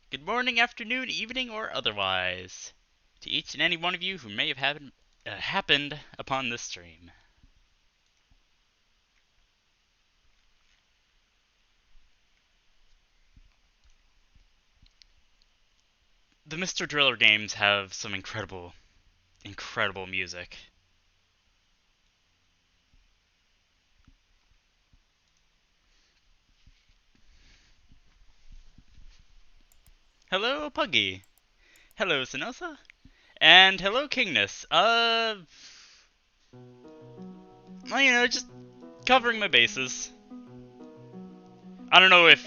Good morning, afternoon, evening, or otherwise, to each and any one of you who may have happened upon this stream. The Mr. Driller games have some incredible, incredible music. Hello, Puggy. Hello, Sinosa. And hello, Kingness. Well, just covering my bases. I don't know if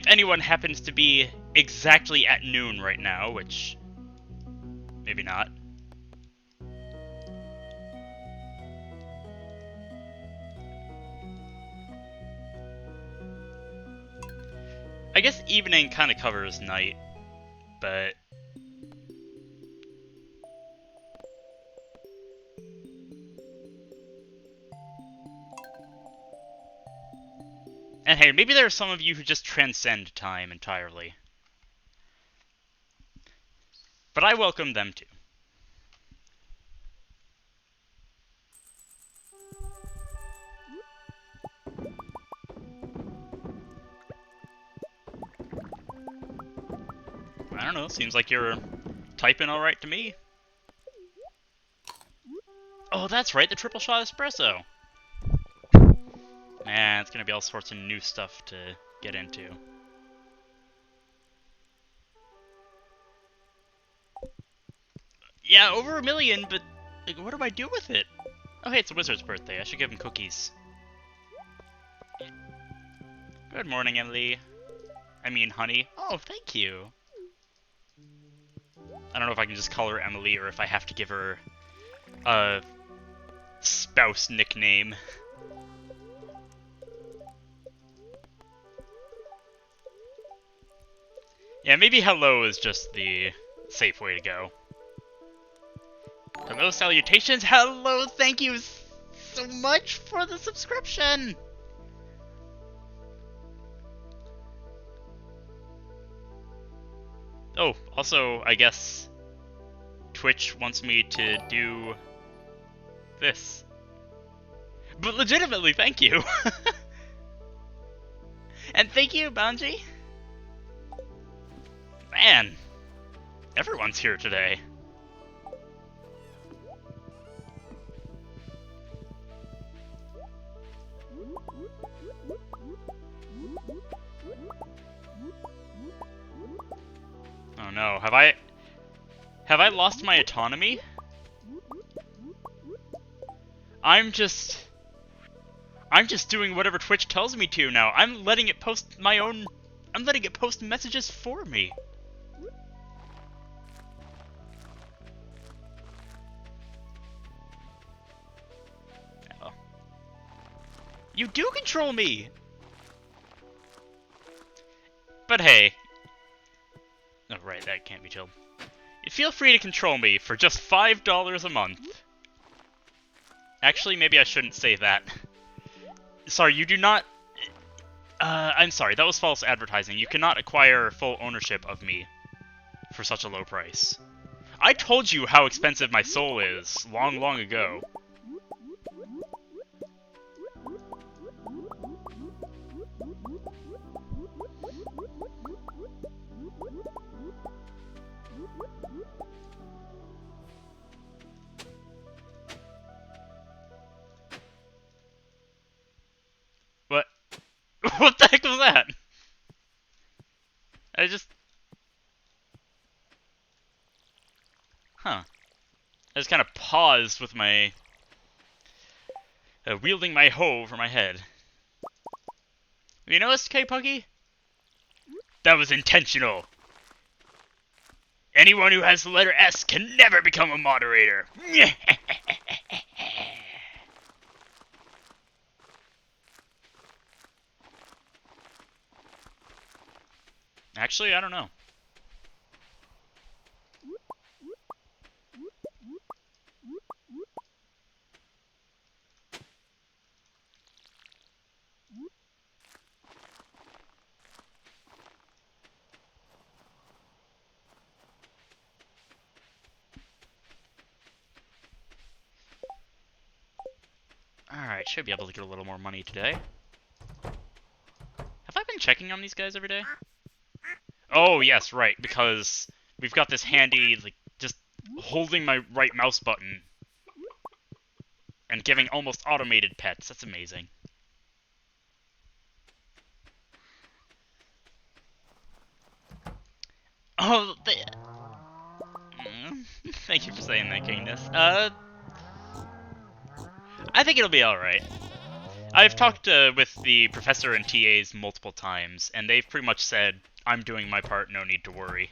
anyone happens to be exactly at noon right now, which maybe not. I guess evening kind of covers night, but and hey, maybe there are some of you who just transcend time entirely. But I welcome them too. I don't know, seems like you're typing alright to me. Oh, that's right, the triple shot espresso. Man, it's gonna be all sorts of new stuff to get into. Yeah, over 1,000,000, but like, what do I do with it? Oh, hey, it's a wizard's birthday. I should give him cookies. Good morning, Emily. I mean, honey. Oh, thank you. I don't know if I can just call her Emily or if I have to give her a spouse nickname. Yeah, maybe hello is just the safe way to go. Hello, salutations. Hello, thank you so much for the subscription. Oh, also, I guess Twitch wants me to do this. But legitimately, thank you. And thank you, Banji. Man, everyone's here today. Oh no, have I lost my autonomy? I'm just doing whatever Twitch tells me to now. I'm letting it post messages for me. Oh. You do control me! But hey. Oh, right, that can't be chilled. Feel free to control me for just $5 a month. Actually, maybe I shouldn't say that. Sorry, you do not... I'm sorry, that was false advertising. You cannot acquire full ownership of me for such a low price. I told you how expensive my soul is long, long ago. What? What the heck was that? I just... Huh. I just kind of paused with my... wielding my hoe over my head. You noticed, K-Puggy? That was intentional. Anyone who has the letter S can never become a moderator. Actually, I don't know. Alright, should be able to get a little more money today. Have I been checking on these guys every day? Oh, yes, right, because we've got this handy, like, just holding my right mouse button and giving almost automated pets. That's amazing. Oh, thank you for saying that, Kingness. I think it'll be alright. I've talked with the professor and TAs multiple times, and they've pretty much said, I'm doing my part, no need to worry.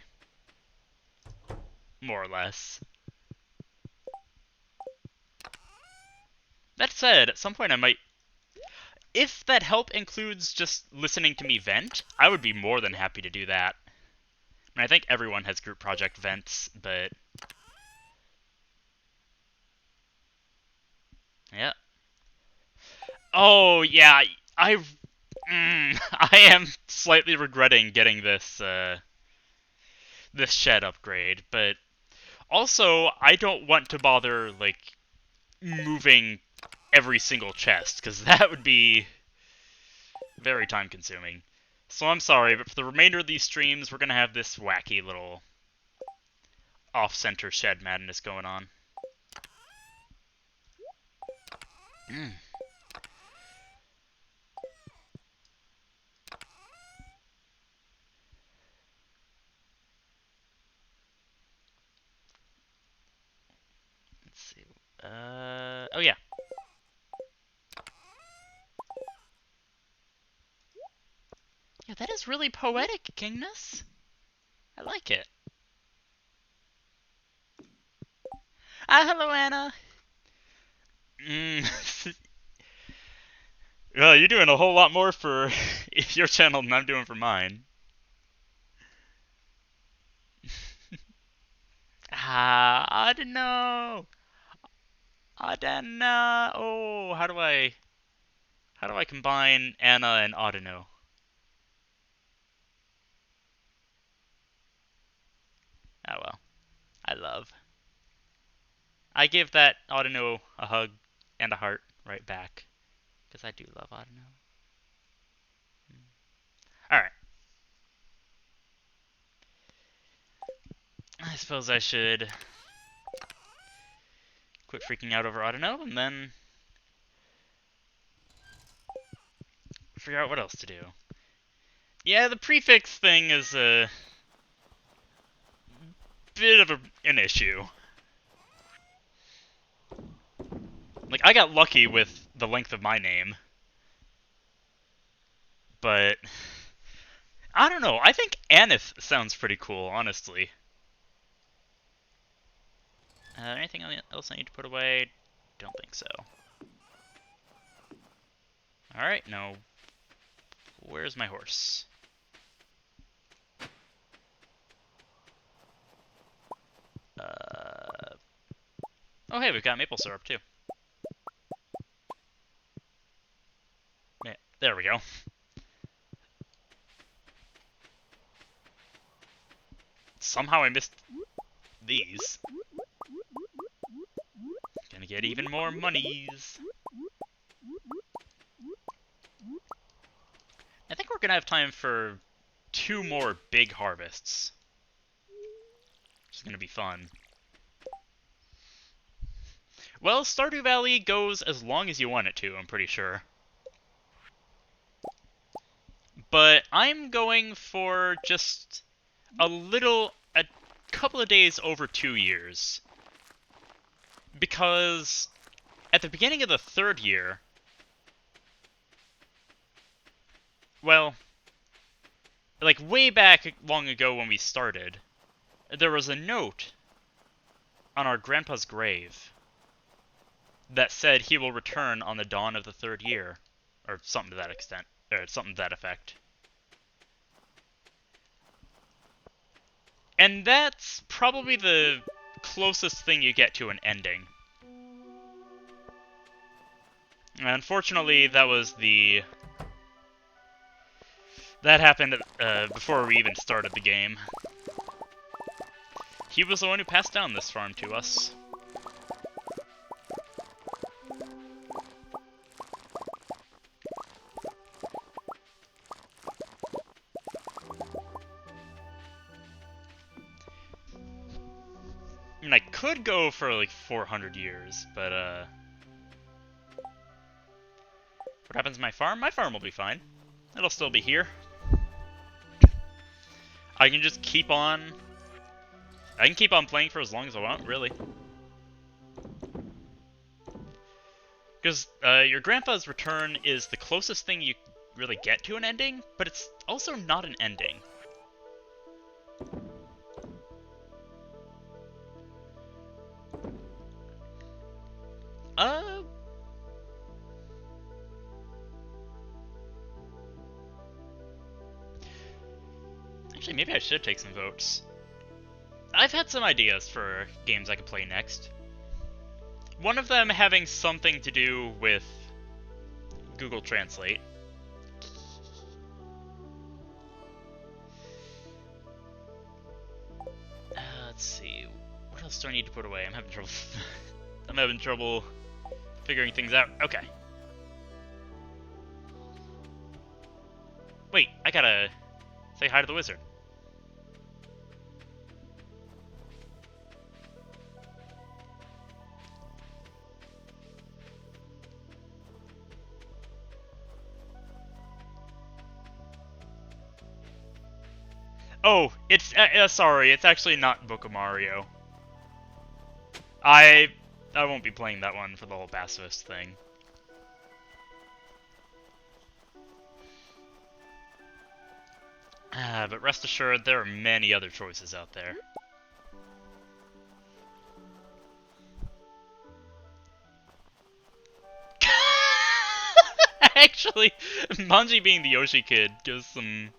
More or less. That said, at some point I might... If that help includes just listening to me vent, I would be more than happy to do that. I mean, I think everyone has group project vents, but... Yeah. Oh, yeah, I am slightly regretting getting this, this shed upgrade, but also, I don't want to bother, like, moving every single chest, because that would be very time-consuming. So I'm sorry, but for the remainder of these streams, we're gonna have this wacky little off-center shed madness going on. Let's see. Oh yeah. Yeah, that is really poetic, Kingness. I like it. Ah, hello, Anna. Well, you're doing a whole lot more for your channel than I'm doing for mine. I don't know. I don't know. Oh, how do I combine Anna and Audino? Oh well. I love. I give that Audino a hug and a heart right back. Because I do love Audino. Alright. I suppose I should quit freaking out over Audino and then figure out what else to do. Yeah, the prefix thing is a bit of an issue. Like, I got lucky with the length of my name. But I don't know. I think Aneth sounds pretty cool, honestly. Anything else I need to put away? Don't think so. Alright, now, where's my horse? Oh hey, we've got maple syrup too. Yeah, there we go. Somehow I missed these. Gonna get even more monies. I think we're gonna have time for 2 more big harvests. Which is gonna be fun. Well, Stardew Valley goes as long as you want it to, I'm pretty sure. But I'm going for just a couple of days over 2 years. Because at the beginning of the 3rd year, well, like way back long ago when we started, there was a note on our grandpa's grave that said he will return on the dawn of the 3rd year, or something to that extent, or something to that effect. And that's probably the closest thing you get to an ending. Unfortunately, that happened before we even started the game. He was the one who passed down this farm to us. could go for like 400 years, but what happens to my farm? My farm will be fine. It'll still be here. I can just keep on... I can keep on playing for as long as I want, really. Because your grandpa's return is the closest thing you really get to an ending, but it's also not an ending. Actually, maybe I should take some votes. I've had some ideas for games I could play next. One of them having something to do with Google Translate. Let's see. What else do I need to put away? I'm having trouble. I'm having trouble figuring things out. Okay. Wait, I gotta say hi to the wizard. Oh, it's sorry, it's actually not Book of Mario. I won't be playing that one for the whole Pacifist thing. But rest assured, there are many other choices out there. Actually, Manji being the Yoshi kid gives some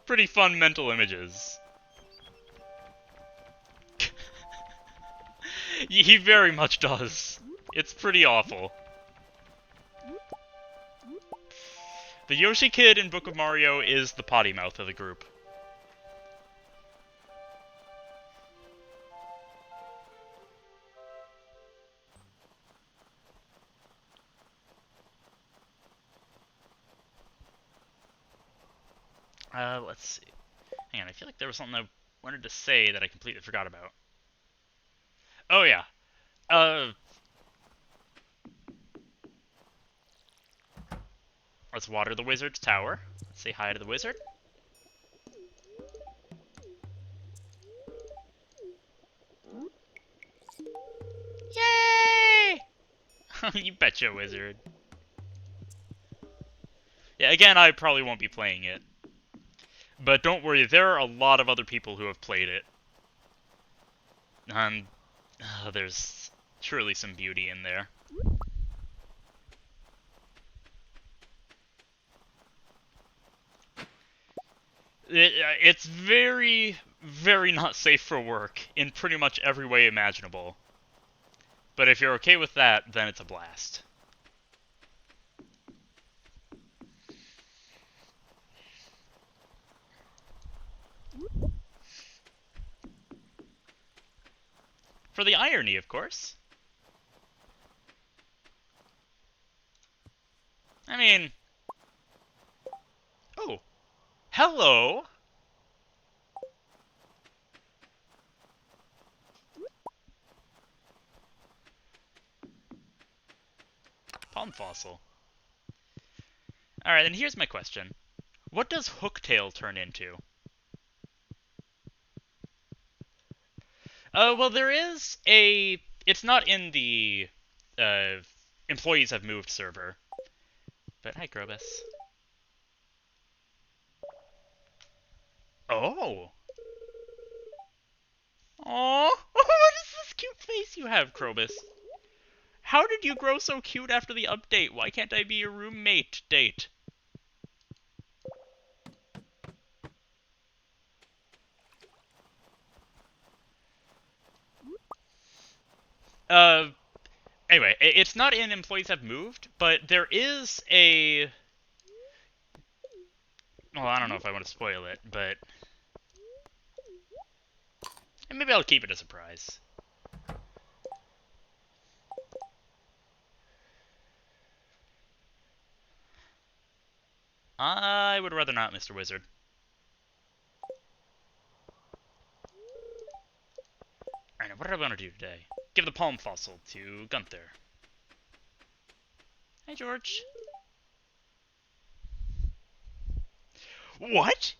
pretty fun mental images. He very much does. It's pretty awful. The Yoshi kid in Book of Mario is the potty mouth of the group. Let's see. Hang on, I feel like there was something I wanted to say that I completely forgot about. Oh, yeah. Let's water the wizard's tower. Let's say hi to the wizard. Yay! You betcha, wizard. Yeah, again, I probably won't be playing it. But don't worry, there are a lot of other people who have played it. There's surely some beauty in there. It's very, very not safe for work in pretty much every way imaginable. But if you're okay with that, then it's a blast. For the irony, of course. I mean... Oh. Hello! Palm fossil. Alright, and here's my question. What does Hooktail turn into? Well, there is a... It's not in the employees have moved server. But hi, Krobus. Oh! Aww! What is this cute face you have, Krobus? How did you grow so cute after the update? Why can't I be your roommate date? Anyway, it's not in Employees Have Moved, but there is a... Well, I don't know if I want to spoil it, but... And maybe I'll keep it a surprise. I would rather not, Mr. Wizard. Alright, now what What do I want to do today? Give the palm fossil to Gunther. Hi, George. What?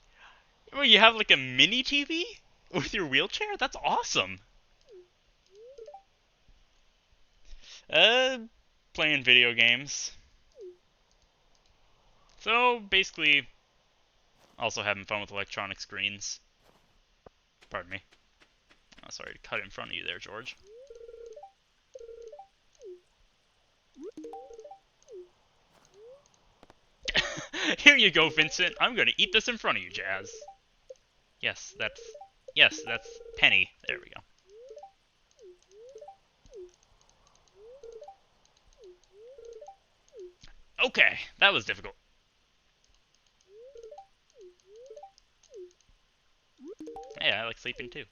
Well, you have like a mini TV with your wheelchair? That's awesome. Playing video games. So, basically, also having fun with electronic screens. Pardon me. Oh, sorry to cut in front of you there, George. Here you go, Vincent. I'm gonna eat this in front of you, Jazz. Yes, that's Penny. There we go. Okay, that was difficult. Yeah, I like sleeping too.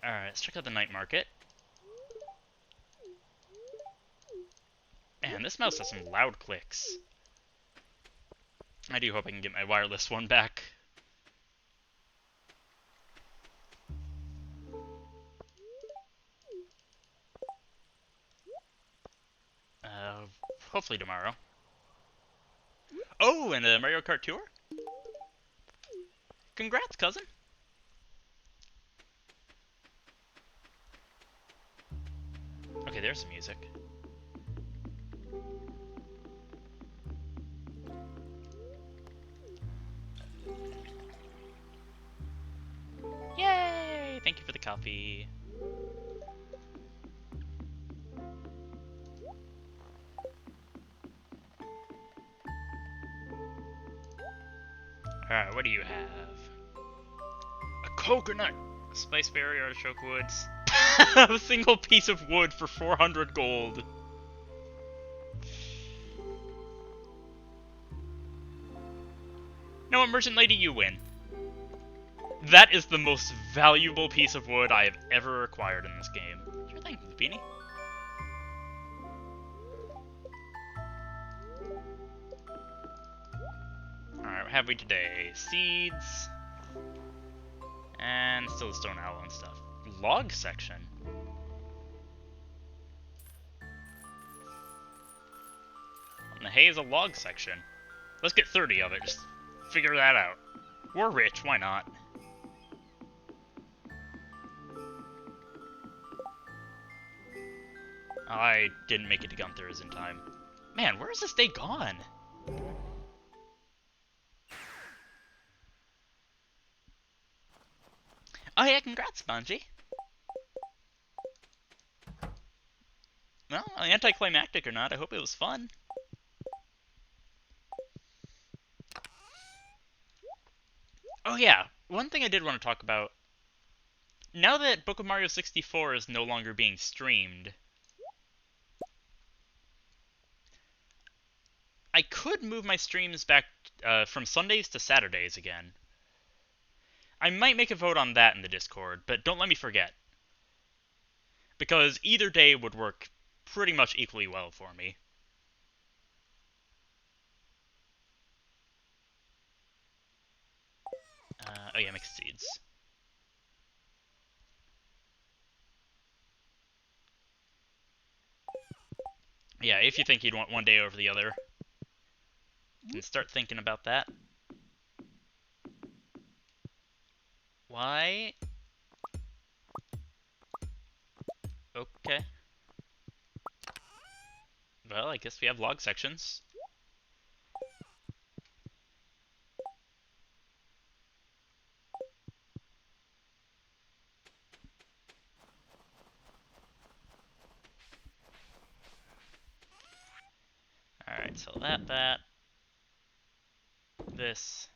Alright, let's check out the night market. Man, this mouse has some loud clicks. I do hope I can get my wireless one back. Hopefully tomorrow. Oh, and the Mario Kart Tour? Congrats, cousin! Okay, there's some music. Yay! Thank you for the coffee. Alright, what do you have? A coconut! Spiceberry, artichoke woods. A single piece of wood for 400 gold. No, merchant lady, you win. That is the most valuable piece of wood I have ever acquired in this game. Sure thing, Beanie. Alright, what have we today? Seeds. And still the stone owl and stuff. Log section. And the hay is a log section. Let's get 30 of it, just figure that out. We're rich, why not? I didn't make it to Gunther's in time. Man, where is this day gone? Oh yeah, congrats, Bungie. Well, anticlimactic or not, I hope it was fun. Oh yeah, one thing I did want to talk about. Now that Book of Mario 64 is no longer being streamed, I could move my streams back from Sundays to Saturdays again. I might make a vote on that in the Discord, but don't let me forget. Because either day would work pretty much equally well for me. Oh yeah, mixed seeds. Yeah, if you think you'd want one day over the other, you can start thinking about that. Why? Okay. Well, I guess we have log sections. Alright, so that. This.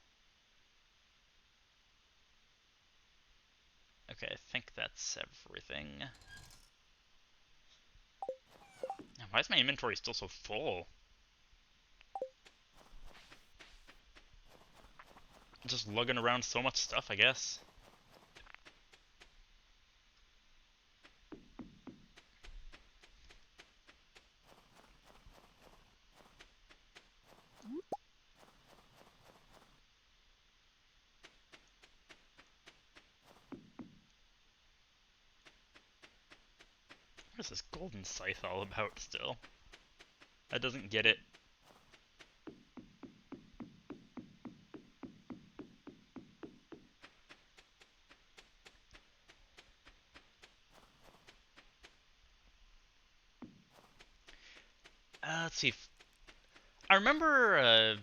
Okay, I think that's everything. Why is my inventory still so full? Just lugging around so much stuff, I guess. is this golden scythe all about still? That doesn't get it. Let's see. I remember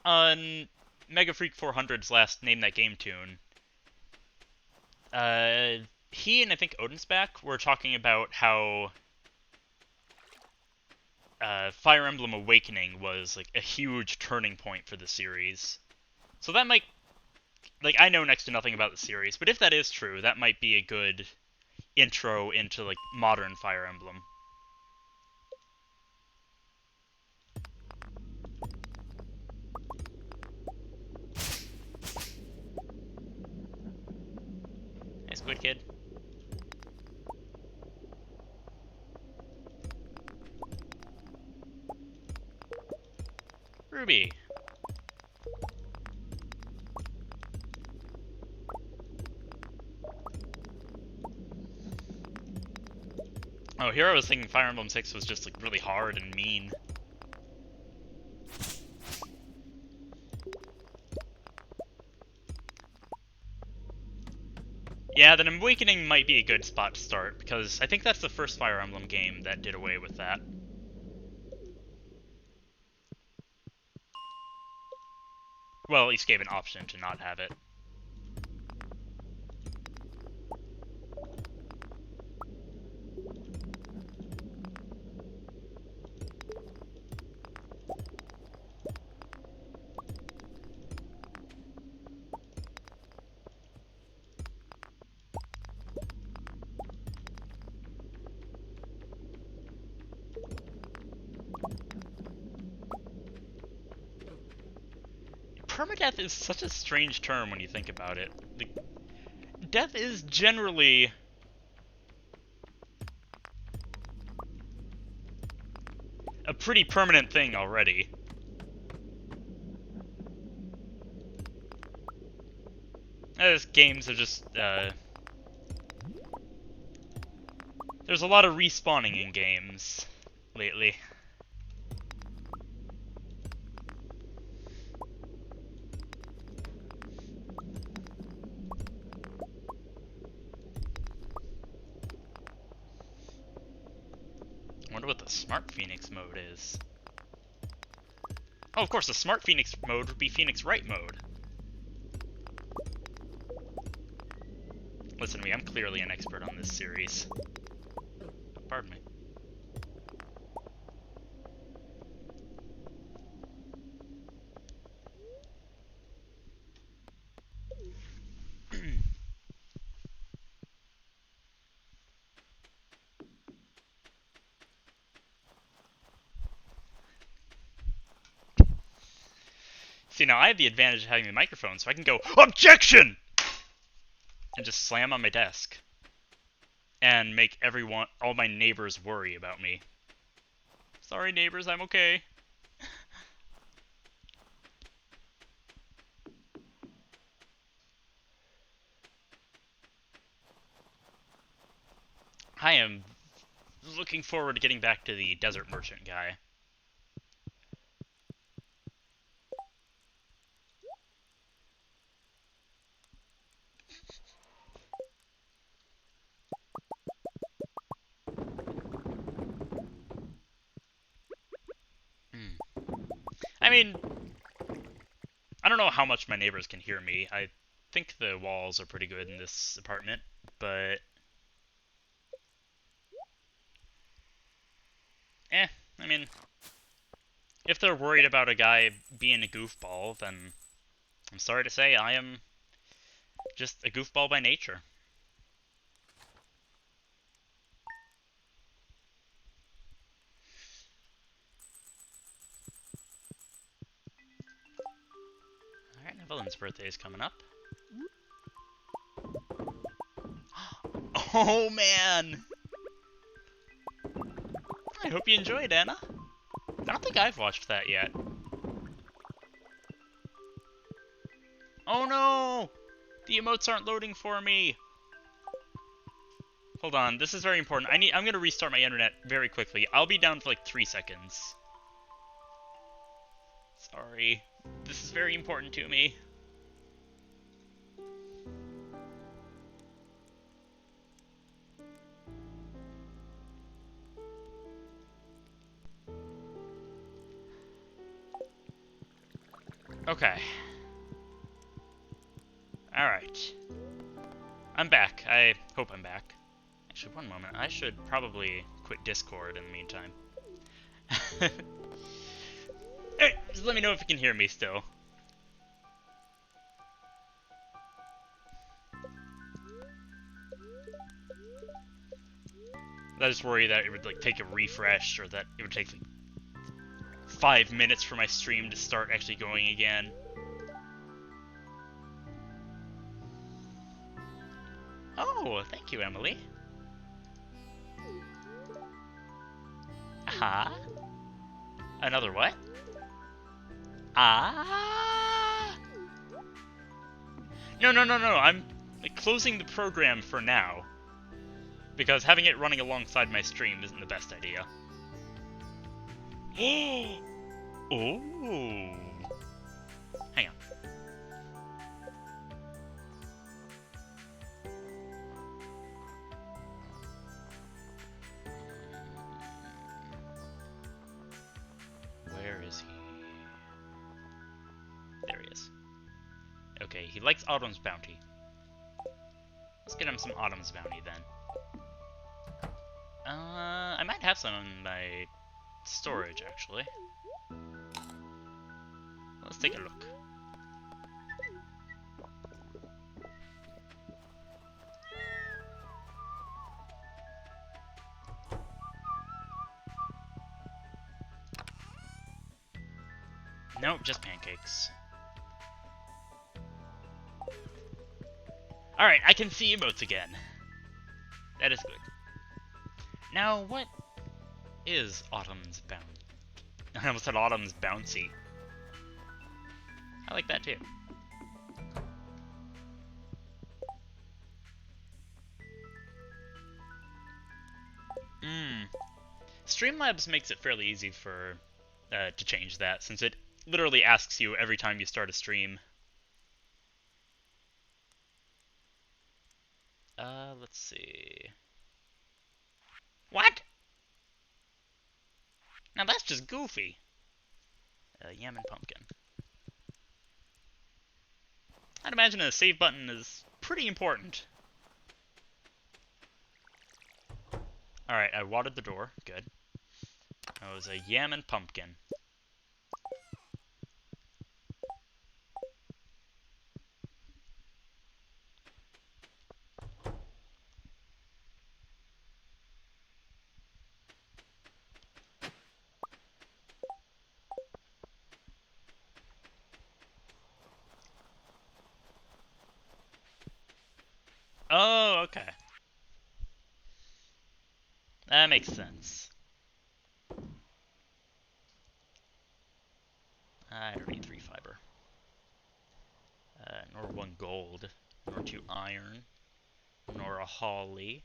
on Mega Freak 400's last Name That Game tune, he and I think Odin's-Back were talking about how Fire Emblem Awakening was like a huge turning point for the series. So that might, like, I know next to nothing about the series, but if that is true, that might be a good intro into like modern Fire Emblem. Hey, Squid Kid. Ruby. Oh, here I was thinking Fire Emblem 6 was just like really hard and mean. Yeah, then Awakening might be a good spot to start, because I think that's the first Fire Emblem game that did away with that. Well, at least gave an option to not have it. Permadeath is such a strange term when you think about it. Like, death is generally a pretty permanent thing already. As games are just, there's a lot of respawning in games lately. I wonder what the Smart Phoenix mode is. Oh, of course, the Smart Phoenix mode would be Phoenix Wright mode. Listen to me, I'm clearly an expert on this series. Pardon me. See, now I have the advantage of having the microphone, so I can go, OBJECTION! And just slam on my desk. And make all my neighbors worry about me. Sorry, neighbors, I'm okay. I am looking forward to getting back to the Desert Merchant guy. I mean, I don't know how much my neighbors can hear me. I think the walls are pretty good in this apartment, but... I mean, if they're worried about a guy being a goofball, then I'm sorry to say I am just a goofball by nature. Alright, Evelyn's birthday is coming up. Oh, man! I hope you enjoyed, Anna. I don't think I've watched that yet. Oh no! The emotes aren't loading for me! Hold on, this is very important. I'm gonna restart my internet very quickly. I'll be down for like 3 seconds. Sorry. This is very important to me. Okay. Alright. I'm back. I hope I'm back. Actually, one moment. I should probably quit Discord in the meantime. Alright, just let me know if you can hear me still. I just worry that it would like take a refresh, or that it would take like 5 minutes for my stream to start actually going again. Oh, thank you, Emily. Aha. Another what? Ah. No, I'm like, closing the program for now. Because having it running alongside my stream isn't the best idea. Oh. Hang on. Where is he? There he is. Okay, he likes Autumn's Bounty. Let's get him some Autumn's Bounty then. I might have some in my storage, actually. Let's take a look. Nope, just pancakes. Alright, I can see emotes again. That is good. Now, what is Autumn's Bounty? I almost said Autumn's Bouncy. I like that too. Streamlabs makes it fairly easy for to change that, since it literally asks you every time you start a stream. Let's see. What? Now that's just goofy. Yam and pumpkin. I'd imagine a save button is pretty important. Alright, I watered the door. Good. That was a yam and pumpkin. Oh, okay. That makes sense. I don't need 3 fiber. Nor 1 gold. Nor 2 iron. Nor a holly.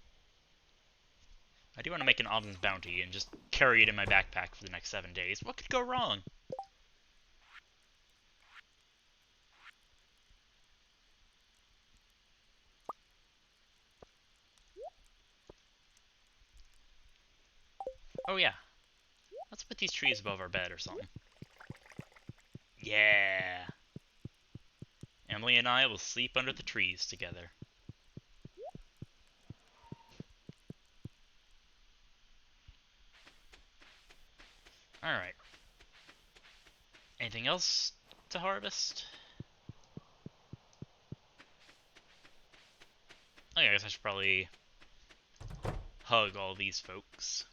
I do want to make an Autumn's Bounty and just carry it in my backpack for the next 7 days. What could go wrong? Oh yeah. Let's put these trees above our bed or something. Yeah! Emily and I will sleep under the trees together. Alright. Anything else to harvest? Oh yeah, I guess I should probably hug all these folks.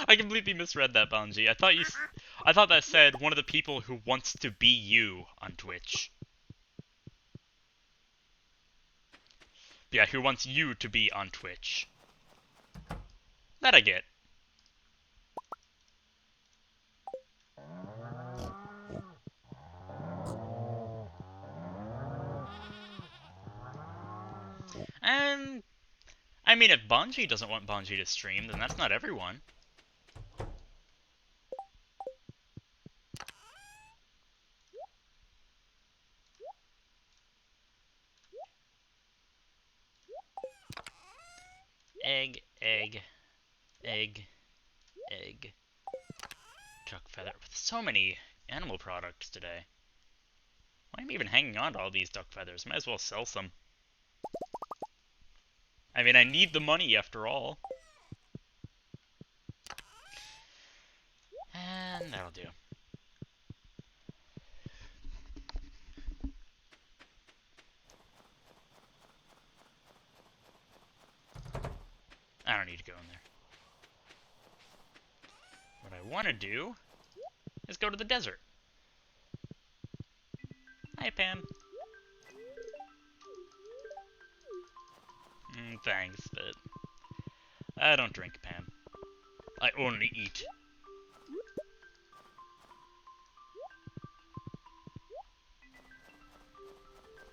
I completely misread that, Bungie. I thought that said one of the people who wants to be you on Twitch. Yeah, who wants you to be on Twitch. That I get. And I mean, if Bungie doesn't want Bungie to stream, then that's not everyone. Egg, egg, egg, egg. Duck feather. With so many animal products today. Why am I even hanging on to all these duck feathers? Might as well sell some. I mean, I need the money after all. And that'll do. I don't need to go in there. What I want to do is go to the desert. Hi, Pam. Thanks, but I don't drink, Pam. I only eat.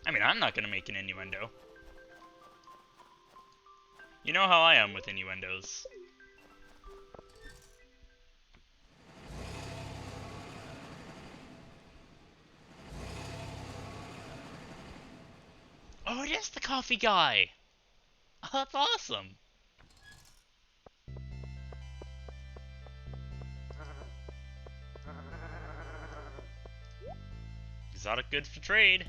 I mean, I'm not gonna make an innuendo. You know how I am with innuendos. Oh, it is the coffee guy! Oh, that's awesome! Exotic goods for trade.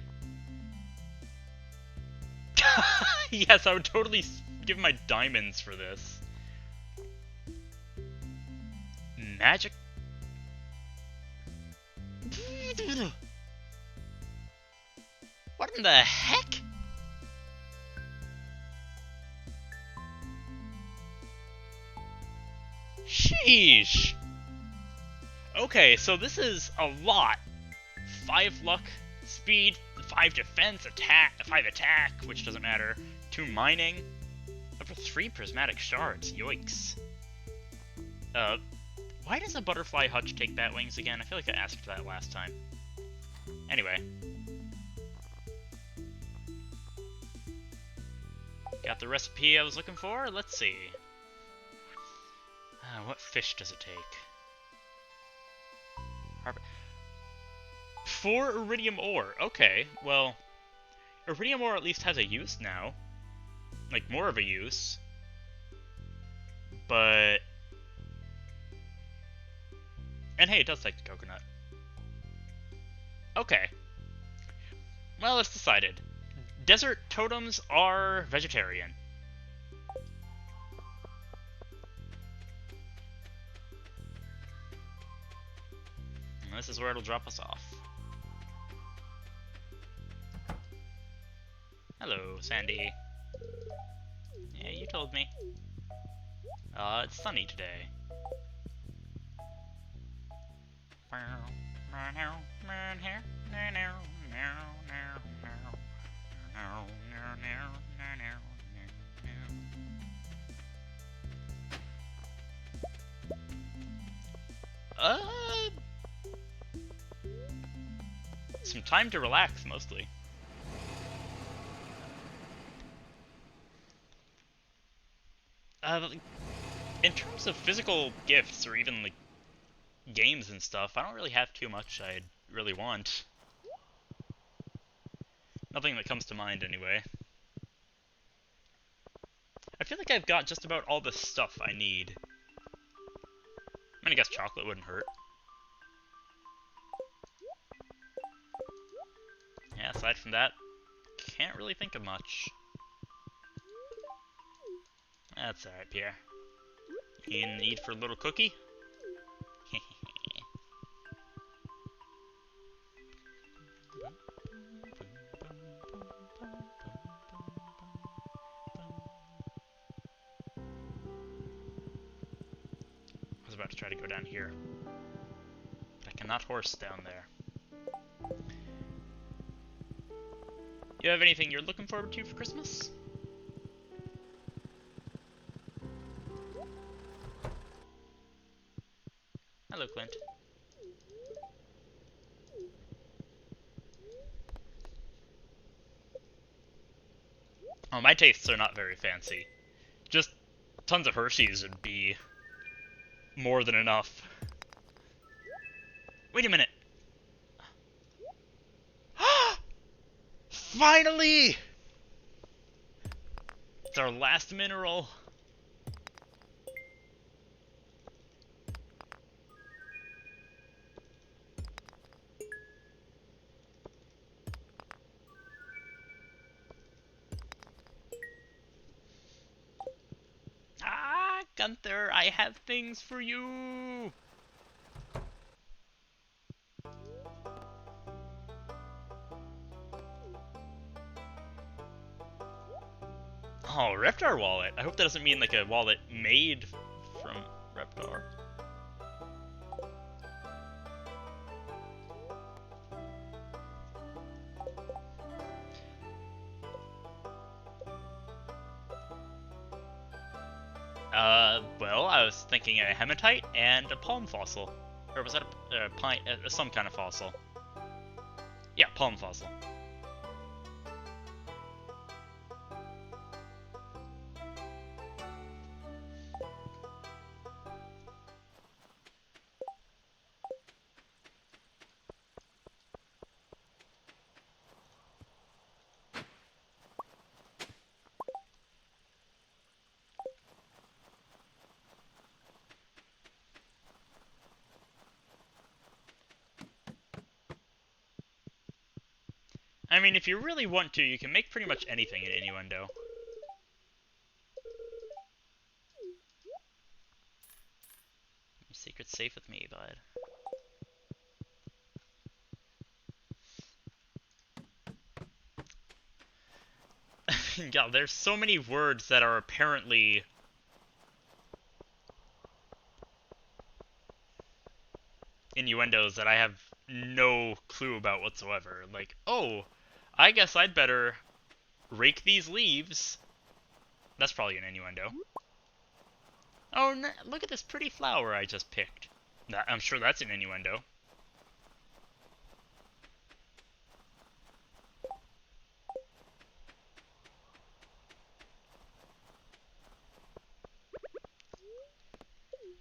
Yes, I would totally give my diamonds for this. Magic. What in the heck? Sheesh. Okay, so this is a lot. 5 luck, speed, 5 defense, 5 attack, which doesn't matter. 2 mining. Up to 3 prismatic shards. Yoinks. Why does a butterfly hutch take bat wings again? I feel like I asked that last time. Anyway. Got the recipe I was looking for? Let's see. What fish does it take? 4 iridium ore. Okay, well, iridium ore at least has a use now. Like, more of a use. But... And hey, it does take the coconut. Okay. Well, it's decided. Desert totems are vegetarian. And this is where it'll drop us off. Hello, Sandy. Yeah, you told me. It's sunny today. Some time to relax, mostly. In terms of physical gifts, or even, like, games and stuff, I don't really have too much I'd really want. Nothing that comes to mind, anyway. I feel like I've got just about all the stuff I need. I mean, I guess chocolate wouldn't hurt. Yeah, aside from that, can't really think of much. That's alright, Pierre. In need for a little cookie? I was about to try to go down here. But I cannot horse down there. You have anything you're looking forward to for Christmas? Hello, Clint. Oh, my tastes are not very fancy. Just tons of Hershey's would be more than enough. Wait a minute. Finally! It's our last mineral. Ah, Gunther, I have things for you. Oh, Reptar wallet. I hope that doesn't mean like a wallet made from Reptar. Well, I was thinking a hematite and a palm fossil. Or was that a pine, some kind of fossil? Yeah, palm fossil. I mean, if you really want to, you can make pretty much anything an innuendo. Your secret's safe with me, bud. Yeah, there's so many words that are apparently innuendos that I have no clue about whatsoever. Like, oh, I guess I'd better rake these leaves. That's probably an innuendo. Oh, look at this pretty flower I just picked. I'm sure that's an innuendo.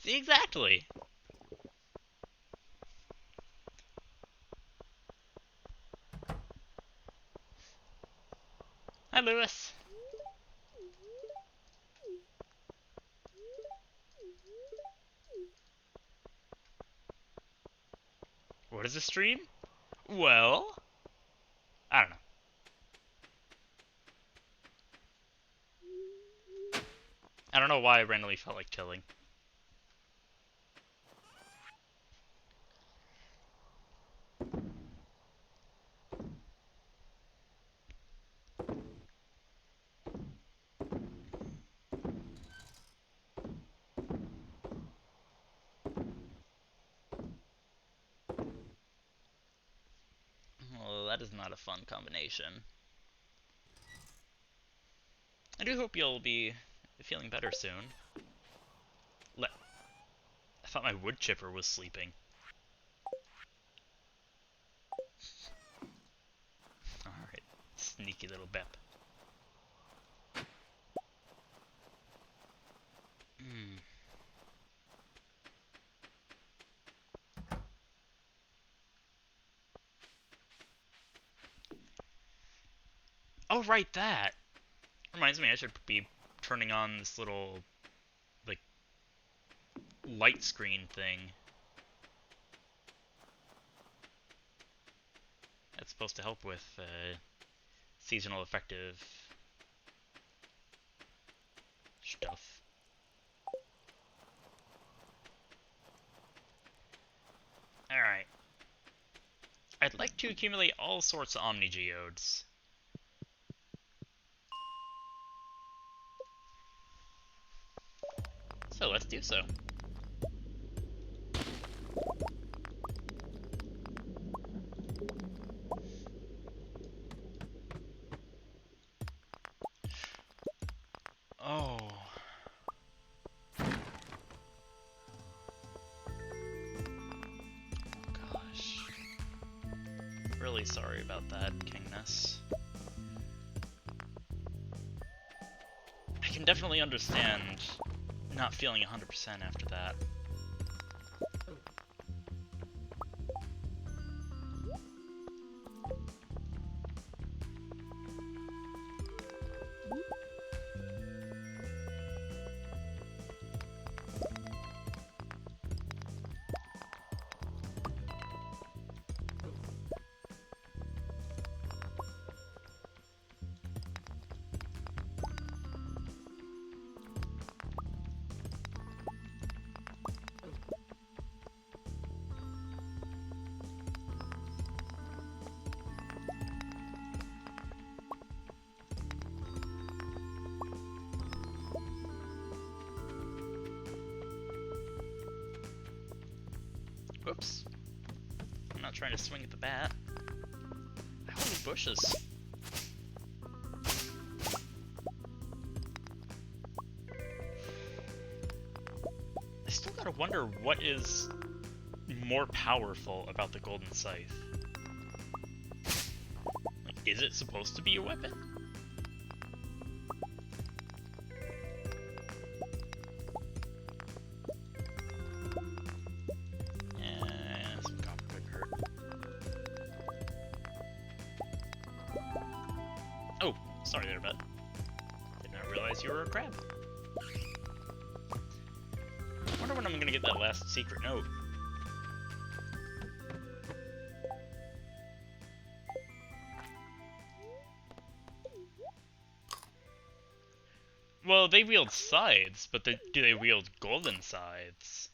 See, exactly. Hi, Lewis. What is a stream? Well, I don't know. I don't know why I randomly felt like killing. Well, that is not a fun combination. I do hope you'll be feeling better soon. I thought my wood chipper was sleeping. Alright, sneaky little Bep. Oh, right, that! Reminds me I should be turning on this little, like, light screen thing. That's supposed to help with, seasonal effective stuff. Alright. I'd like to accumulate all sorts of Omni Geodes. So let's do so. Oh. really sorry about that, Kingness. I can definitely understand not feeling 100% after that. Whoops. I'm not trying to swing at the bat. Holy bushes. I still gotta wonder what is more powerful about the Golden Scythe. Like, is it supposed to be a weapon? Oh, sorry there, bud. Did not realize you were a crab. I wonder when I'm gonna get that last secret note. Well, they wield scythes, but do they wield golden scythes?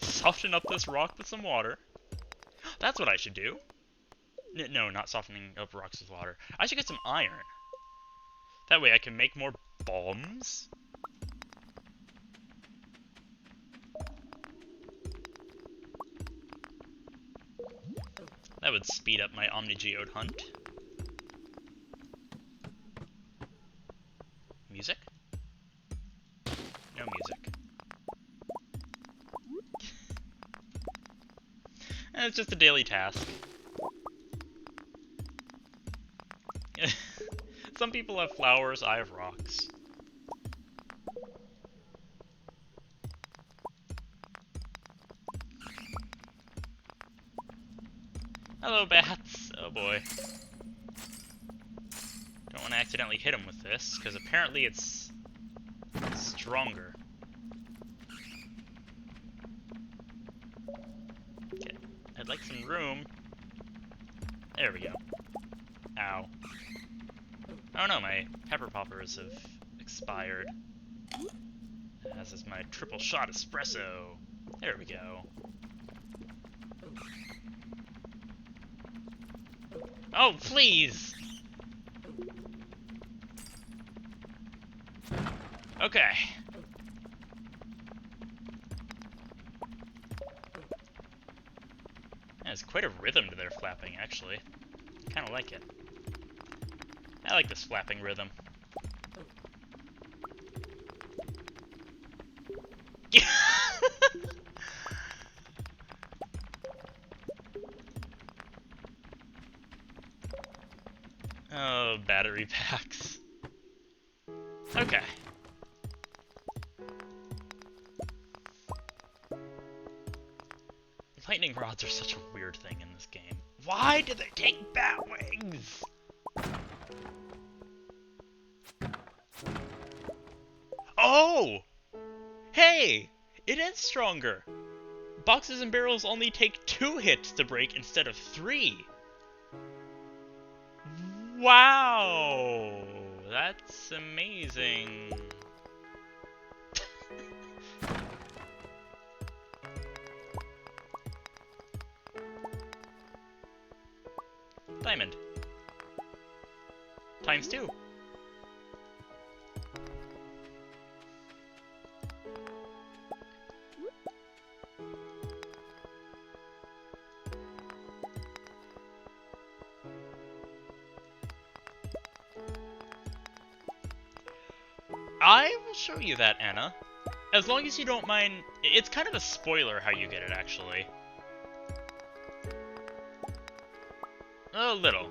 Soften up this rock with some water. That's what I should do. No, not softening up rocks with water. I should get some iron. That way I can make more bombs. That would speed up my Omnigeode hunt. Music? No music. It's just a daily task. Some people have flowers, I have rocks. Hello, bats. Oh boy. Don't want to accidentally hit him with this, because apparently it's stronger. Okay. I'd like some room. There we go. Ow. Oh no, my pepper poppers have expired. As is my triple shot espresso. There we go. Oh, please! Okay. There's quite a rhythm to their flapping, actually. Kind of like it. I like this flapping rhythm. Oh, battery packs. Okay. Lightning rods are such a weird thing in this game. Why do they take bat wings? Oh! Hey! It is stronger! Boxes and barrels only take 2 hits to break instead of 3. Wow! That's amazing. Diamond. Times 2. I will show you that, Anna. As long as you don't mind... It's kind of a spoiler how you get it, actually. A little.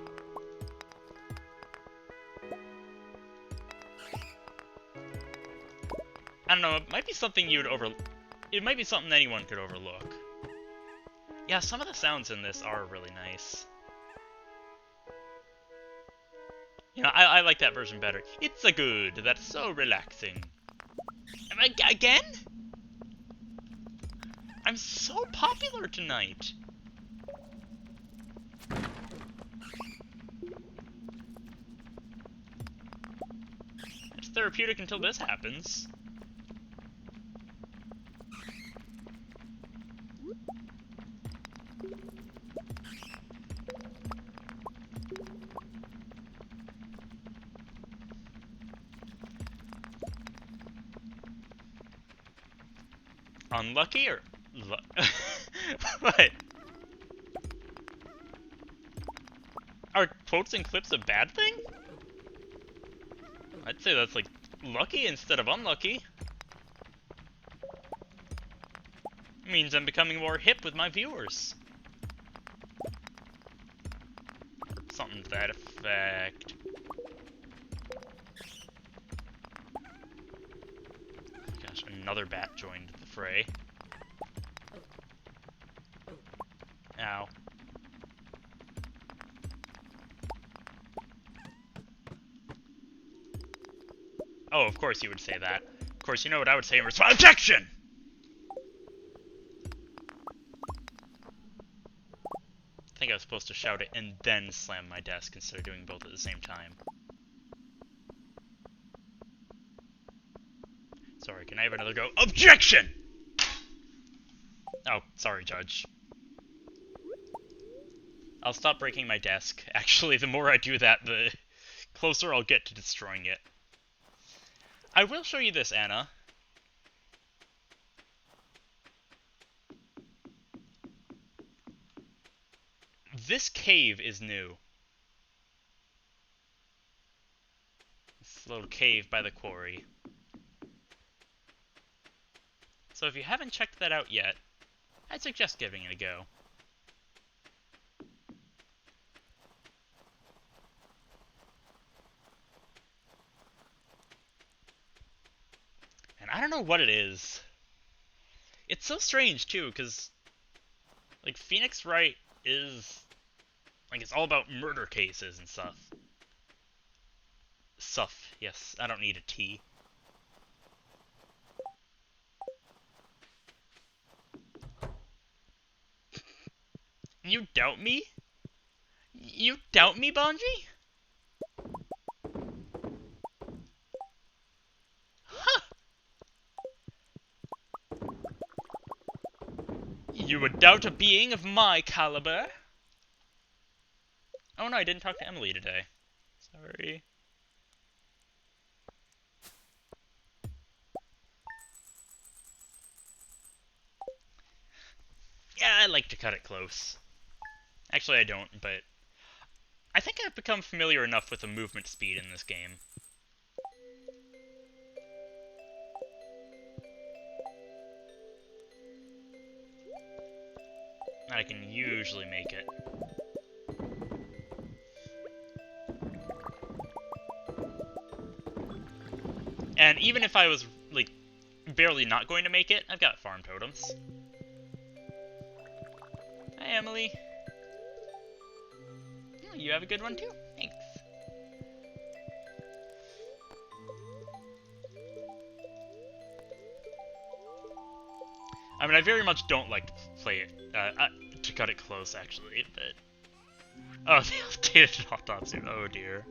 I don't know, it might be something you'd It might be something anyone could overlook. Yeah, some of the sounds in this are really nice. You know, I like that version better. It's a good, that's so relaxing. Again? I'm so popular tonight. It's therapeutic until this happens. Unlucky or... What? Are quotes and clips a bad thing? I'd say that's like lucky instead of unlucky. It means I'm becoming more hip with my viewers. Or something to that effect. Gosh, another bat joined the fray. Ow. Oh, of course you would say that. Of course, you know what I would say in response. Objection! I think I was supposed to shout it and then slam my desk instead of doing both at the same time. Sorry, can I have another go? Objection! Oh, sorry, Judge. I'll stop breaking my desk. Actually, the more I do that, the closer I'll get to destroying it. I will show you this, Anna. This cave is new. This little cave by the quarry. So if you haven't checked that out yet, I'd suggest giving it a go. And I don't know what it is. It's so strange, too, because, like, Phoenix Wright is, like, it's all about murder cases and stuff. Suff, yes, I don't need a T. You doubt me? You doubt me, Bonji? Huh! You would doubt a being of my caliber? Oh no, I didn't talk to Emily today. Sorry. Yeah, I like to cut it close. Actually, I don't, but I think I've become familiar enough with the movement speed in this game. I can usually make it. And even if I was, like, barely not going to make it, I've got farm totems. Hi, Emily. Oh, you have a good one, too? Thanks. I mean, I very much don't like to play it, to cut it close, actually, but... Oh, they updated autopsy. Oh, dear.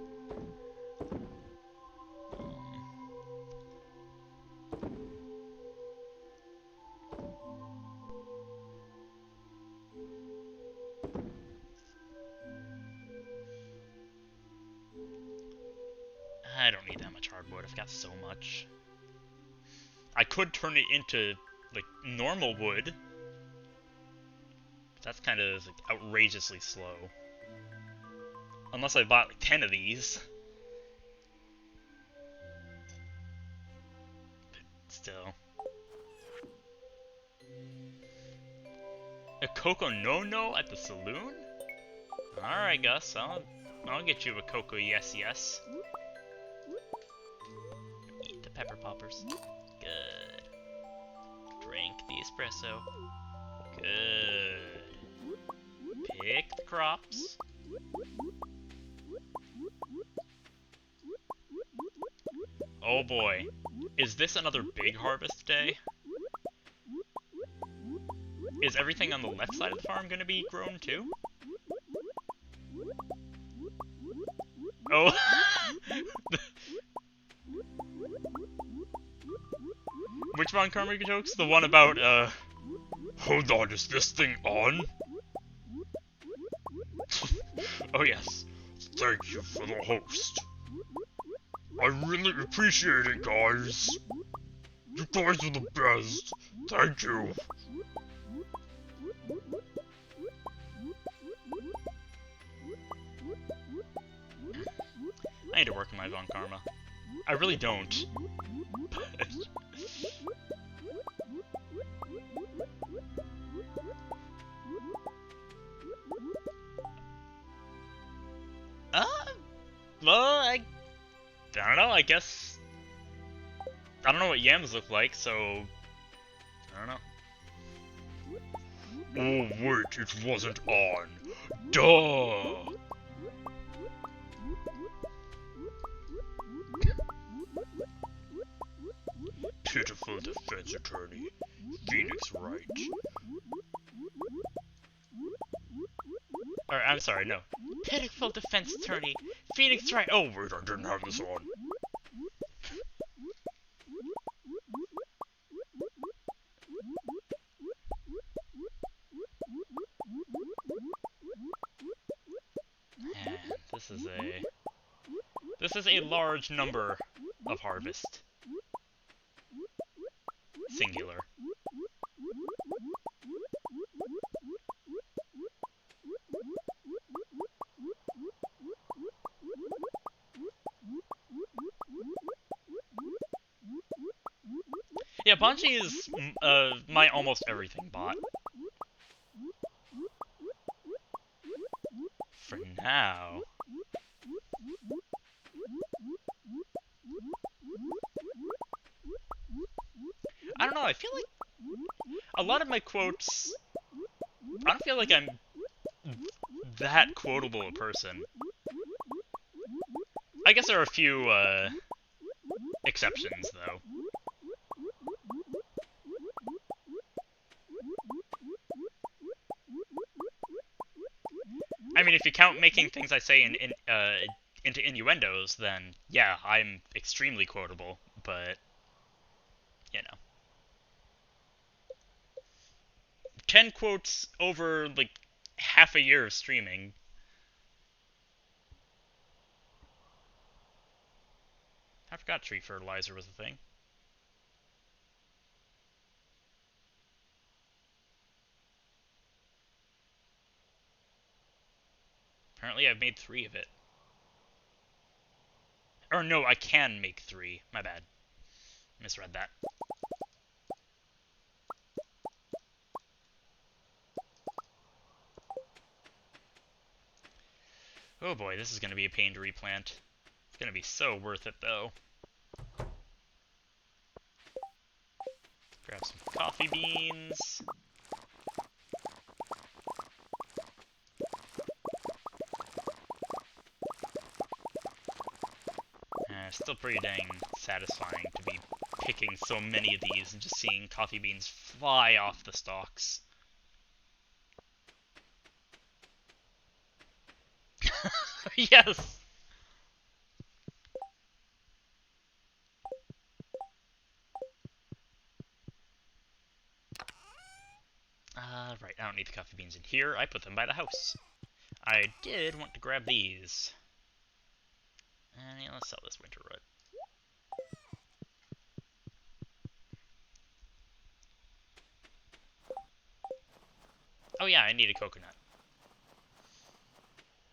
I don't need that much hardwood. I've got so much. I could turn it into, like, normal wood. But that's kind of, like, outrageously slow. Unless I bought, like, 10 of these. Coco no at the saloon? Alright, Gus, I'll get you a Coco yes. Eat the pepper poppers. Good. Drink the espresso. Good. Pick the crops. Oh boy. Is this another big harvest day? Is everything on the left side of the farm gonna be grown too? Oh! Which Von Karma jokes? The one about, hold on, is this thing on? Oh yes. Thank you for the host. I really appreciate it, guys. You guys are the best. Thank you. I need to work on my Von Karma. I really don't. Well, I don't know, I guess... I don't know what yams look like, so... I don't know. Oh wait, it wasn't on. Duh! Pitiful defense attorney. Phoenix Wright. Or, I'm sorry, no. Pitiful defense attorney. Phoenix Wright. Oh, wait, I didn't have this on. This is a large number of harvest. Singular. Yeah, Bungie is my almost everything bot. For now. I don't know, I feel like a lot of my quotes, I don't feel like I'm that quotable a person. I guess there are a few exceptions, though. I mean, if you count making things I say into innuendos, then yeah, I'm extremely quotable, but, you know. 10 quotes over, like, half a year of streaming. I forgot tree fertilizer was a thing. Apparently I've made 3 of it. Or no, I can make 3. My bad. Misread that. Oh boy, this is going to be a pain to replant. It's going to be so worth it, though. Grab some coffee beans. Still pretty dang satisfying to be picking so many of these and just seeing coffee beans fly off the stalks. Yes! Right, I don't need the coffee beans in here. I put them by the house. I did want to grab these. And yeah, let's sell this winter root. Oh yeah, I need a coconut.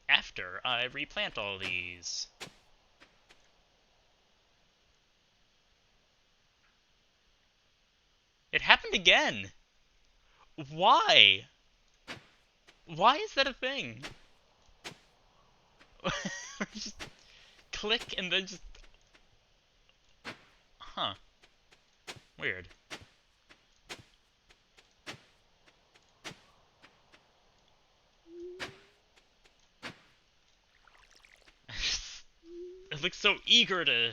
After I replant all these. It happened again! Why? Why is that a thing? Just click and then just... Huh. Weird. It looks so eager to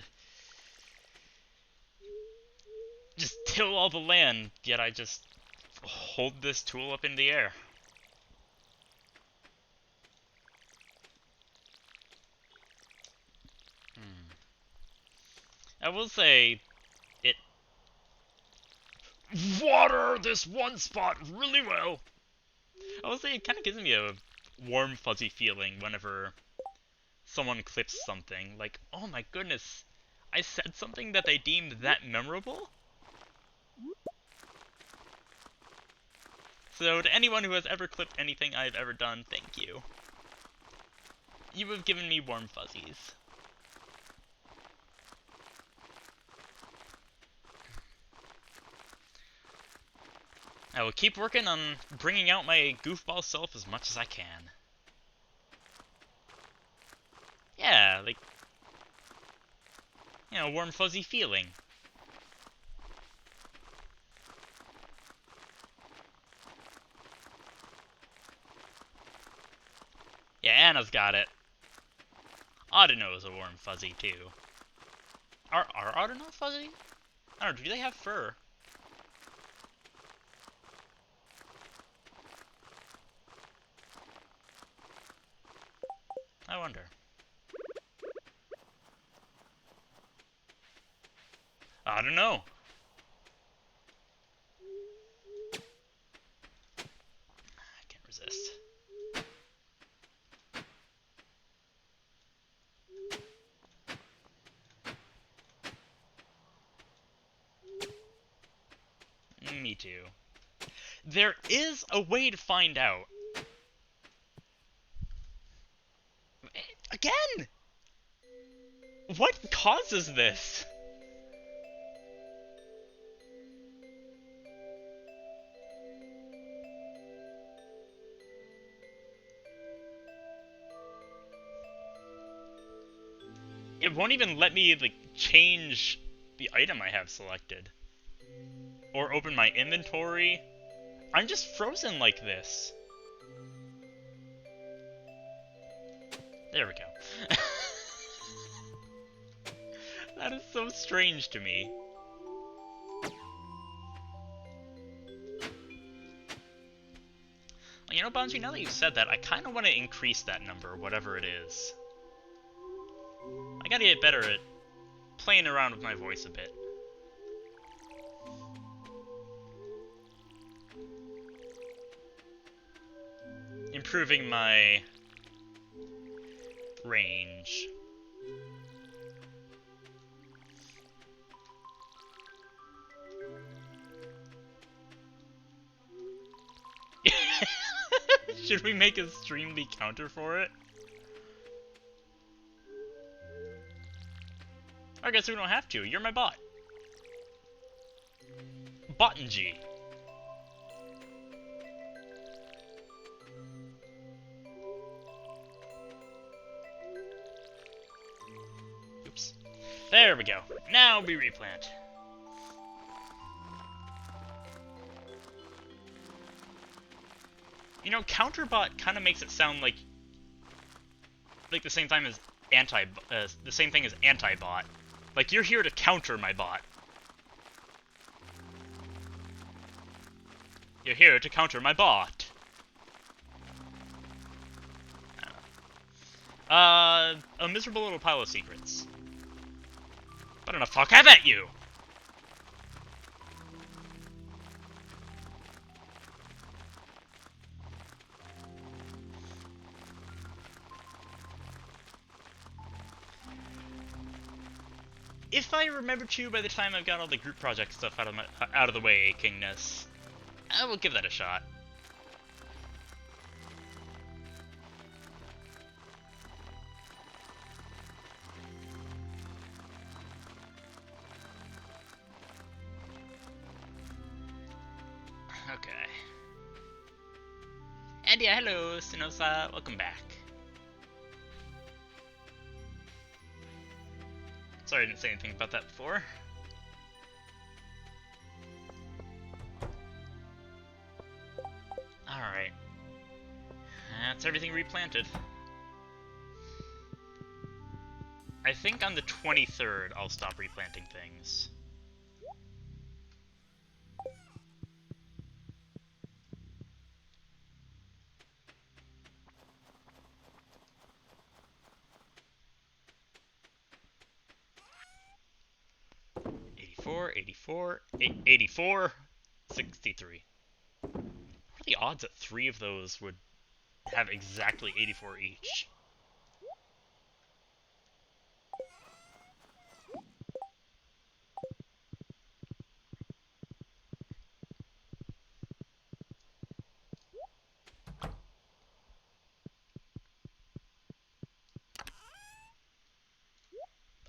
just till all the land, yet I just hold this tool up in the air. I will say, it water this one spot really well. I will say it kind of gives me a warm, fuzzy feeling whenever someone clips something. Like, oh my goodness, I said something that they deemed that memorable? So, to anyone who has ever clipped anything I've ever done, thank you. You have given me warm fuzzies. I will keep working on bringing out my goofball self as much as I can. Yeah, like, you know, warm fuzzy feeling. Yeah, Anna's got it. Audino is a warm fuzzy, too. Are Audino fuzzy? I don't know, do they have fur? I wonder. I don't know. I can't resist. Me too. There is a way to find out. Again! What causes this? It won't even let me, like, change the item I have selected. Or open my inventory. I'm just frozen like this. There we go. That is so strange to me. You know, Bungie, now that you said that, I kind of want to increase that number, whatever it is. I gotta get better at playing around with my voice a bit. Improving my range. Should we make a streamly counter for it? I guess we don't have to. You're my bot. Botng. Oops. There we go. Now we replant. You know, counterbot kind of makes it sound like the same time as the same thing as anti-bot. Like, you're here to counter my bot. You're here to counter my bot. A miserable little pile of secrets. But I'm gonna fuck have at you! If I remember to, by the time I've got all the group project stuff out of the way, Kingness, I will give that a shot. Okay. And yeah, hello, Sinosa, welcome back. Sorry I didn't say anything about that before. Alright. That's everything replanted. I think on the 23rd I'll stop replanting things. '84, 84, 84, 63. What are the odds that 3 of those would have exactly 84 each?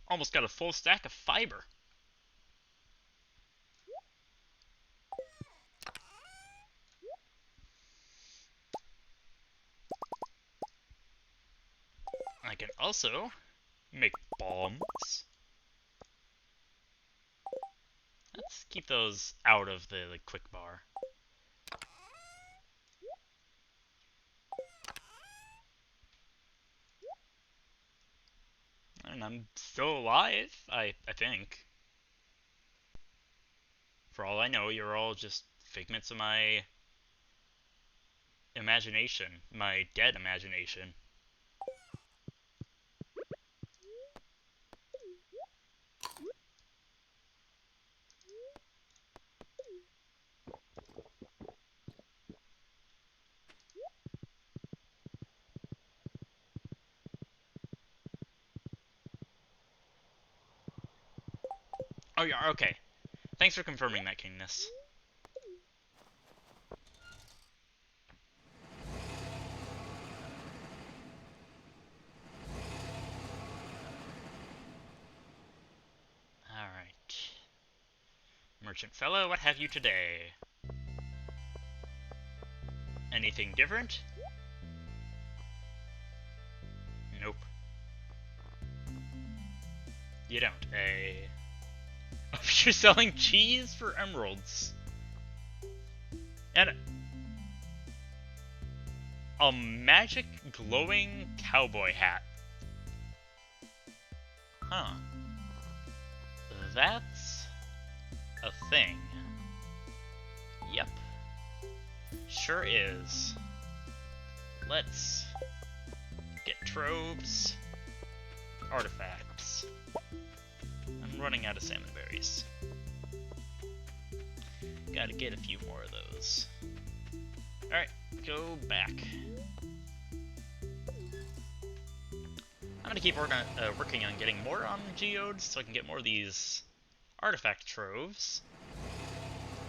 Almost got a full stack of fiber. I can also make bombs. Let's keep those out of the quick bar. And I'm still alive, I think. For all I know, you're all just figments of my imagination, my dead imagination. Oh yeah, okay. Thanks for confirming that, Kingness. Alright. Merchant fellow, what have you today? Anything different? Nope. You don't, eh? Oh, you're selling cheese for emeralds. And a magic glowing cowboy hat. Huh. That's a thing. Yep. Sure is. Let's get troves. Artifacts. I'm running out of salmon berries. Gotta get a few more of those. Alright, go back. I'm gonna keep working on getting more on geodes so I can get more of these artifact troves.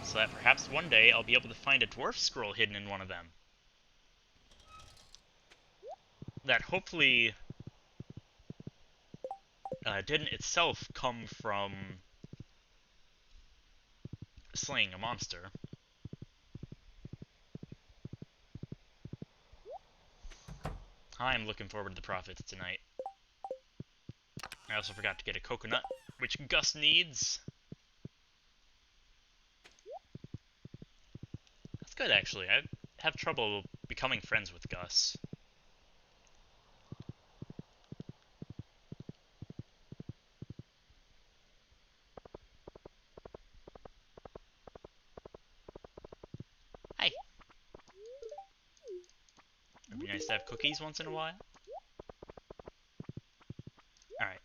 So that perhaps one day I'll be able to find a dwarf scroll hidden in one of them. That hopefully didn't itself come from slaying a monster. I'm looking forward to the profits tonight. I also forgot to get a coconut, which Gus needs. That's good, actually. I have trouble becoming friends with Gus. Hi. It'd be nice to have cookies once in a while. Alright.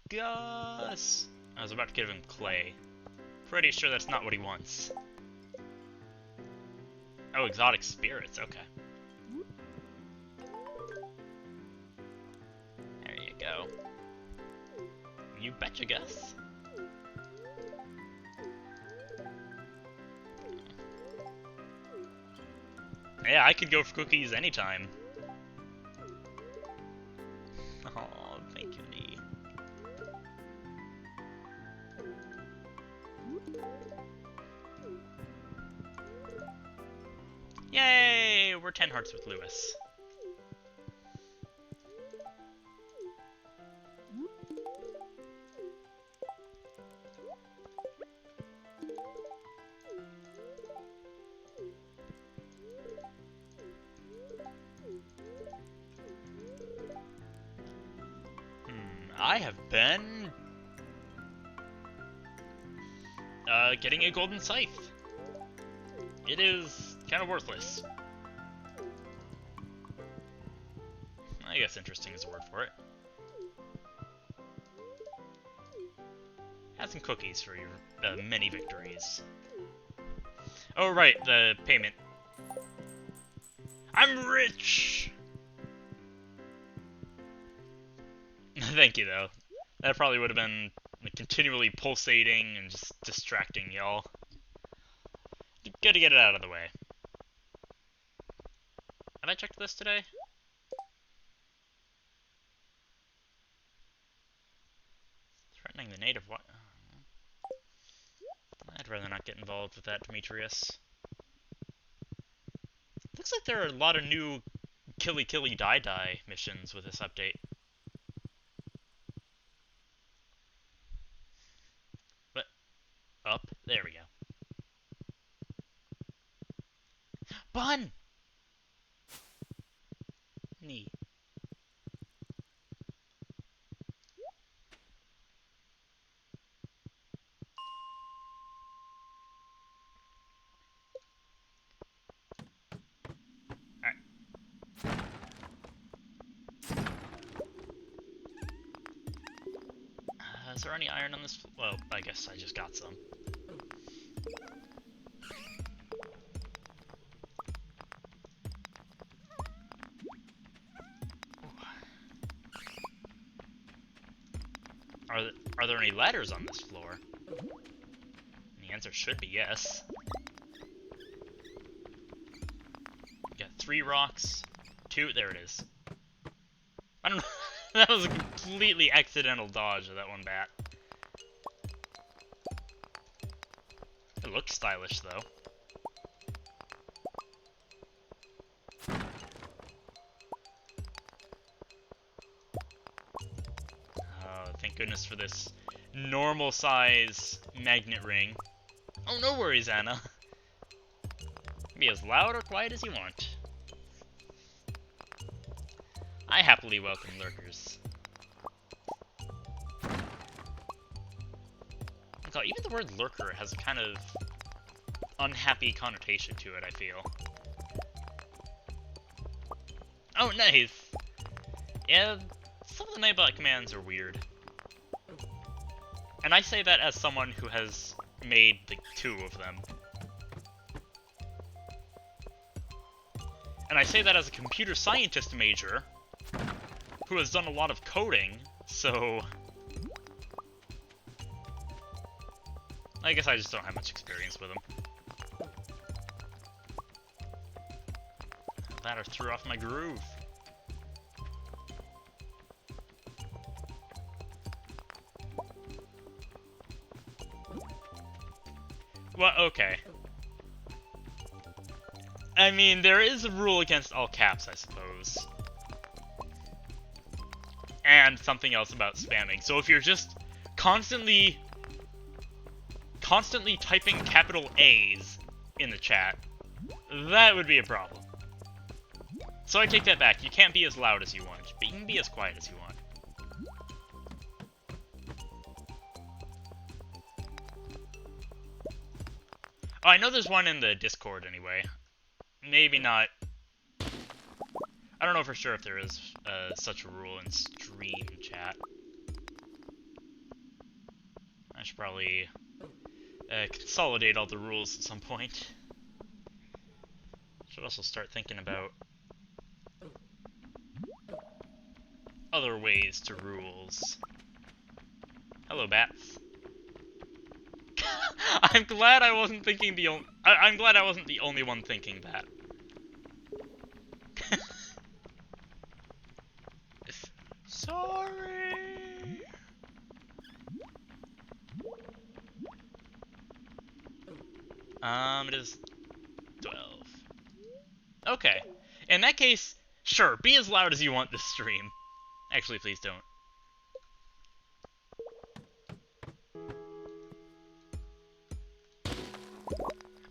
Gus! I was about to give him clay. Pretty sure that's not what he wants. Oh, exotic spirits, okay. There you go. You betcha, Gus. Yeah, I could go for cookies anytime. Oh, thank you, Dee. we're 10 hearts with Lewis. I have been getting a golden scythe. It is kind of worthless. I guess interesting is a word for it. Have some cookies for your many victories. Oh right, the payment. I'm rich! Thank you, though. That probably would have been like, continually pulsating and just distracting y'all. Good to get it out of the way. Have I checked this today? Threatening the native what? I'd rather not get involved with that, Demetrius. Looks like there are a lot of new killy killy die die missions with this update. But up, there we go. Bun! Neat. Is there any iron on this? Well, I guess I just got some. Are there any ladders on this floor? The answer should be yes. Got 3 rocks, 2. There it is. I don't know. That was a completely accidental dodge of that one bat. It looks stylish, though. Oh, thank goodness for this normal size magnet ring. Oh, no worries, Anna. Be as loud or quiet as you want. I happily welcome lurkers. God, even the word lurker has a kind of unhappy connotation to it, I feel. Oh, nice! Yeah, some of the Nightbot commands are weird. And I say that as someone who has made, like, 2 of them. And I say that as a computer scientist major who has done a lot of coding, so I guess I just don't have much experience with them. That threw off my groove. Well, okay. I mean, there is a rule against all caps, I suppose. And something else about spamming. So if you're just constantly typing capital A's in the chat, that would be a problem. So I take that back. You can't be as loud as you want, but you can be as quiet as you want. Oh, I know there's one in the Discord anyway. Maybe not. I don't know for sure if there is such a rule in stream chat. I should probably consolidate all the rules at some point. Should also start thinking about other ways to rules. Hello, bats. I'm glad I wasn't thinking I'm glad I wasn't the only one thinking that. Sorry. It is 12. Okay. In that case, sure, be as loud as you want this stream. Actually, please don't.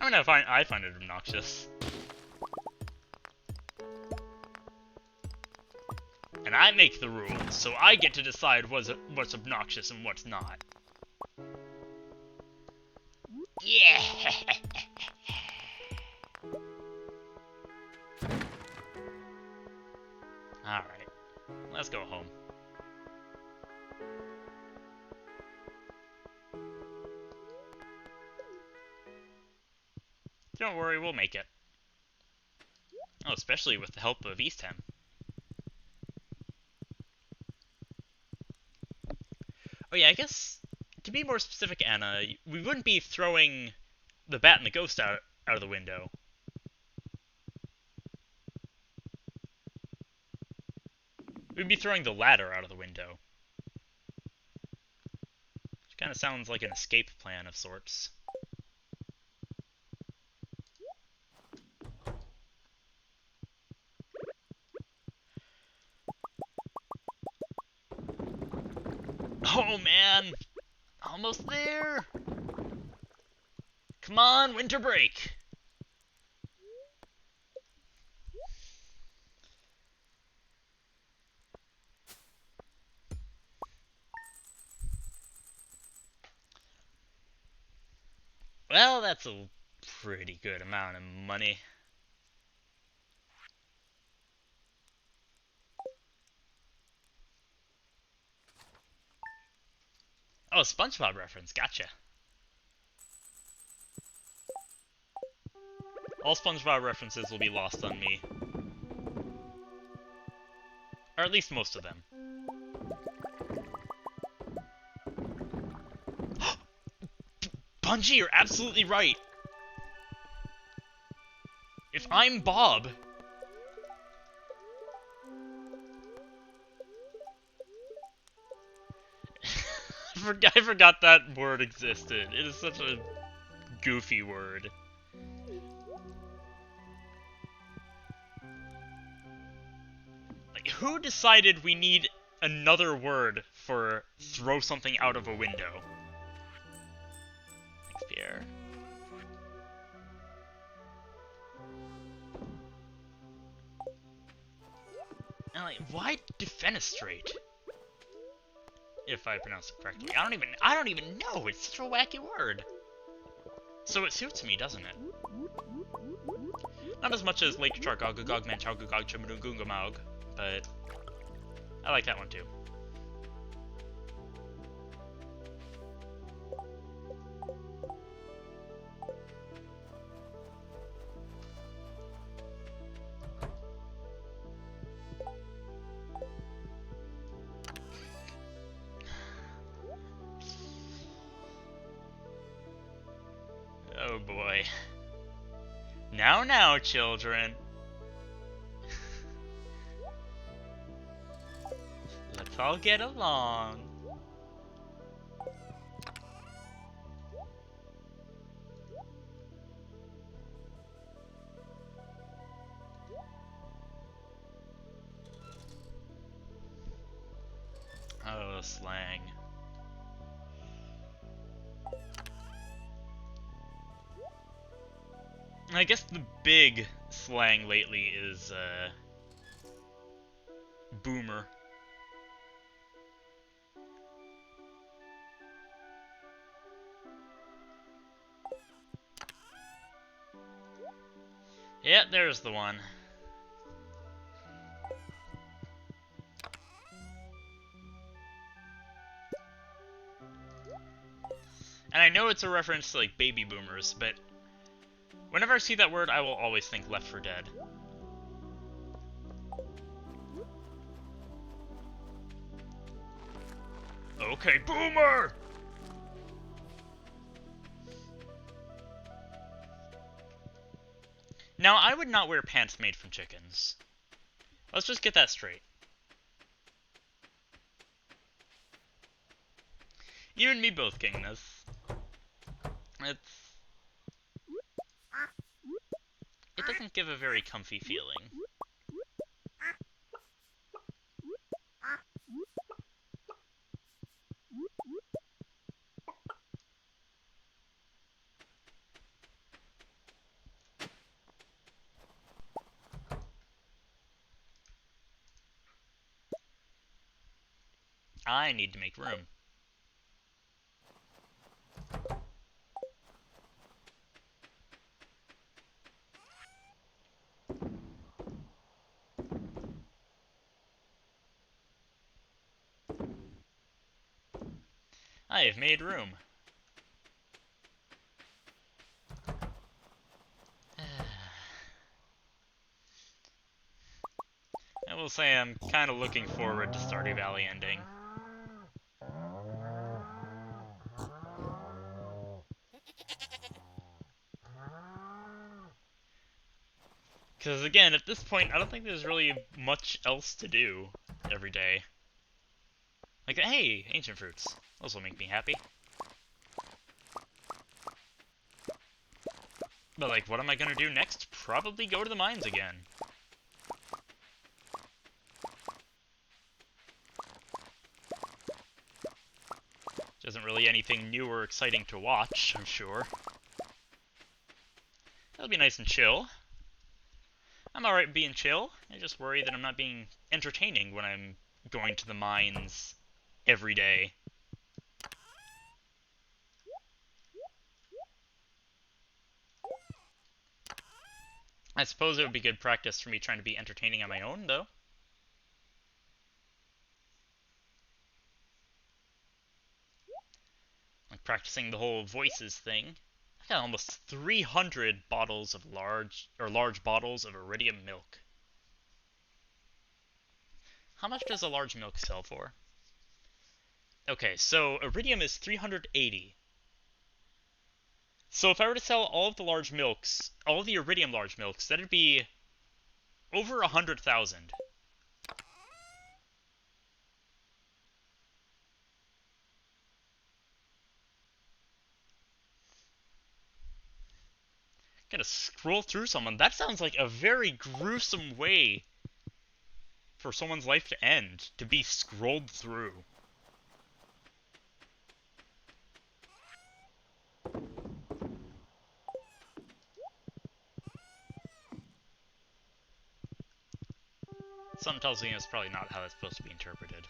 I mean, I find it obnoxious. And I make the rules, so I get to decide what's obnoxious and what's not. Yeah! Alright, let's go home. Don't worry, we'll make it. Oh, especially with the help of Eastham. Oh yeah, I guess, to be more specific, Anna, we wouldn't be throwing the bat and the ghost out of the window. We'd be throwing the ladder out of the window. Which kind of sounds like an escape plan of sorts. Oh man! Almost there! Come on, winter break! Well, that's a pretty good amount of money. Oh, SpongeBob reference, gotcha. All SpongeBob references will be lost on me. Or at least most of them. Bungie, you're absolutely right! If I'm Bob... I forgot that word existed. It is such a goofy word. Like, who decided we need another word for throw something out of a window? Thanks, Pierre. And like, why defenestrate? If I pronounce it correctly. I don't even know. It's such a wacky word. So it suits me, doesn't it? Not as much as Lake Chargogagog Manchogagog Chimadungungamog, but I like that one too. Oh boy. Now, children. Let's all get along. Oh, slang. I guess the big slang lately is, boomer. Yeah, there's the one. And I know it's a reference to, like, baby boomers, but whenever I see that word, I will always think Left 4 Dead. Okay, boomer! Now, I would not wear pants made from chickens. Let's just get that straight. You and me both, Kingness. It doesn't give a very comfy feeling. I need to make room. I have made room. I will say I'm kind of looking forward to Stardew Valley ending. Because again, at this point, I don't think there's really much else to do every day. Like, hey, ancient fruits. Those will make me happy. But like, what am I gonna do next? Probably go to the mines again. Which isn't really anything new or exciting to watch, I'm sure. That'll be nice and chill. I'm alright being chill. I just worry that I'm not being entertaining when I'm going to the mines every day. I suppose it would be good practice for me trying to be entertaining on my own, though. Like practicing the whole voices thing. I got almost 300 bottles of large bottles of iridium milk. How much does a large milk sell for? Okay, so iridium is 380. So if I were to sell all of the large milks, all of the iridium large milks, that'd be over 100,000. Gotta scroll through someone. That sounds like a very gruesome way for someone's life to end, to be scrolled through. Something tells me it's probably not how it's supposed to be interpreted.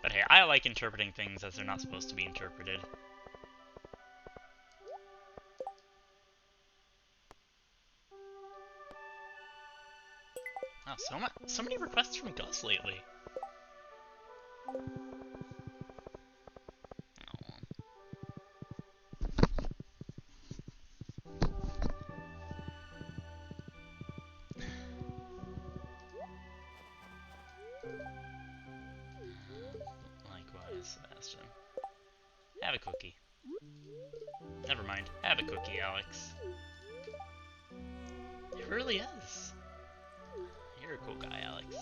But hey, I like interpreting things as they're not supposed to be interpreted. Wow, so many requests from Gus lately. Likewise, Sebastian. Have a cookie. Never mind. Have a cookie, Alex. It really is. You're a cool guy, Alex.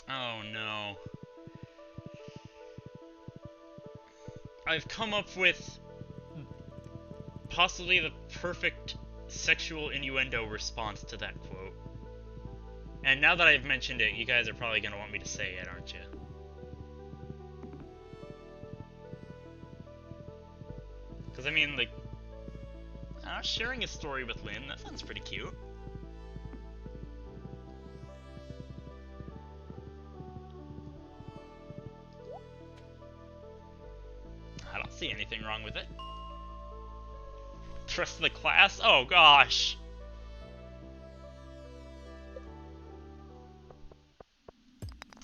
Oh no. I've come up with possibly the perfect sexual innuendo response to that quote. And now that I've mentioned it, you guys are probably going to want me to say it, aren't you? Because, I mean, like, sharing a story with Lynn, that sounds pretty cute. I don't see anything wrong with it. The rest of the class? Oh, gosh.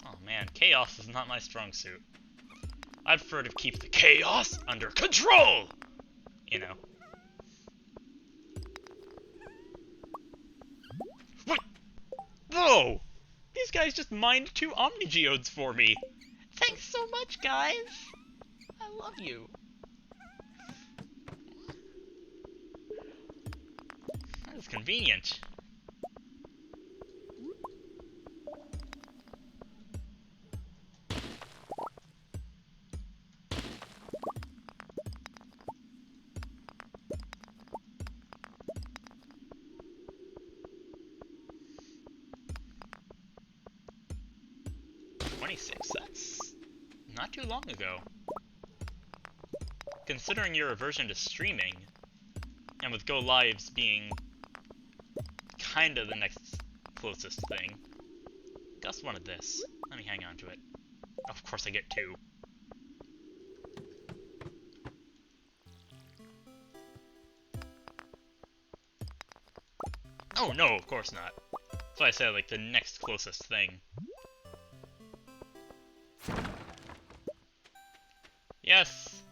Oh, man. Chaos is not my strong suit. I'd prefer to keep the chaos under control! You know. What? Whoa! These guys just mined 2 Omnigeodes for me. Thanks so much, guys! I love you. That is convenient. That's not too long ago. Considering your aversion to streaming, And with Go Lives being kind of the next closest thing. Gus wanted this. Let me hang on to it. Of course I get 2. Oh no, of course not. That's why I said, like, the next closest thing. Yes!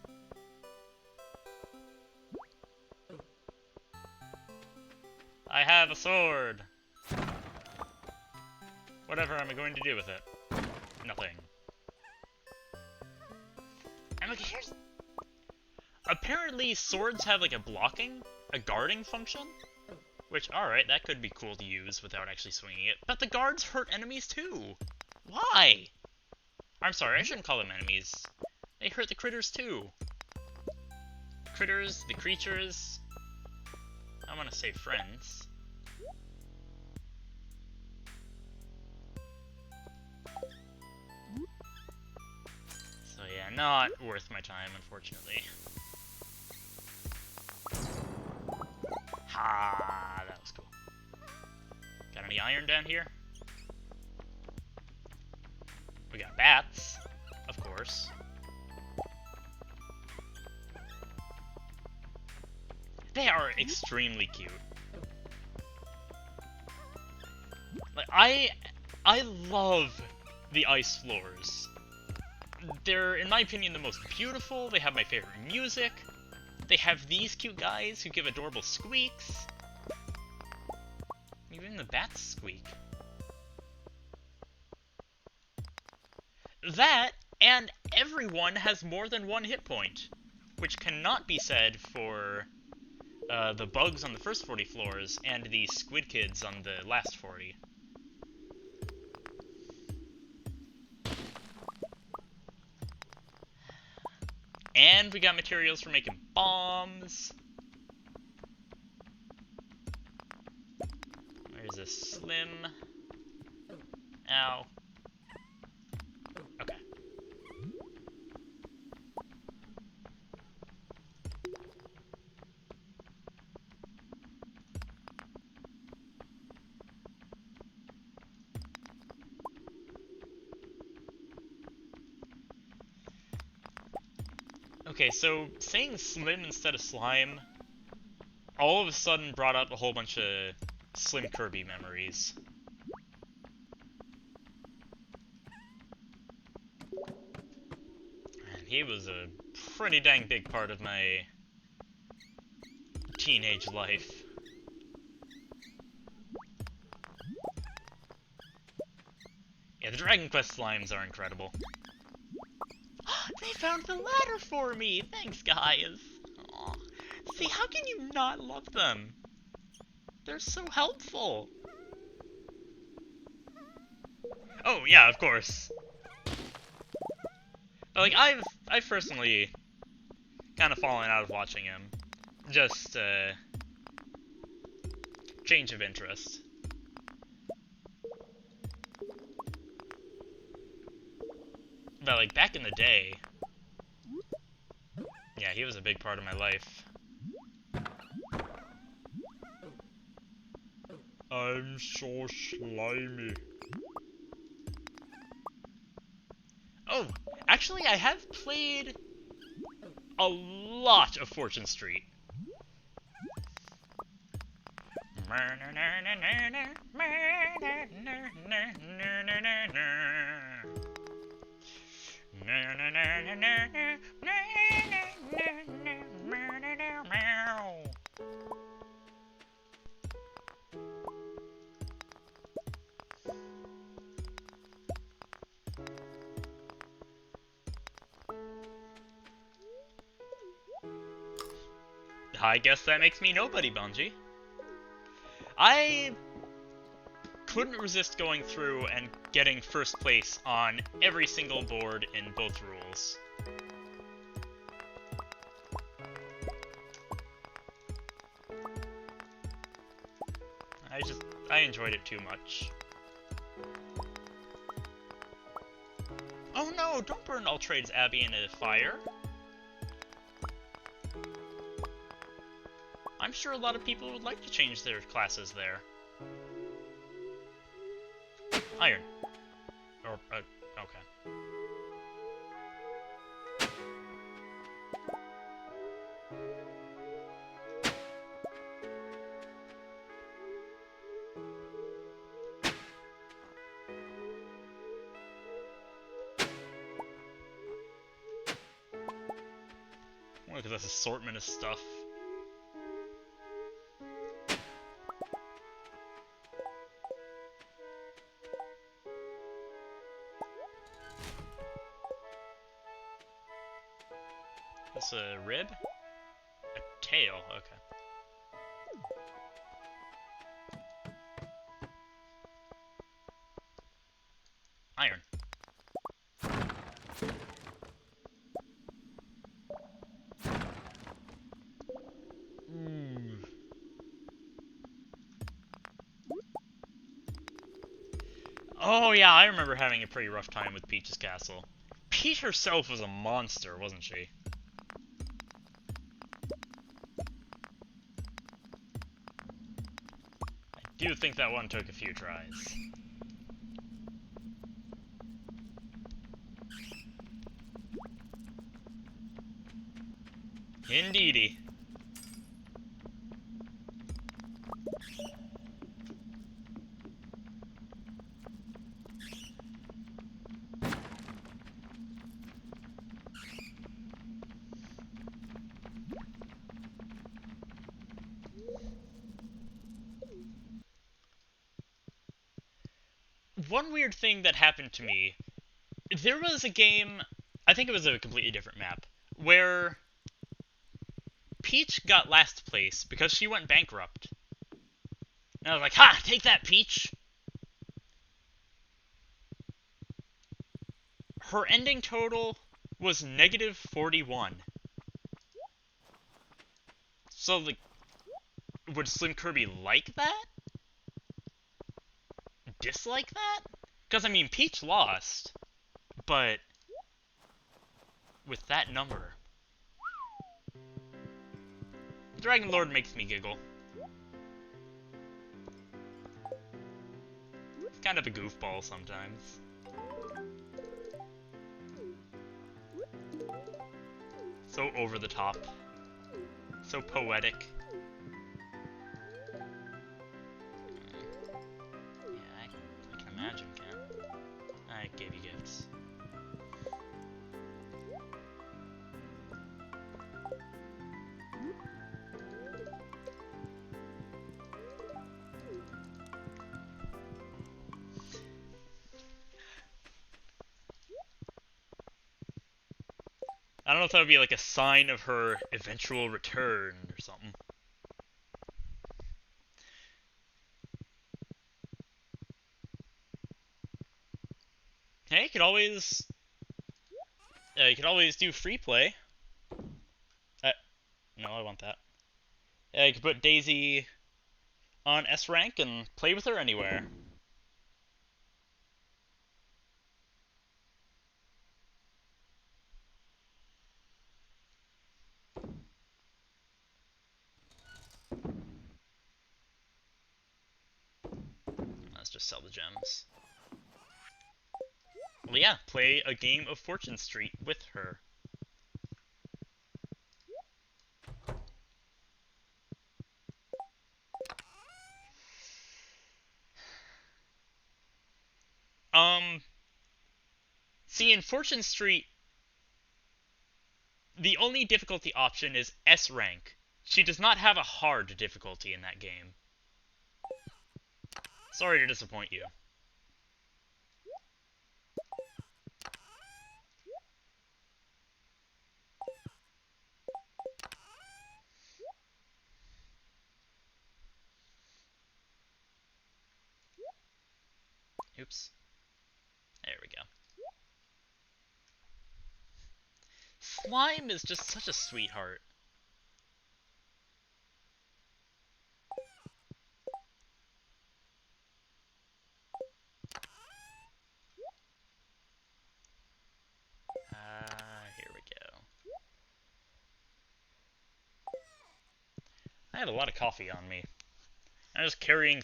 I have a sword! Whatever am I going to do with it? Nothing. And look, here's... Apparently, swords have, like, a guarding function? Which, alright, that could be cool to use without actually swinging it. But the guards hurt enemies too! Why? I'm sorry, I shouldn't call them enemies. They hurt the critters too. Critters, the creatures... I want to say friends. So yeah, not worth my time, unfortunately. Ha, that was cool. Got any iron down here? We got bats, of course. They are extremely cute. Like, I love the ice floors. They're, in my opinion, the most beautiful. They have my favorite music. They have these cute guys who give adorable squeaks. Even the bats squeak. That, and everyone has more than 1 hit point, which cannot be said for the bugs on the first 40 floors and the squid kids on the last 40. And we got materials for making bombs. There's a slim... Ow. Okay. Okay, so saying Slim instead of Slime all of a sudden brought up a whole bunch of Slim Kirby memories. And he was a pretty dang big part of my teenage life. Yeah, the Dragon Quest slimes are incredible. They found the ladder for me! Thanks, guys! Aw. See, how can you not love them? They're so helpful! Oh, yeah, of course. Like, I've personally kind of fallen out of watching him. Just, change of interest. But, like, back in the day... Yeah, he was a big part of my life. I'm so slimy. Oh, actually, I have played a lot of Fortune Street. I guess that makes me nobody, Bungie. I couldn't resist going through and getting first place on every single board in both rules. I enjoyed it too much. Oh no, don't burn Altrade's Abbey in a fire. I'm I'm sure a lot of people would like to change their classes there. Iron. Or, okay. Look at this assortment of stuff. This a rib? A tail, okay. Iron. Ooh. Oh yeah, I remember having a pretty rough time with Peach's castle. Peach herself was a monster, wasn't she? I do think that one took a few tries. Indeedy. One weird thing that happened to me, there was a game, I think it was a completely different map, where Peach got last place because she went bankrupt. And I was like, ha! Take that, Peach! Her ending total was negative 41. So, like, would Slim Kirby like that? Dislike that? Because, I mean, Peach lost, but with that number. Dragon Lord makes me giggle. It's kind of a goofball sometimes. So over the top. So poetic. Yeah, I can imagine, can't I? I gave you gifts. I don't know if that would be like a sign of her eventual return or something. Hey, you could always do free play. No, I want that. You could put Daisy on S rank and play with her anywhere. Let's just sell the gems. Well, yeah, play a game of Fortune Street with her. See, in Fortune Street, the only difficulty option is S rank. She does not have a hard difficulty in that game. Sorry to disappoint you. Oops. There we go. Slime is just such a sweetheart. Here we go. have a lot of coffee on me. I'm just carrying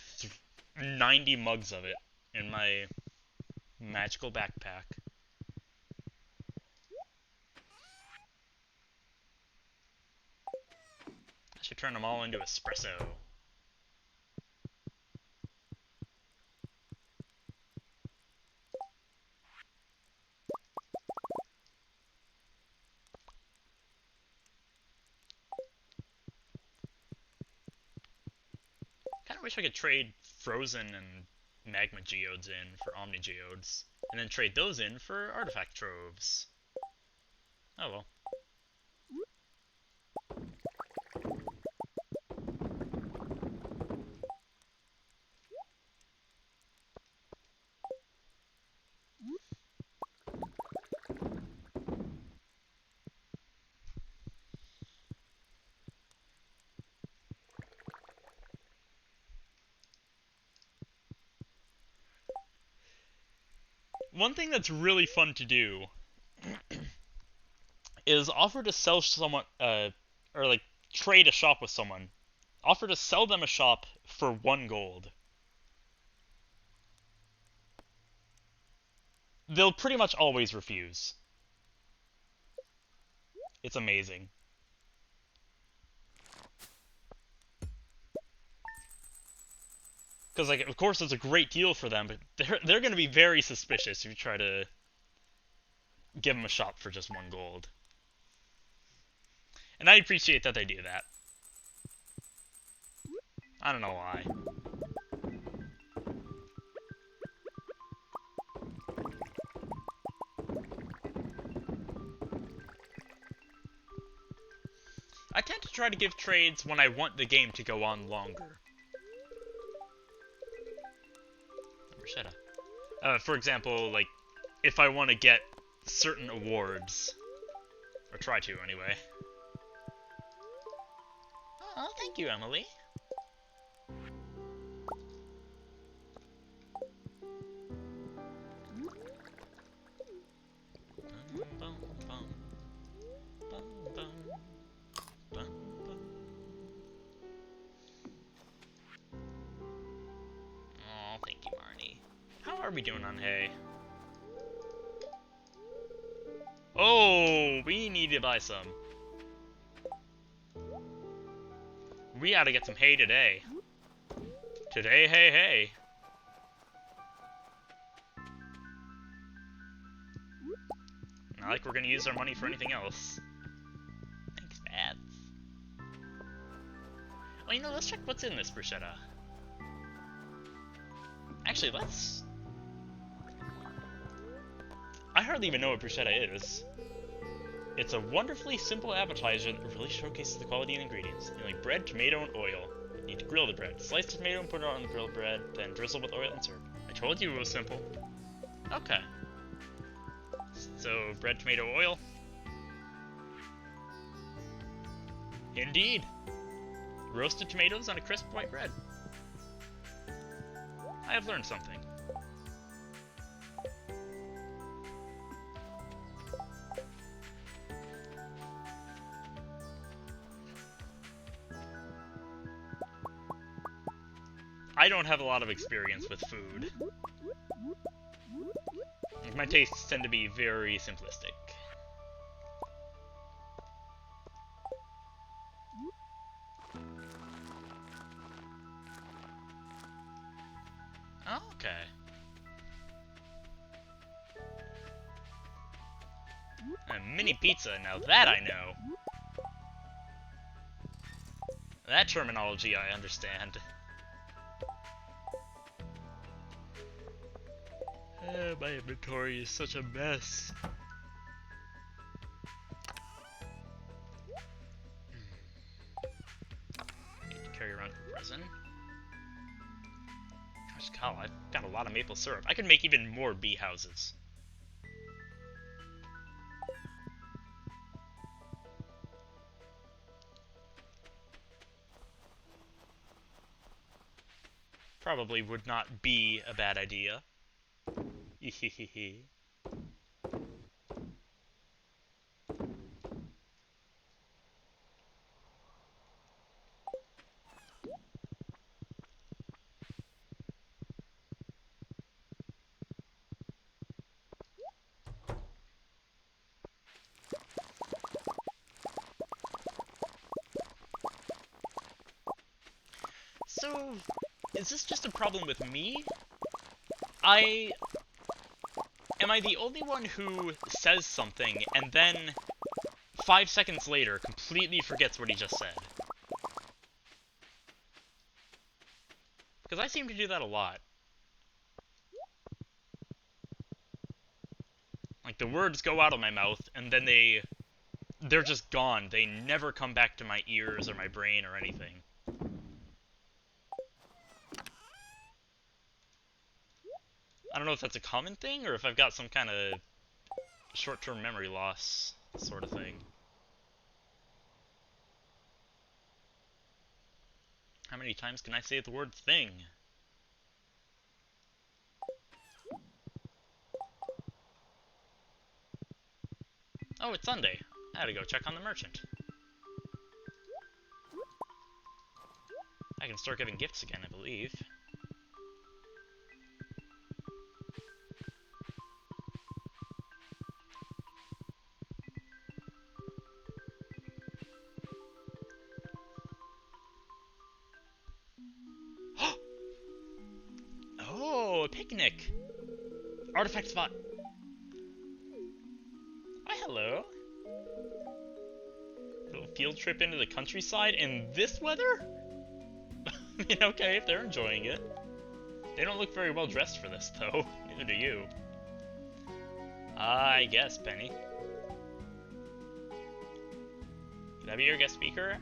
90 mugs of it in my magical backpack. I should turn them all into espresso. Kinda wish I could trade frozen and magma geodes in for omni geodes, and then trade those in for artifact troves. Oh well. One thing that's really fun to do is offer to sell someone, or like trade a shop with someone. Offer to sell them a shop for 1 gold. They'll pretty much always refuse. It's amazing. Because, like, of course it's a great deal for them, but they're going to be very suspicious if you try to give them a shop for just 1 gold. And I appreciate that they do that. I don't know why. I tend to try to give trades when I want the game to go on longer. For example, like, if I want to get certain awards. Or try to, anyway. Oh, thank you, Emily. Oh, thank you, Marnie. How are we doing on hay? Oh, we need to buy some. We gotta get some hay today. Today, hay, hay. Not like we're gonna use our money for anything else. Thanks, Babs. Well, you know, let's check what's in this bruschetta. Actually, let's... I hardly even know what bruschetta is. It's a wonderfully simple appetizer that really showcases the quality of ingredients. You like bread, tomato, and oil. You need to grill the bread. Slice the tomato and put it on the grilled bread, then drizzle with oil and serve. I told you it was simple. Okay. So, bread, tomato, oil? Indeed. Roasted tomatoes on a crisp white bread. I have learned something. I don't have a lot of experience with food. My tastes tend to be very simplistic. Oh, okay. A mini pizza, now that I know. That terminology I understand. My inventory is such a mess. Need to carry around resin. Gosh, Kyle, I've got a lot of maple syrup. I could make even more bee houses. Probably would not be a bad idea. Hehehehe. So, is this just a problem with me? Am I the only one who says something and then 5 seconds later completely forgets what he just said? Because I seem to do that a lot. Like, the words go out of my mouth, and then they're just gone. They never come back to my ears or my brain or anything. I don't know if that's a common thing, or if I've got some kind of short-term memory loss sort of thing. How many times can I say the word thing? Oh, it's Sunday. I gotta go check on the merchant. I can start giving gifts again, I believe. Oh, a picnic! Artifact spot! Hi, hello! Little field trip into the countryside in this weather? I mean, okay, if they're enjoying it. They don't look very well dressed for this, though. Neither do you. I guess, Penny. Could I be your guest speaker?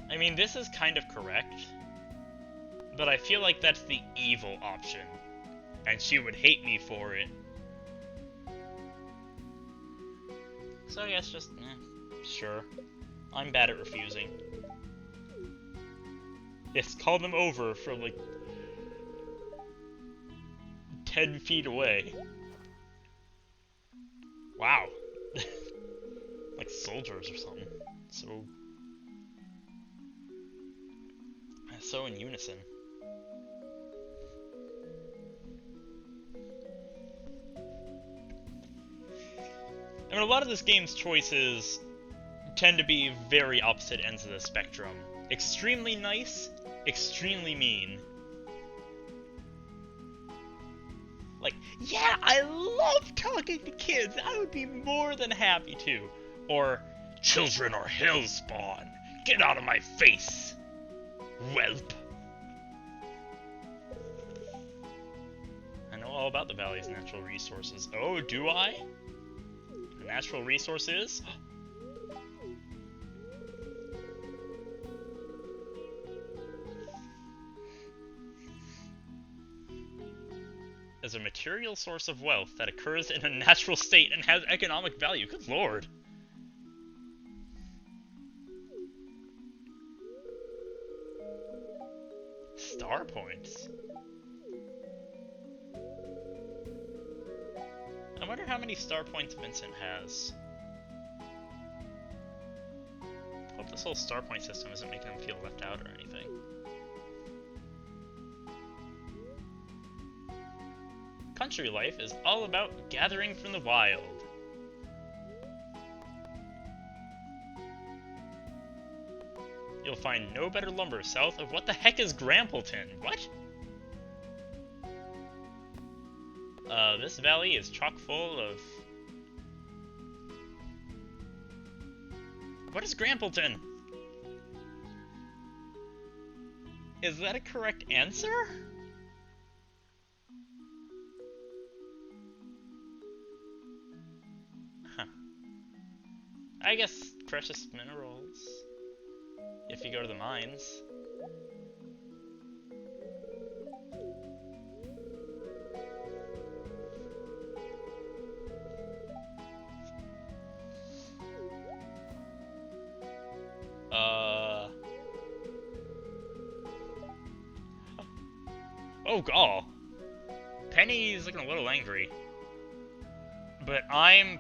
I mean, this is kind of correct. But I feel like that's the evil option. And she would hate me for it. So I guess just, sure. I'm bad at refusing. Yes, call them over from, like, 10 feet away. Wow. Like soldiers or something. So in unison. I mean, a lot of this game's choices tend to be very opposite ends of the spectrum. Extremely nice, extremely mean. Like, yeah, I love talking to kids, I would be more than happy to. Or, children are hellspawn, get out of my face, whelp. I know all about the valley's natural resources. Oh, do I? The natural resource is? Is a material source of wealth that occurs in a natural state and has economic value. Good lord. Star points. I wonder how many star points Vincent has. Hope this whole star point system isn't making him feel left out or anything. Country life is all about gathering from the wild. You'll find no better lumber south of what the heck is Grampleton? What? This valley is chock full of... What is Grampleton? Is that a correct answer? Huh. I guess precious minerals. If you go to the mines. Oh, god. Penny's looking a little angry. But I'm...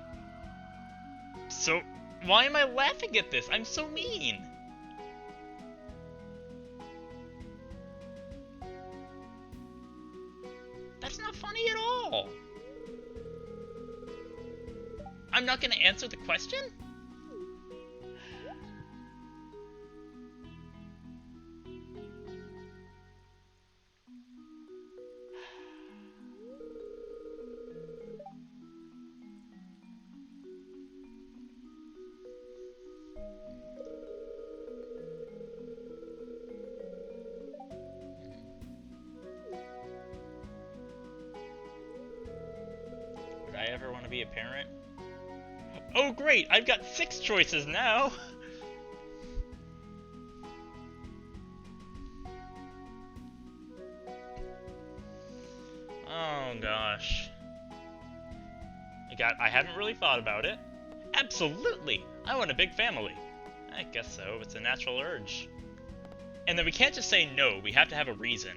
So... Why am I laughing at this? I'm so mean. That's not funny at all. I'm not gonna answer the question? Would I ever want to be a parent? Oh great, I've got 6 choices now! Oh gosh. I haven't really thought about it. Absolutely! I want a big family. I guess so, it's a natural urge. And then we can't just say no, we have to have a reason.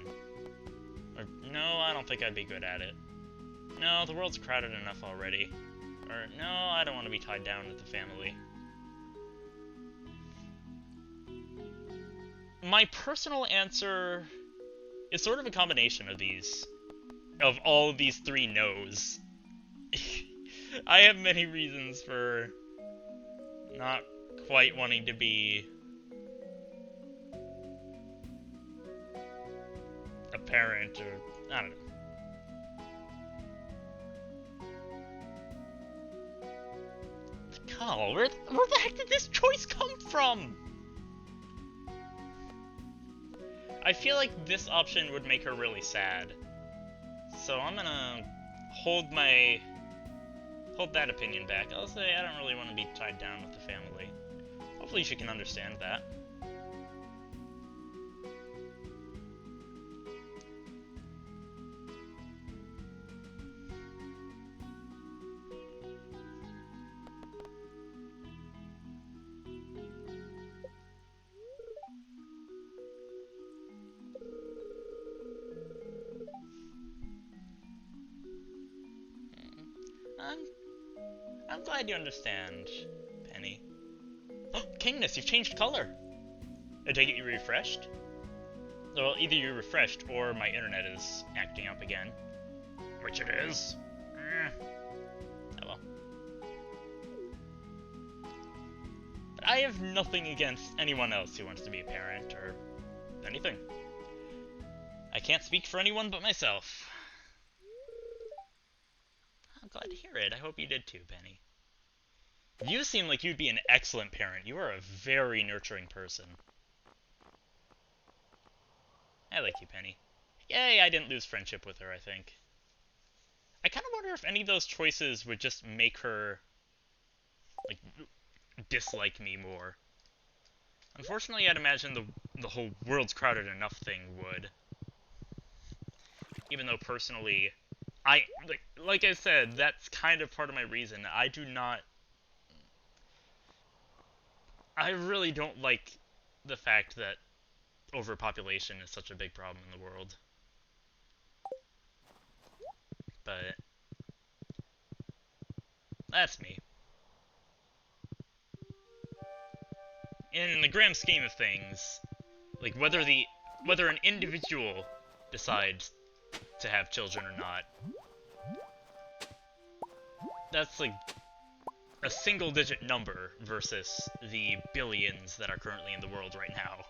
Or, no, I don't think I'd be good at it. No, the world's crowded enough already. Or, no, I don't want to be tied down with the family. My personal answer is sort of a combination of these. Of all these 3 no's. I have many reasons for not quite wanting to be a parent, or I don't know. Carl, where the heck did this choice come from? I feel like this option would make her really sad. So I'm gonna hold that opinion back. I'll say I don't really want to be tied down with the family. Hopefully she can understand that. I'm glad you understand, Penny. Oh, Kingness, you've changed color! I take it you refreshed? Well, either you refreshed or my internet is acting up again. Which it is. Oh well. But I have nothing against anyone else who wants to be a parent or anything. I can't speak for anyone but myself. I'm glad to hear it. I hope you did too, Penny. You seem like you'd be an excellent parent. You are a very nurturing person. I like you, Penny. Yay, I didn't lose friendship with her, I think. I kind of wonder if any of those choices would just make her, like, dislike me more. Unfortunately, I'd imagine the whole world's crowded enough thing would. Even though, personally, like I said, that's kind of part of my reason. I really don't like the fact that overpopulation is such a big problem in the world. But that's me. And in the grand scheme of things, like whether an individual decides to have children or not, that's like a single-digit number versus the billions that are currently in the world right now.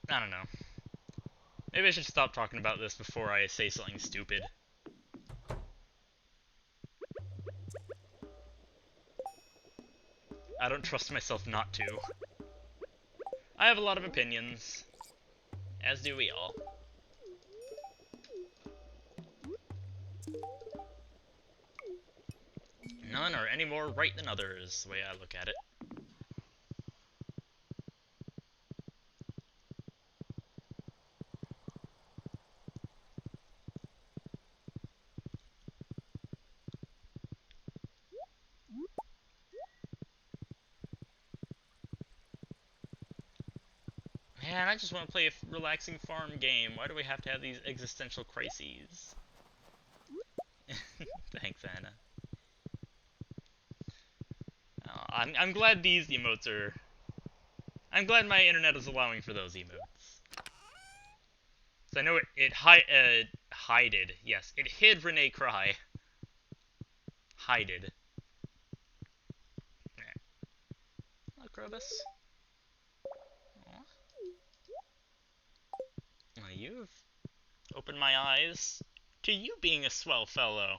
I don't know. Maybe I should stop talking about this before I say something stupid. I don't trust myself not to. I have a lot of opinions, as do we all. None are any more right than others, the way I look at it. Man, I just want to play a relaxing farm game. Why do we have to have these existential crises? Thanks, Anna. I'm glad these emotes are... I'm glad my internet is allowing for those emotes. So I know it hided. Yes, it hid Renee Cry. Hided. Look, Krobus. Well, you've opened my eyes to you being a swell fellow.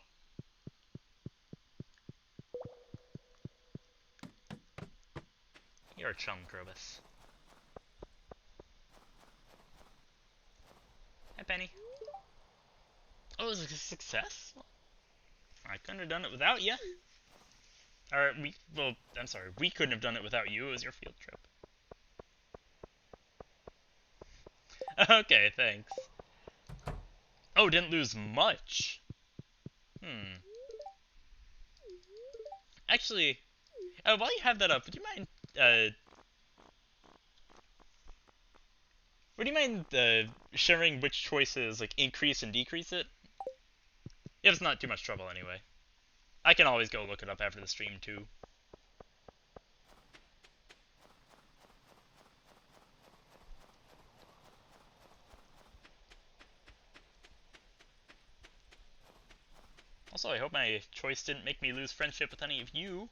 You're a chum, Krobus. Hi, Penny. Oh, it was a success? I couldn't have done it without you. Or, I'm sorry, we couldn't have done it without you. It was your field trip. Okay, thanks. Oh, didn't lose much. Actually, while you have that up, would you mind sharing which choices like increase and decrease it? If it's not too much trouble, anyway. I can always go look it up after the stream too. Also, I hope my choice didn't make me lose friendship with any of you.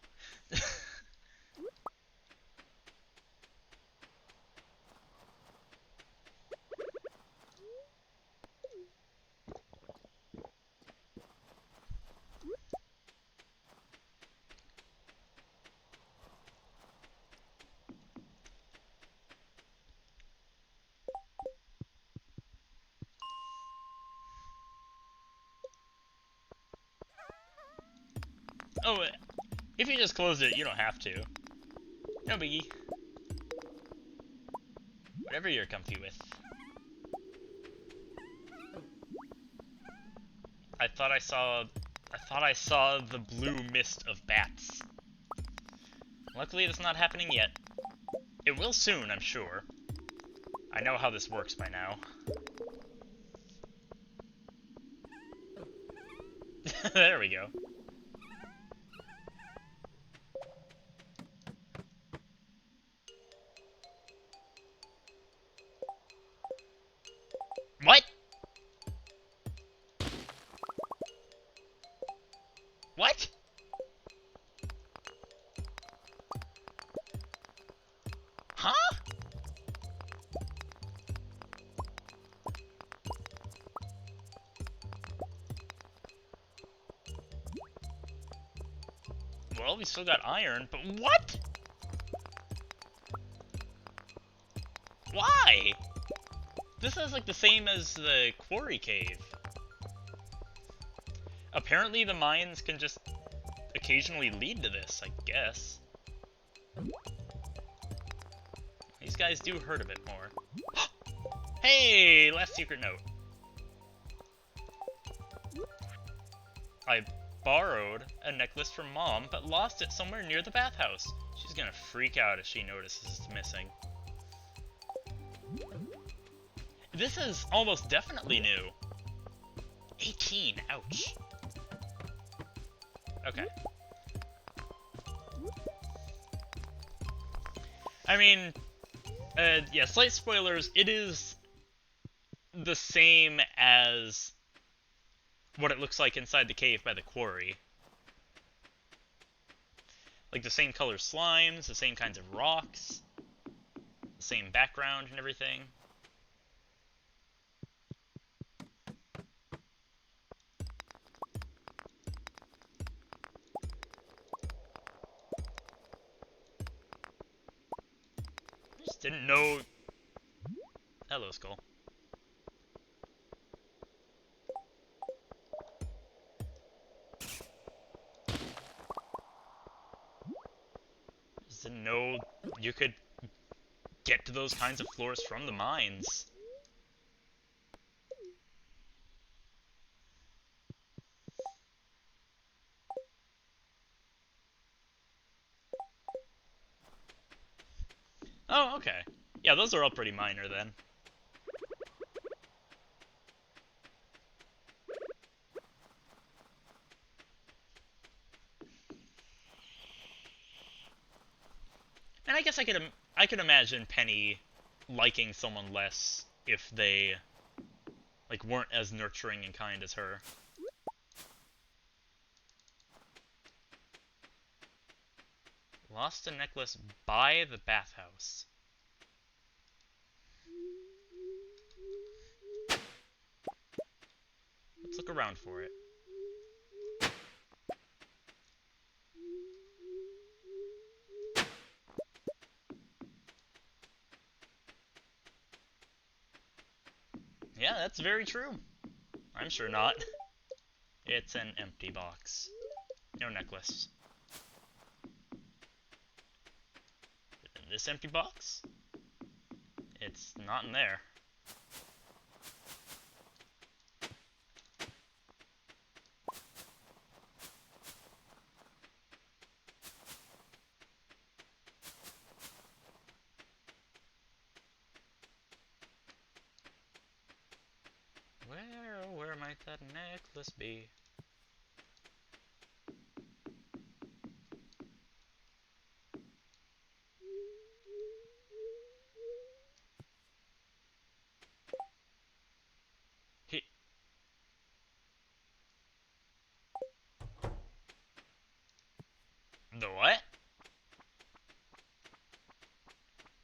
Oh, if you just closed it, you don't have to. No biggie. Whatever you're comfy with. I thought I saw the blue mist of bats. Luckily, it's not happening yet. It will soon, I'm sure. I know how this works by now. There we go. What? What? Huh? Well, we still got iron, but what? Why? This is like the same as the quarry cave. Apparently the mines can just occasionally lead to this, I guess. These guys do hurt a bit more. Hey, last secret note. I borrowed a necklace from Mom, but lost it somewhere near the bathhouse. She's gonna freak out if she notices it's missing. This is almost definitely new. 18, ouch. Okay. I mean, yeah, slight spoilers, it is the same as what it looks like inside the cave by the quarry. Like the same color slimes, the same kinds of rocks, the same background and everything. Just didn't know... Hello, Skull. Just didn't know you could get to those kinds of floors from the mines. Oh, okay. Yeah, those are all pretty minor then. And I guess I could imagine Penny liking someone less if they like, weren't as nurturing and kind as her. Lost a necklace by the bathhouse. Let's look around for it. Yeah, that's very true. I'm sure not. It's an empty box. No necklace. In this empty box? It's not in there. Where might that necklace be? The what?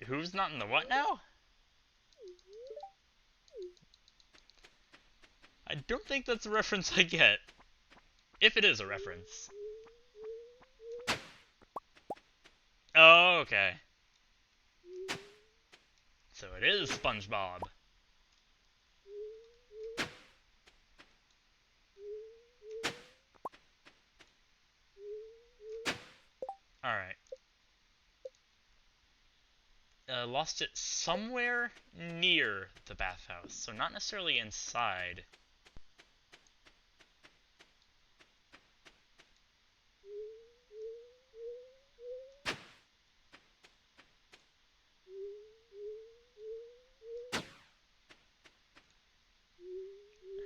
Who's not in the what now? I don't think that's a reference I get. If it is a reference. Oh, okay. So it is SpongeBob. Alright. Lost it somewhere near the bathhouse, so not necessarily inside.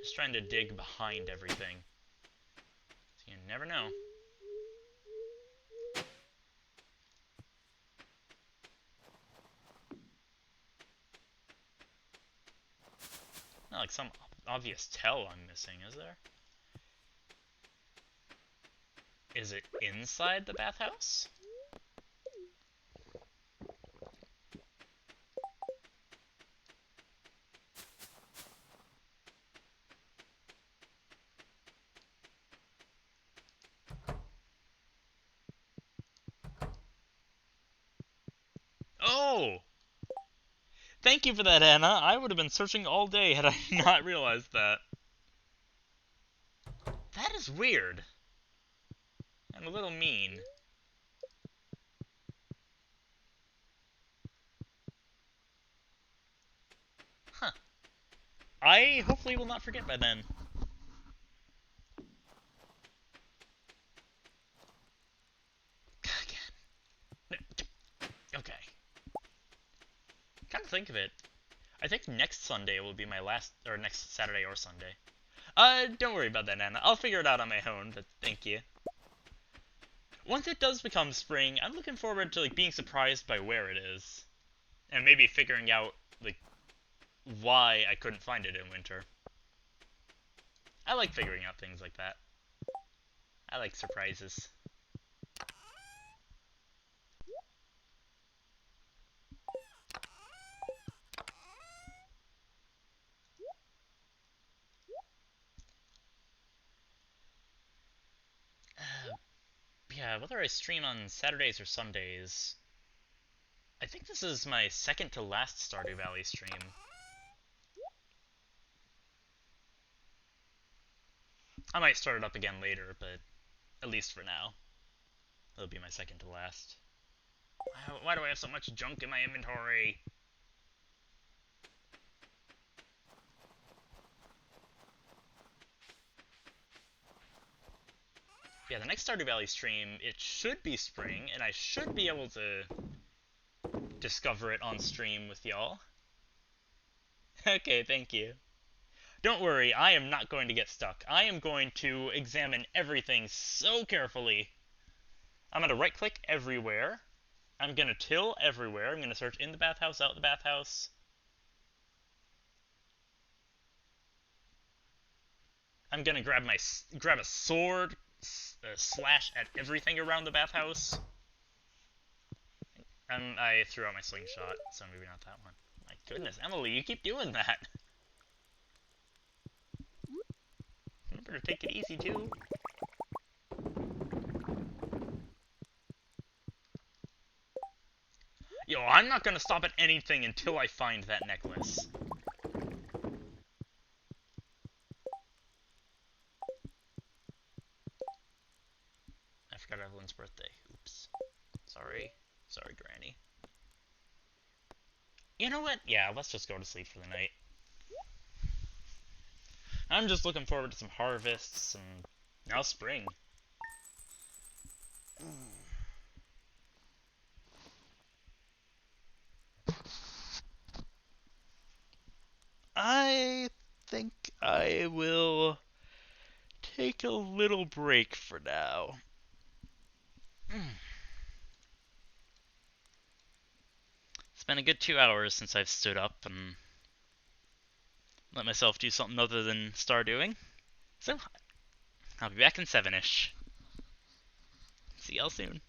Just trying to dig behind everything. So you never know. Not like some obvious tell I'm missing, is there? Is it inside the bathhouse? Oh! Thank you for that, Anna. I would have been searching all day had I not realized that. That is weird. And a little mean. Huh. I hopefully will not forget by then. Okay. Come to think of it, I think next Sunday will be my last, or next Saturday or Sunday. Don't worry about that, Anna. I'll figure it out on my own, but thank you. Once it does become spring, I'm looking forward to, like, being surprised by where it is. And maybe figuring out, like, why I couldn't find it in winter. I like figuring out things like that. I like surprises. Yeah, whether I stream on Saturdays or Sundays, I think this is my second to last Stardew Valley stream. I might start it up again later, but at least for now, it'll be my second to last. Why do I have so much junk in my inventory? Yeah, the next Stardew Valley stream, it should be spring, and I should be able to discover it on stream with y'all. Okay, thank you. Don't worry, I am not going to get stuck. I am going to examine everything so carefully. I'm going to right-click everywhere. I'm going to till everywhere. I'm going to search in the bathhouse, out the bathhouse. I'm gonna grab a sword, slash at everything around the bathhouse. And I threw out my slingshot, so maybe not that one. My goodness, Emily, you keep doing that. Remember to take it easy, too. Yo, I'm not gonna stop at anything until I find that necklace. I forgot Evelyn's birthday. Oops. Sorry. Sorry, Granny. You know what? Yeah, let's just go to sleep for the night. I'm just looking forward to some harvests and now spring. I think I will take a little break for now. It's been a good 2 hours since I've stood up and let myself do something other than Stardewing. So, I'll be back in 7-ish. See y'all soon.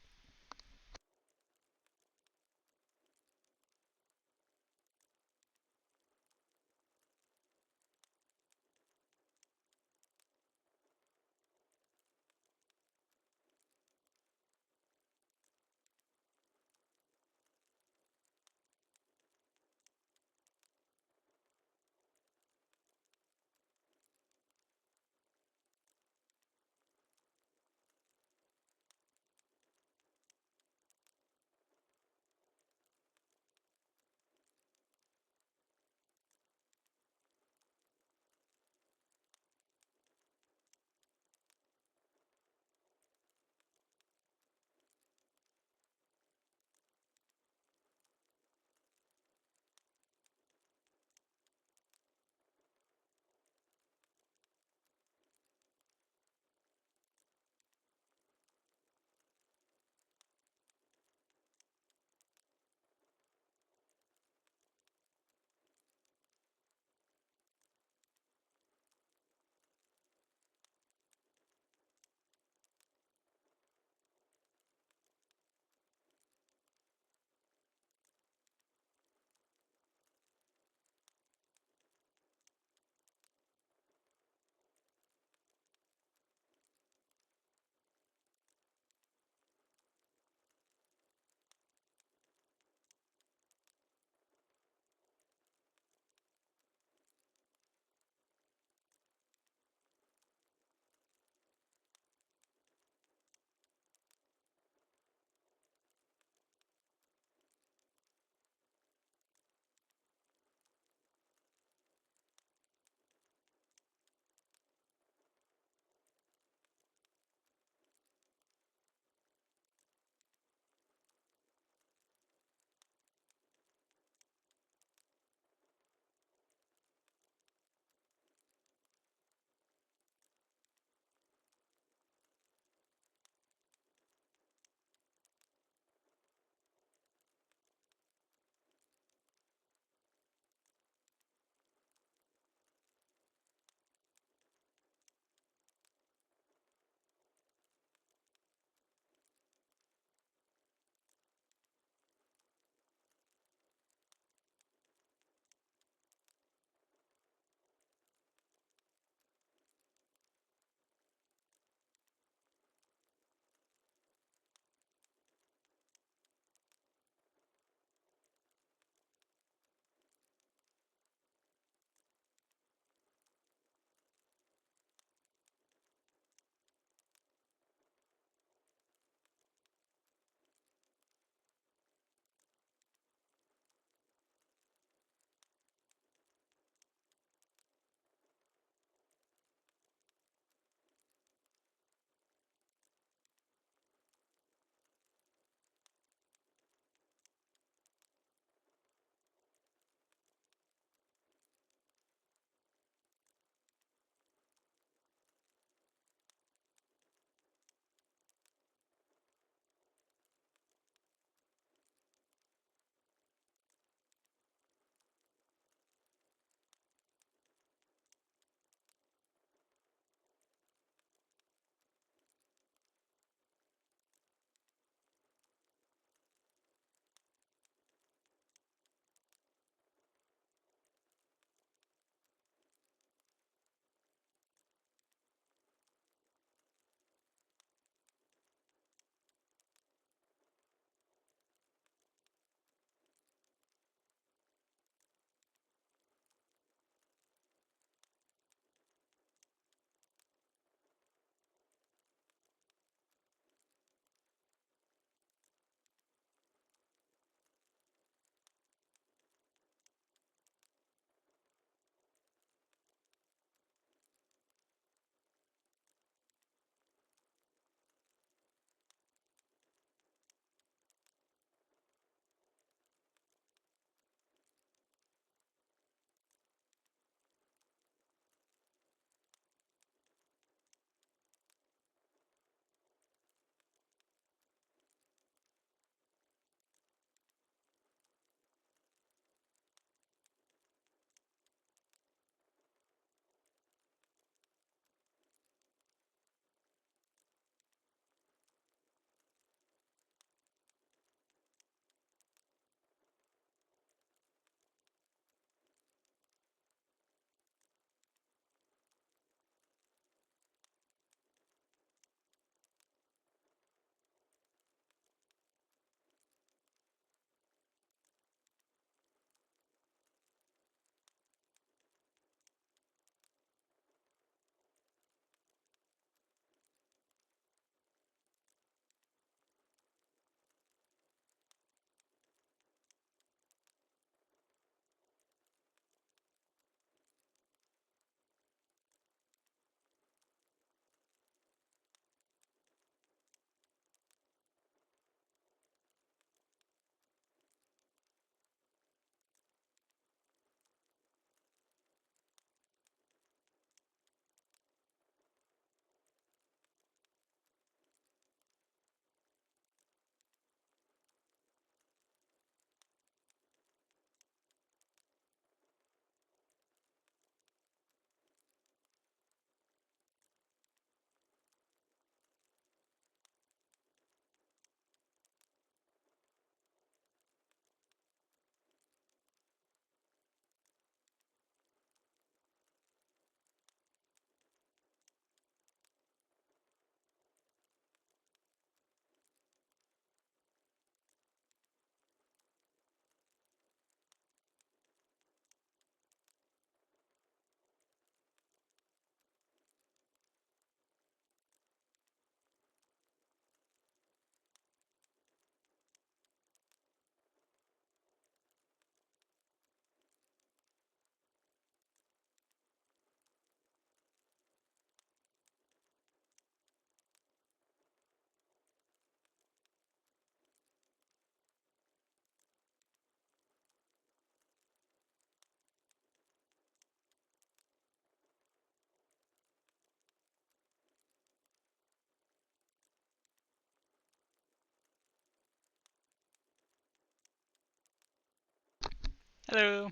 Hello.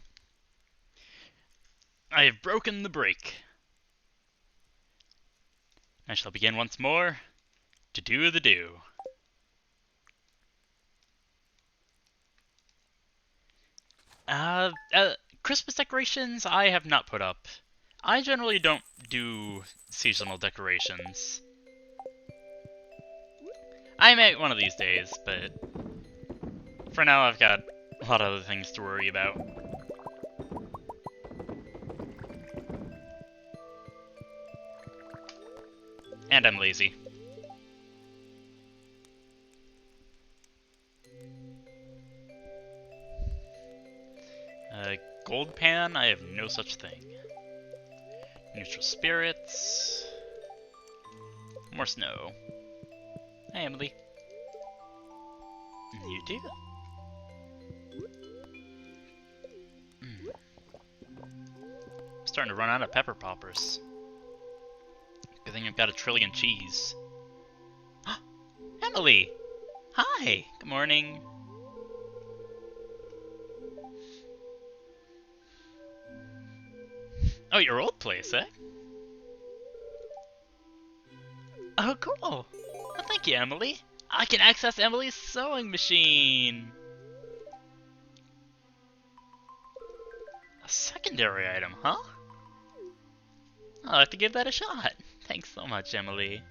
I have broken the break. I shall begin once more to do the do. Christmas decorations I have not put up. I generally don't do seasonal decorations. I may one of these days, but for now I've got a lot of other things to worry about. And I'm lazy. Gold pan, I have no such thing. Neutral spirits. More snow. Hi, Emily. You too. Starting to run out of pepper poppers. Good thing I've got a trillion cheese. Emily! Hi! Good morning. Oh, your old place, eh? Oh, cool. Oh, thank you, Emily. I can access Emily's sewing machine. A secondary item, huh? I'll have to give that a shot. Thanks so much, Emily.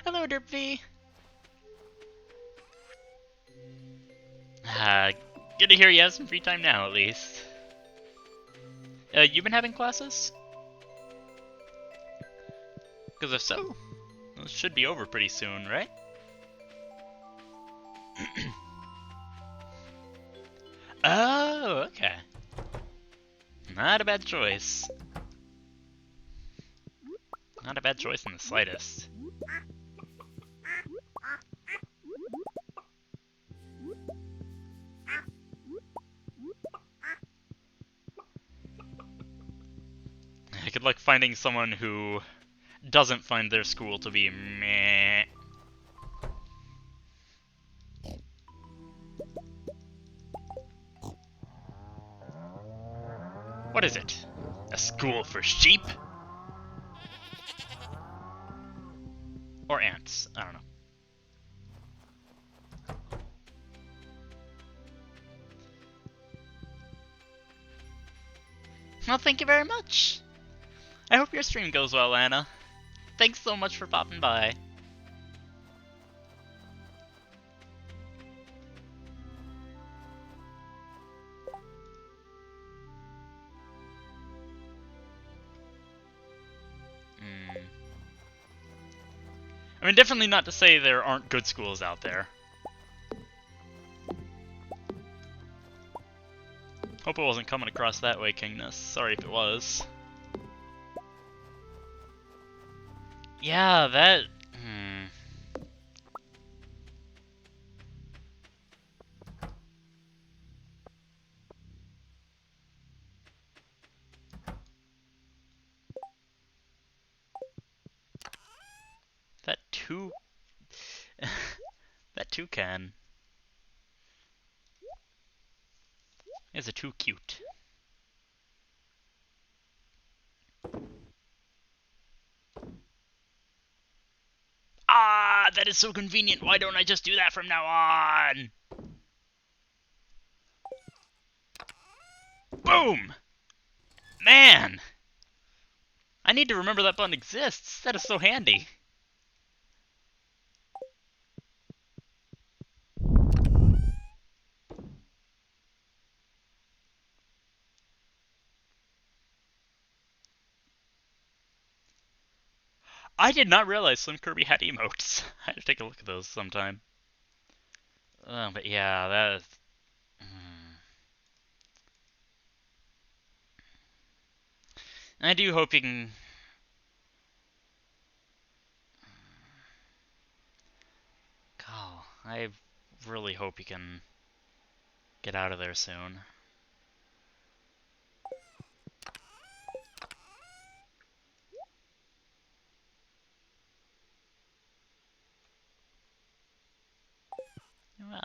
Hello, Derpy. Good to hear you have some free time now, at least. You been having classes? Because if so, it should be over pretty soon, right? Oh, okay. Not a bad choice. Not a bad choice in the slightest. Good luck finding someone who doesn't find their school to be meh. What is it? A school for sheep? Or ants? I don't know. Well, thank you very much. I hope your stream goes well, Anna. Thanks so much for popping by. I mean, definitely not to say there aren't good schools out there. Hope it wasn't coming across that way, Kingness. Sorry if it was. Yeah, that... That too... that toucan is a too cute. Ah, that is so convenient. Why don't I just do that from now on? Boom! Man! I need to remember that button exists. That is so handy. I did not realize Slim Kirby had emotes. I had to take a look at those sometime. But yeah, that is... I do hope you can... God, I really hope you can get out of there soon.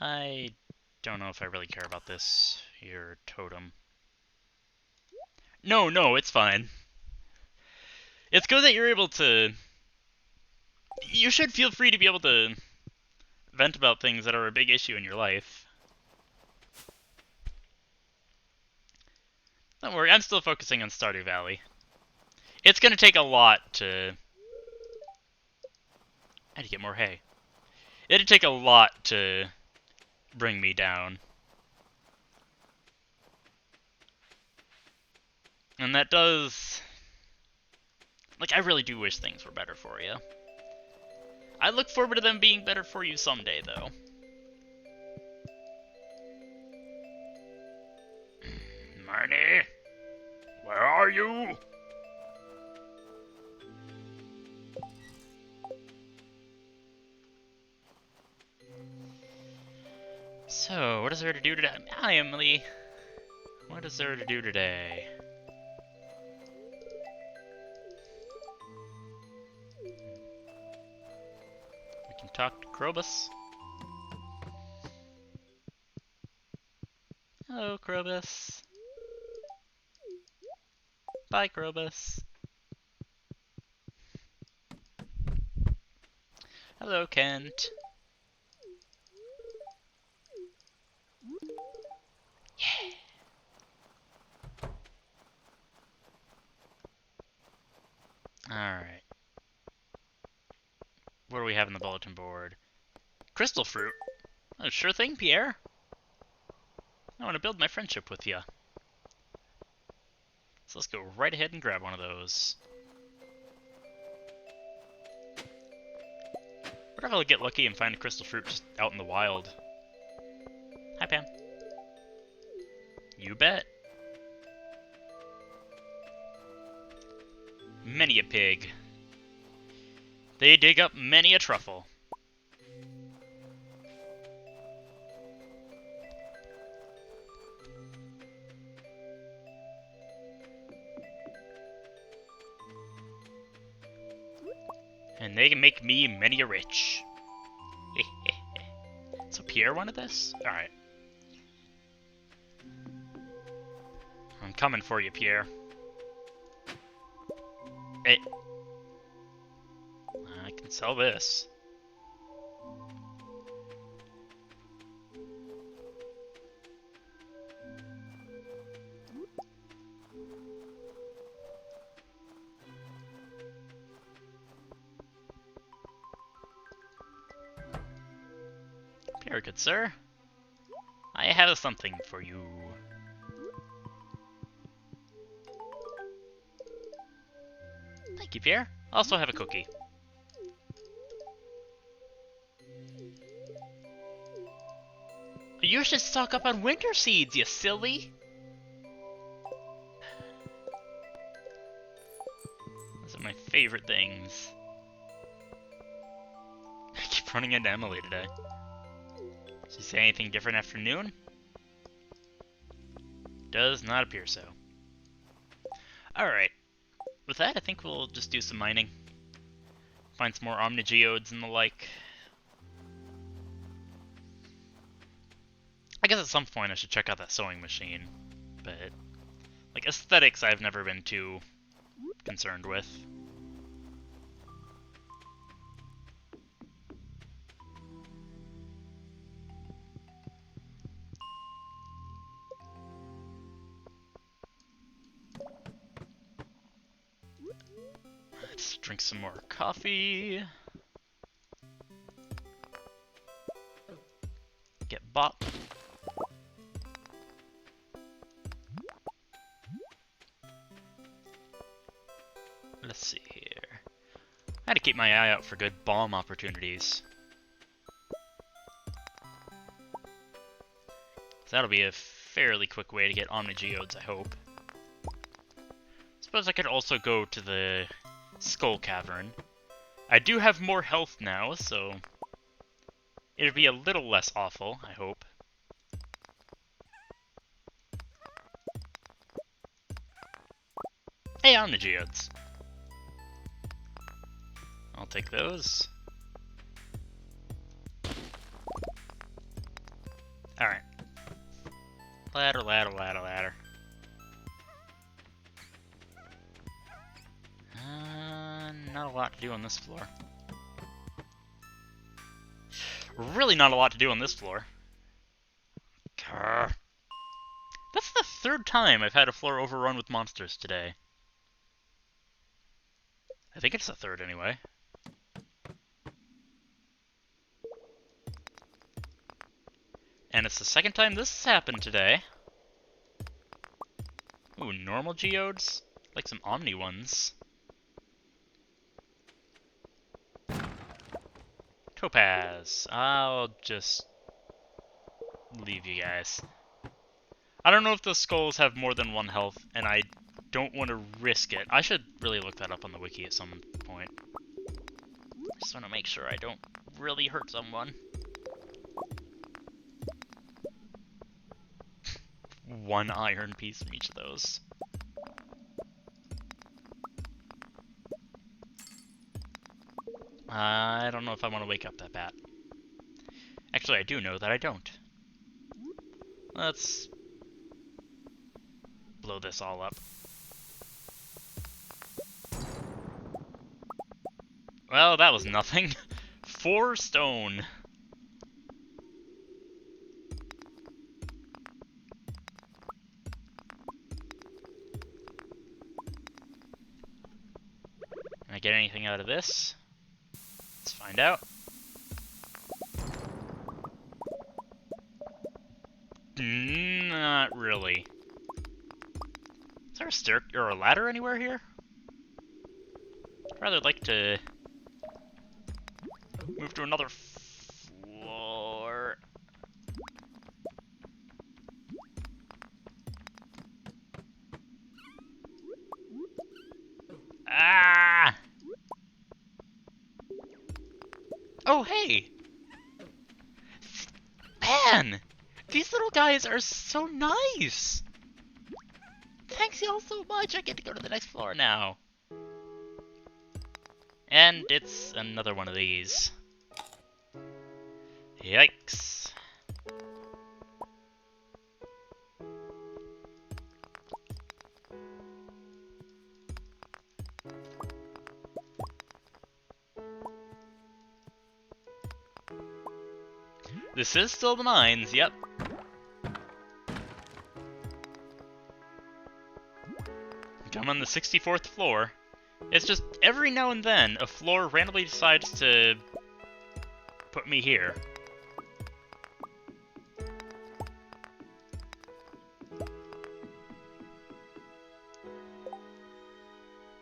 I don't know if I really care about this your totem. No, no, it's fine. It's good that you're able to... You should feel free to be able to vent about things that are a big issue in your life. Don't worry, I'm still focusing on Stardew Valley. It's gonna take a lot to... I had to get more hay. It'd take a lot to bring me down. And that does... Like, I really do wish things were better for you. I look forward to them being better for you someday, though. Marnie? Where are you? So, what is there to do today? Hi, Emily. What is there to do today? We can talk to Krobus. Hello, Krobus. Bye, Krobus. Hello, Kent. Yeah. Alright. What do we have in the bulletin board? Crystal fruit. Oh, sure thing, Pierre. I want to build my friendship with you. So let's go right ahead and grab one of those. What if I'll get lucky and find a crystal fruit just out in the wild? Hi, Pam. You bet. Many a pig. They dig up many a truffle. And they can make me many a rich. So Pierre wanted this? Alright. I'm coming for you, Pierre. Hey. I can sell this. Very good, sir. I have something for you. Thank you, Pierre. Also have a cookie. You should stock up on winter seeds, you silly! Those are my favorite things. I keep running into Emily today. Did she say anything different after noon? Does not appear so. Alright. With that, I think we'll just do some mining. Find some more omnigeodes and the like. I guess at some point I should check out that sewing machine. But, like, aesthetics I've never been too concerned with. Let's drink some more coffee. Get bop. Let's see here. I had to keep my eye out for good bomb opportunities. So that'll be a fairly quick way to get omnigeodes, I hope. Suppose I could also go to the Skull Cavern. I do have more health now, so it'll be a little less awful, I hope. Hey, omnigeodes. I'll take those. Alright. Ladder, ladder, ladder, ladder. Not a lot to do on this floor. Really not a lot to do on this floor. Grr. That's the third time I've had a floor overrun with monsters today. I think it's the third anyway. And it's the second time this has happened today. Ooh, normal geodes? Like some Omni ones. Topaz. I'll just leave you guys. I don't know if the skulls have more than one health, and I don't want to risk it. I should really look that up on the wiki at some point. Just want to make sure I don't really hurt someone. One iron piece from each of those. I don't know if I want to wake up that bat. Actually, I do know that I don't. Let's blow this all up. Well, that was nothing. 4 stone. Can I get anything out of this? Let's find out. Not really. Is there a stair or a ladder anywhere here? I'd rather like to move to another floor. Ah! Oh, hey! Man! These little guys are so nice! Thanks y'all so much, I get to go to the next floor now. And it's another one of these. Yikes. This is still the mines, yep. I'm on the 64th floor. It's just, every now and then, a floor randomly decides to put me here.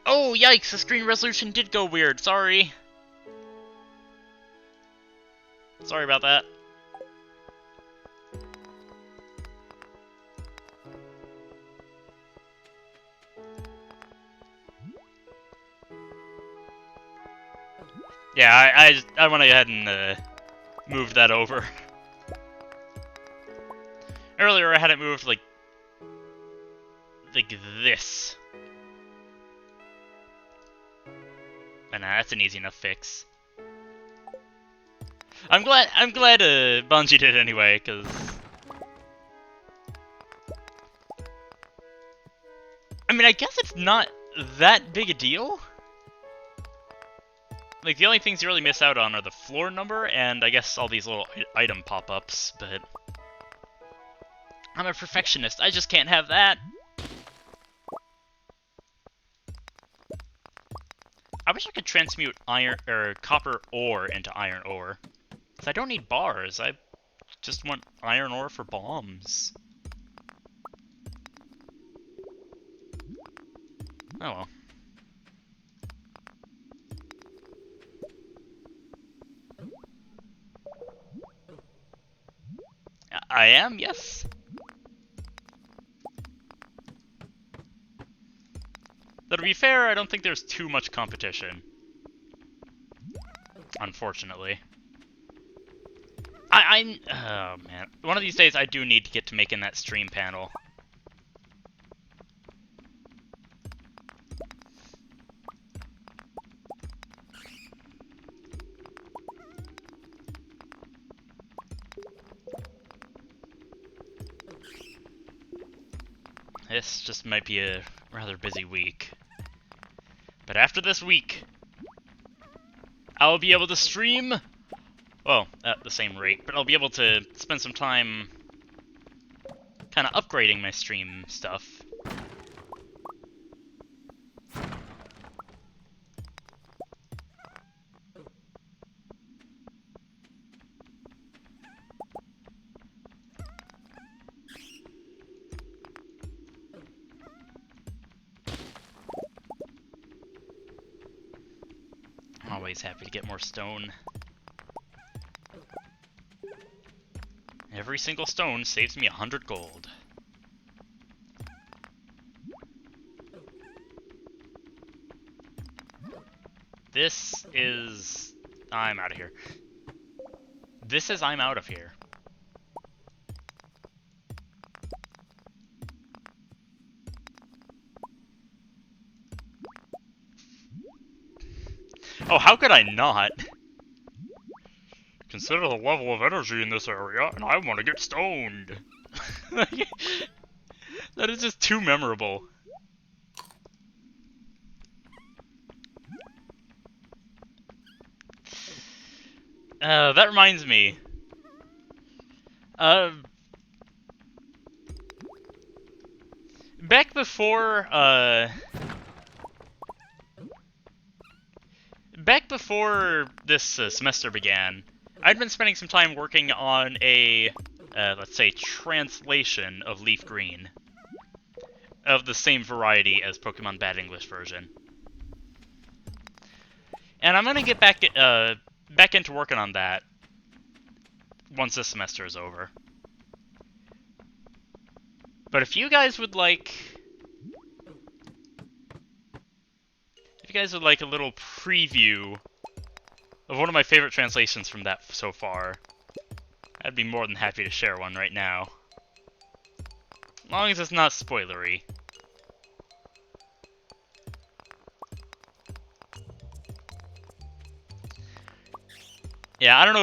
Oh, yikes, the screen resolution did go weird, sorry. Sorry about that. Yeah, I went ahead and moved that over. Earlier I had it moved like this. And that's an easy enough fix. I'm glad Bungie did it anyway, cause I mean, I guess it's not that big a deal. Like, the only things you really miss out on are the floor number, and I guess all these little item pop-ups, but I'm a perfectionist, I just can't have that. I wish I could transmute iron or copper ore into iron ore. Because I don't need bars, I just want iron ore for bombs. Oh well. I am, yes. Though to be fair, I don't think there's too much competition. Unfortunately. Oh man. One of these days I do need to get to making that stream panel. this just might be a rather busy week. But after this week, I'll be able to stream, well, at the same rate, but I'll be able to spend some time kind of upgrading my stream stuff. Always happy to get more stone. Every single stone saves me 100 gold. This is... I'm out of here. This is I'm out of here. Oh, how could I not? Consider the level of energy in this area, and I want to get stoned. That is just too memorable. That reminds me. Back before, Back before this semester began, I'd been spending some time working on a, let's say, translation of Leaf Green. Of the same variety as Pokemon Bad English version. And I'm gonna get back into working on that once this semester is over. But if you guys would like... If you guys would like a little preview of one of my favorite translations from that so far, I'd be more than happy to share one right now. As long as it's not spoilery. Yeah, I don't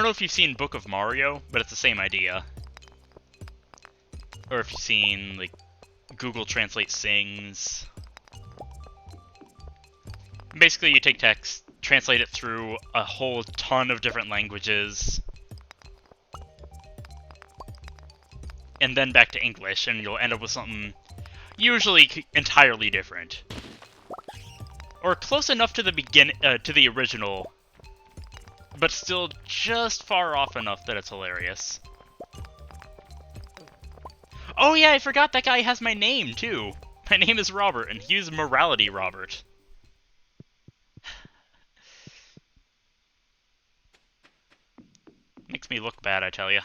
know if you've seen Book of Mario, but it's the same idea. Or if you've seen, like, Google Translate Sings. Basically, you take text, translate it through a whole ton of different languages, and then back to English, and you'll end up with something usually entirely different. Or close enough to the to the original, but still just far off enough that it's hilarious. Oh yeah, I forgot that guy has my name, too. My name is Robert, and he's Morality Robert. Makes me look bad, I tell ya.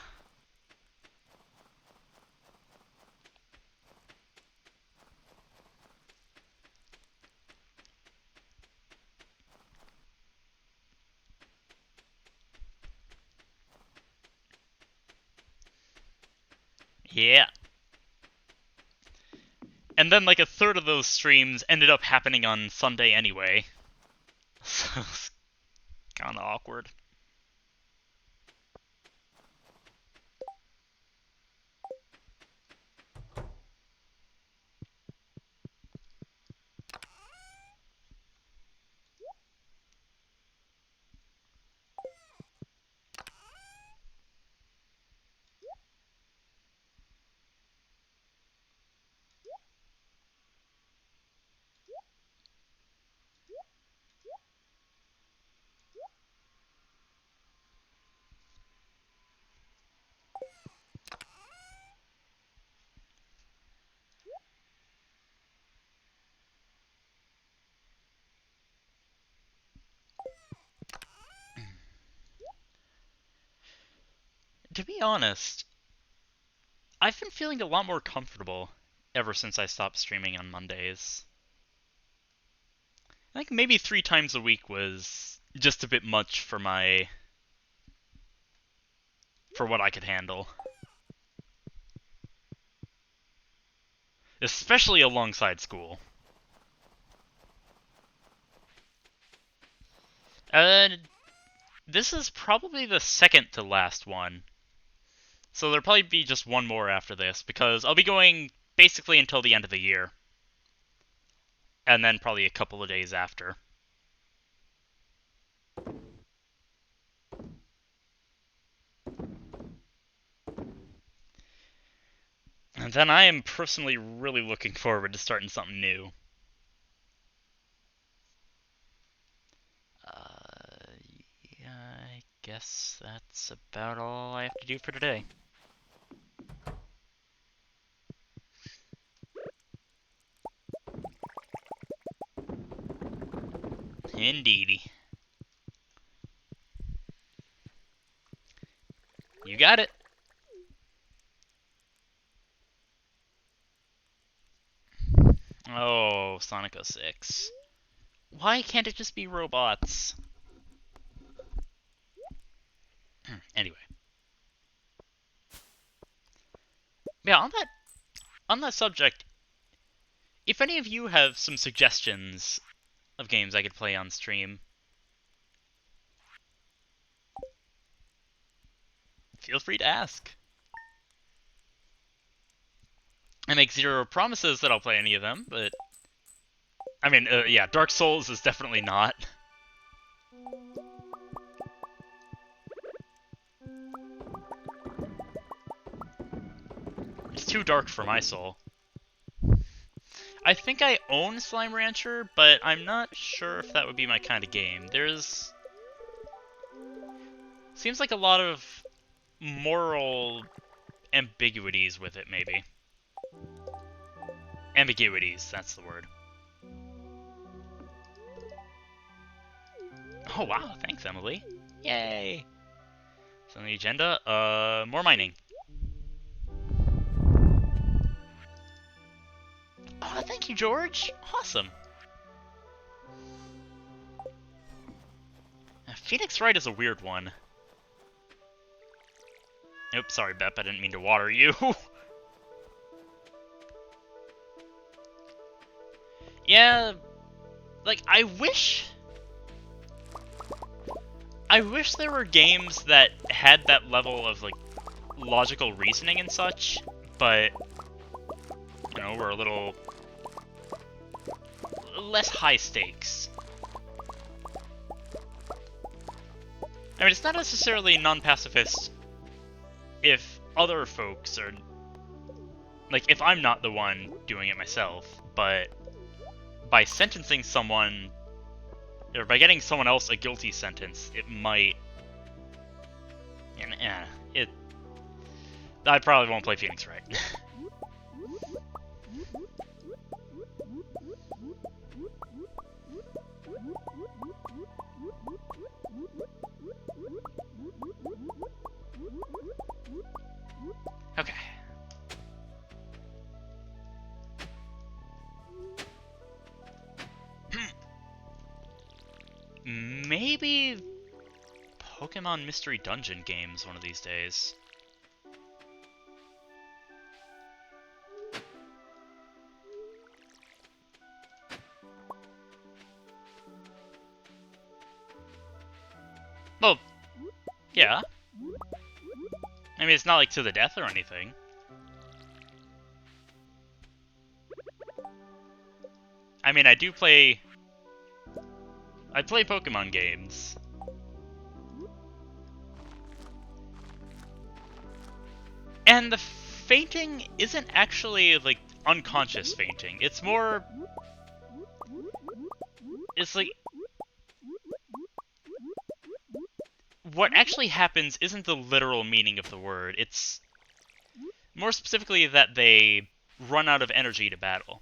Yeah. And then, like, a third of those streams ended up happening on Sunday anyway. So it's kinda awkward. To be honest, I've been feeling a lot more comfortable ever since I stopped streaming on Mondays. I think maybe 3 times a week was just a bit much for what I could handle. Especially alongside school. This is probably the second to last one. So there'll probably be just one more after this, because I'll be going basically until the end of the year. And then probably a couple of days after. And then I am personally really looking forward to starting something new. Yeah, I guess that's about all I have to do for today. Indeedy. You got it. Oh, Sonic 06. Why can't it just be robots? Anyway. Yeah, on that subject, if any of you have some suggestions of games I could play on stream, feel free to ask. I make zero promises that I'll play any of them, but I mean, yeah, Dark Souls is definitely not. It's too dark for my soul. I think I own Slime Rancher, but I'm not sure if that would be my kind of game. Seems like a lot of moral ambiguities with it, maybe. Ambiguities, that's the word. Oh wow, thanks Emily. Yay! So on the agenda, more mining. Oh, thank you, George! Awesome! Phoenix Wright is a weird one. Oops, sorry, Bep, I didn't mean to water you. Yeah, like, I wish there were games that had that level of, like, logical reasoning and such, but, you know, were a little less high stakes. I mean, it's not necessarily non-pacifist if other folks are... Like, if I'm not the one doing it myself, but by sentencing someone, or by getting someone else a guilty sentence, it might... And, I probably won't play Phoenix Wright. Okay. Maybe Pokemon Mystery Dungeon games one of these days. Well, yeah. I mean, it's not like to the death or anything. I mean, I play Pokemon games. And the fainting isn't actually, like, unconscious fainting. It's more... It's like... What actually happens isn't the literal meaning of the word. It's more specifically that they run out of energy to battle.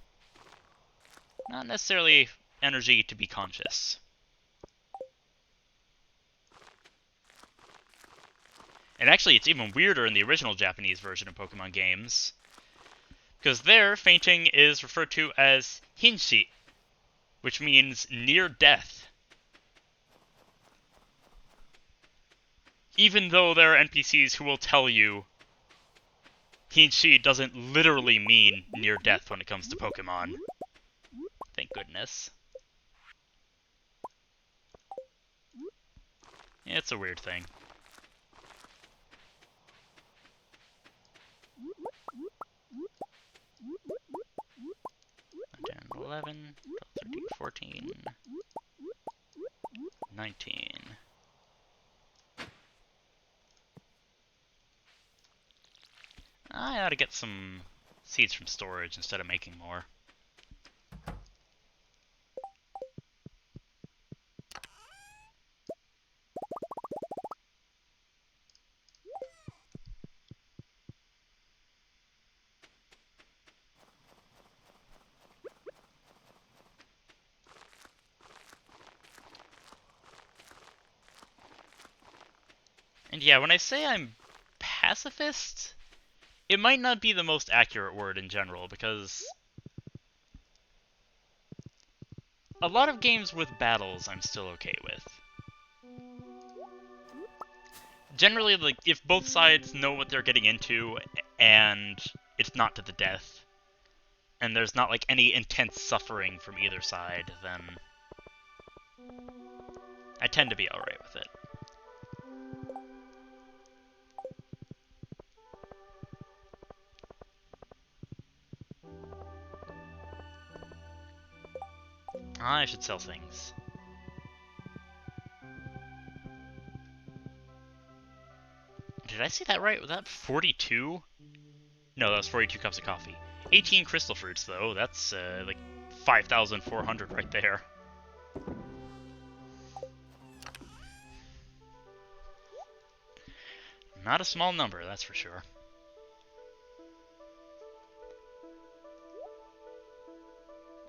Not necessarily energy to be conscious. And actually, it's even weirder in the original Japanese version of Pokemon games, because there, fainting is referred to as hinshi, which means near death. Even though there are NPCs who will tell you hinshi doesn't literally mean near death when it comes to Pokemon. Thank goodness. Yeah, it's a weird thing. 10, 11, 12, 13, 14, 19. I ought to get some seeds from storage instead of making more. And yeah, when I say I'm pacifist, it might not be the most accurate word in general, because a lot of games with battles I'm still okay with. Generally, like, if both sides know what they're getting into, and it's not to the death, and there's not, like, any intense suffering from either side, then I tend to be alright with it. I should sell things. Did I see that right? Was that 42? No, that was 42 cups of coffee. 18 crystal fruits, though. That's, like, 5,400 right there. Not a small number, that's for sure.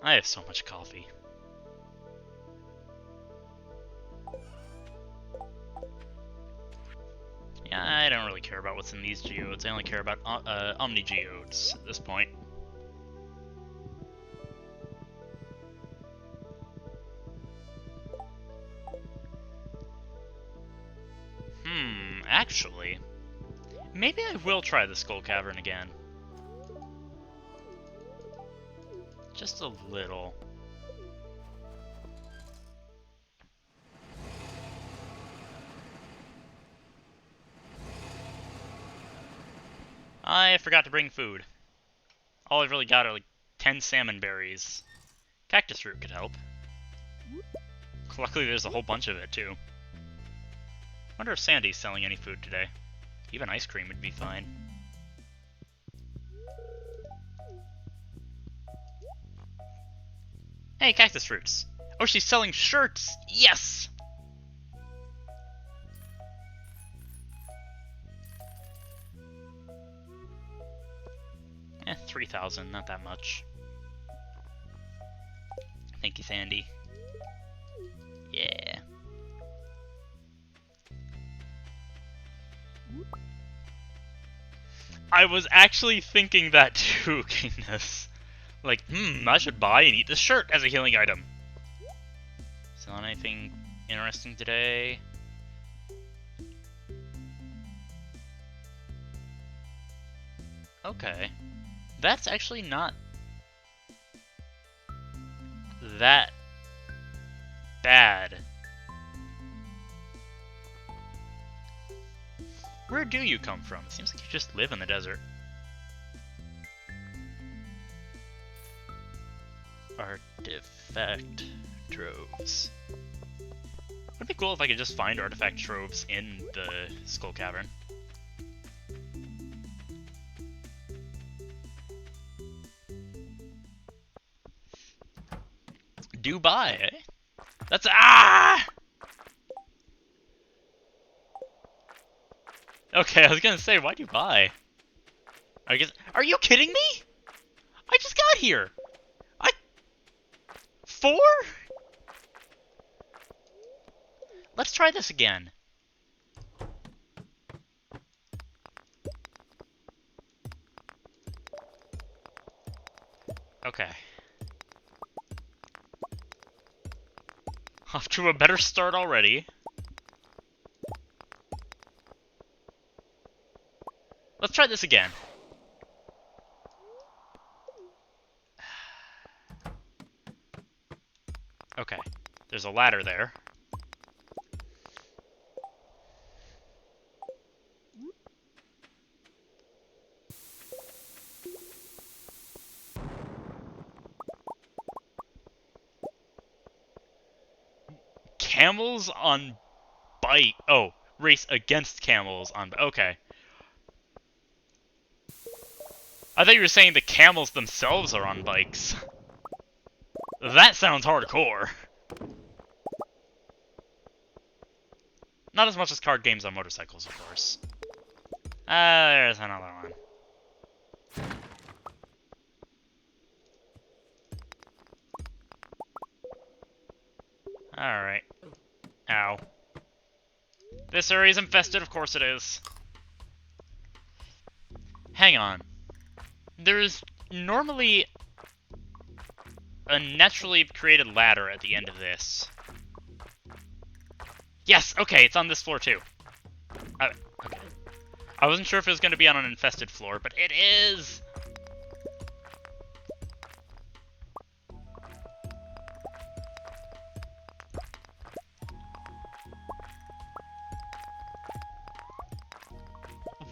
I have so much coffee. Yeah, I don't really care about what's in these geodes. I only care about omni geodes at this point. Actually, maybe I will try the Skull Cavern again. Just a little. I forgot to bring food. All I've really got are like 10 salmon berries. Cactus root could help. Luckily there's a whole bunch of it too. Wonder if Sandy's selling any food today. Even ice cream would be fine. Hey, cactus roots. Oh, she's selling shirts! Yes! 3,000, not that much. Thank you, Sandy. Yeah. I was actually thinking that too, Kingness. Like, I should buy and eat this shirt as a healing item. Selling anything interesting today? Okay. That's actually not that bad. Where do you come from? It seems like you just live in the desert. Artifact troves. Would be cool if I could just find artifact troves in the Skull Cavern. Do buy, eh? That's Okay, I was gonna say, why'd you buy? I guess. Are you kidding me? I just got here. 4? Let's try this again. Okay. Off to a better start already. Let's try this again. Okay. There's a ladder there. camels on bike. Oh, race against camels on. Okay. I thought you were saying the camels themselves are on bikes. That sounds hardcore. Not as much as card games on motorcycles, of course. There's another one. Alright. Ow. This area's infested, of course it is. Hang on. There's normally a naturally created ladder at the end of this. Yes, okay, it's on this floor too. Okay. I wasn't sure if it was going to be on an infested floor, but it is!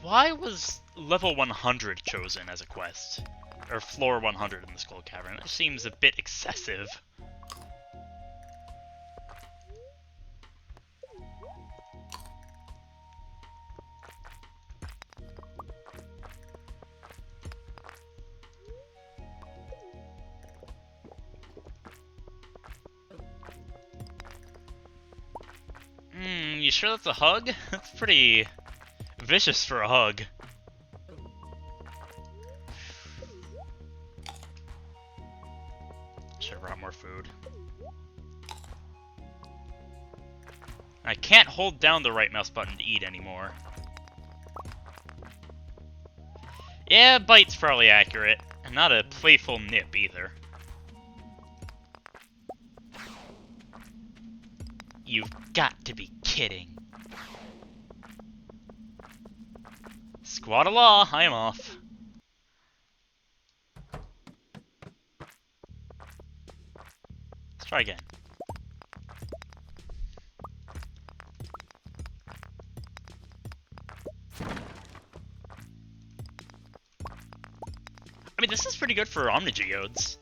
Why was level 100 chosen as a quest? Or floor 100 in the Skull Cavern? That seems a bit excessive. You sure that's a hug? That's pretty vicious for a hug. Should have brought more food. I can't hold down the right mouse button to eat anymore. Yeah, bite's probably accurate. And not a playful nip either. You've got to be kidding. Squad-a-law, I am off. Let's try again. I mean, this is pretty good for Omnigeodes.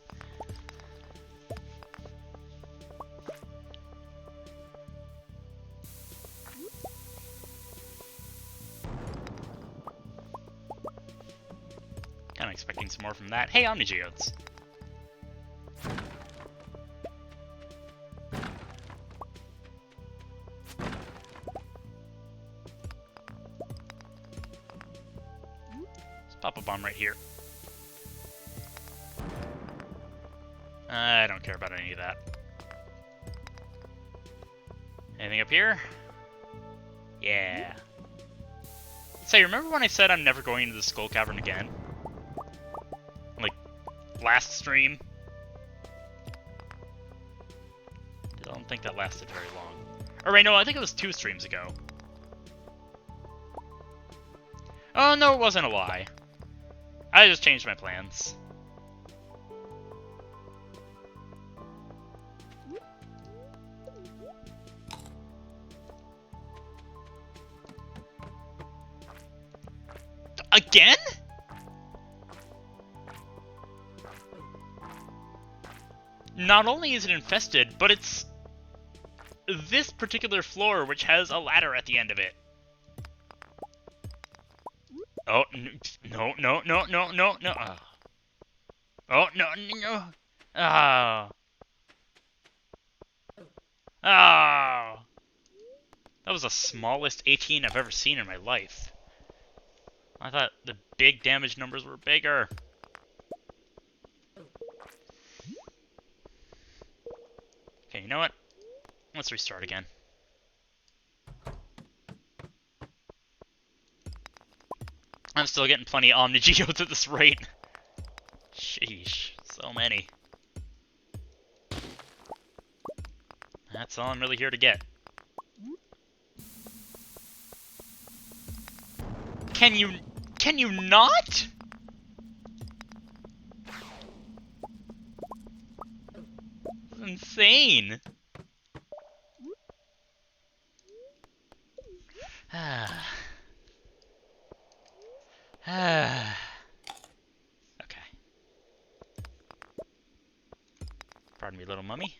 Kinda expecting some more from that. Hey, Omnigeodes. Let's pop a bomb right here. I don't care about any of that. Anything up here? Yeah. Say, remember when I said I'm never going into the Skull Cavern again? Like, last stream? I don't think that lasted very long. Or wait, no, I think it was 2 streams ago. Oh, no, it wasn't a lie. I just changed my plans. Again? Not only is it infested, but it's this particular floor which has a ladder at the end of it. Oh, no, no, no, no, no, no. Oh, no, no. Oh. Oh. That was the smallest 18 I've ever seen in my life. I thought the big damage numbers were bigger. Okay, you know what? Let's restart again. I'm still getting plenty of Omnigeodes at this rate. Sheesh, so many. That's all I'm really here to get. Can you not? That's insane. Okay. Pardon me, little mummy.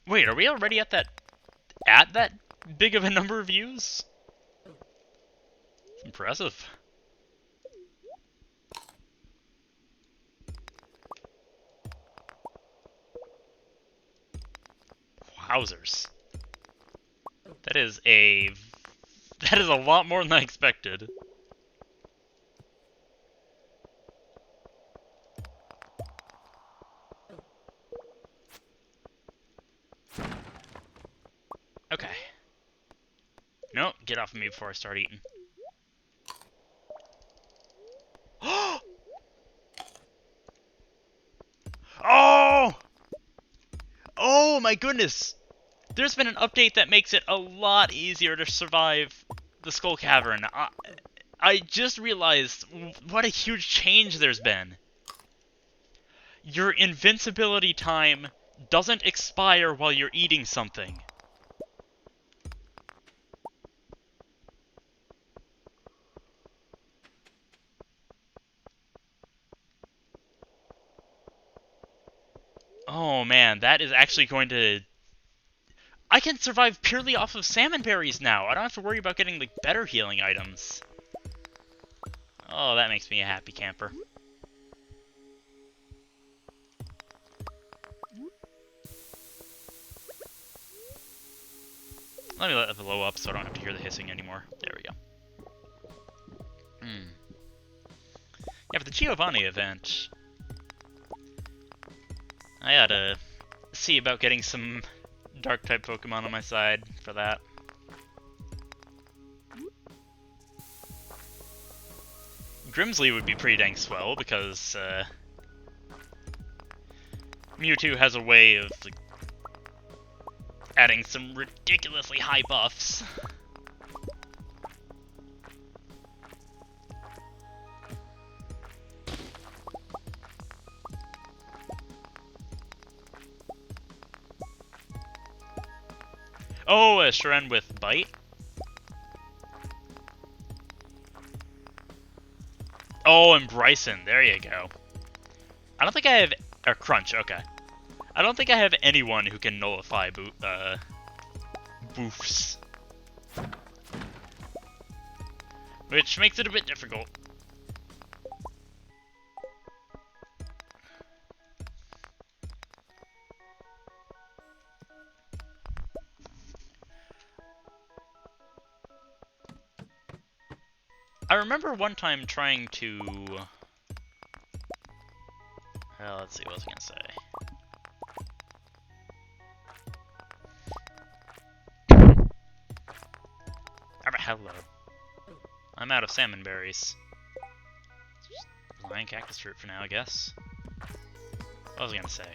Wait, are we already at that big of a number of views? Impressive. Wowzers. That is a lot more than I expected. Okay. No, get off of me before I start eating. Oh! Oh my goodness! There's been an update that makes it a lot easier to survive the Skull Cavern. I just realized what a huge change there's been. Your invincibility time doesn't expire while you're eating something. Oh man, that is actually going to... I can survive purely off of salmon berries now. I don't have to worry about getting like better healing items. Oh, that makes me a happy camper. Let me let the low up so I don't have to hear the hissing anymore. There we go. Yeah, for the Giovanni event, I gotta see about getting some Dark-type Pokemon on my side for that. Grimsley would be pretty dang swell, because Mewtwo has a way of like, adding some ridiculously high buffs. Oh, a Shren with Bite? Oh, and Bryson, there you go. I don't think I have... Or Crunch, okay. I don't think I have anyone who can nullify boofs. Which makes it a bit difficult. I remember one time trying to... let's see, what was I gonna say? Hello. I'm out of salmon berries. Lion cactus fruit for now, I guess. What was I gonna say?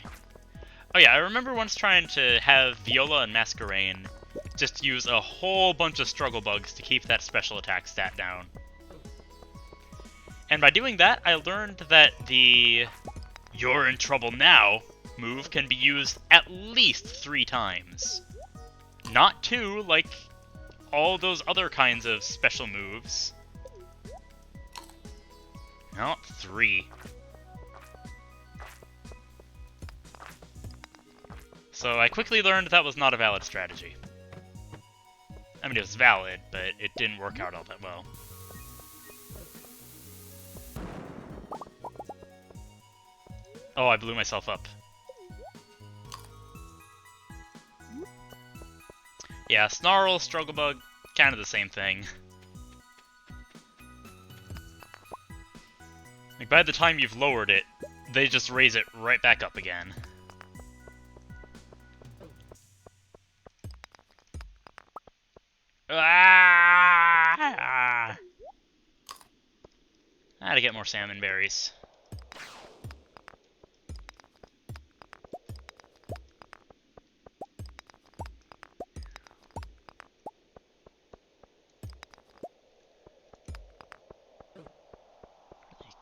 Oh yeah, I remember once trying to have Viola and Masquerain just use a whole bunch of struggle bugs to keep that special attack stat down. And by doing that, I learned that the "You're in trouble now" move can be used at least 3 times. Not 2, like all those other kinds of special moves. No, 3. So I quickly learned that was not a valid strategy. I mean, it was valid, but it didn't work out all that well. Oh, I blew myself up. Yeah, Snarl, Strugglebug, kind of the same thing. Like, by the time you've lowered it, they just raise it right back up again. Ah! I had to get more salmon berries.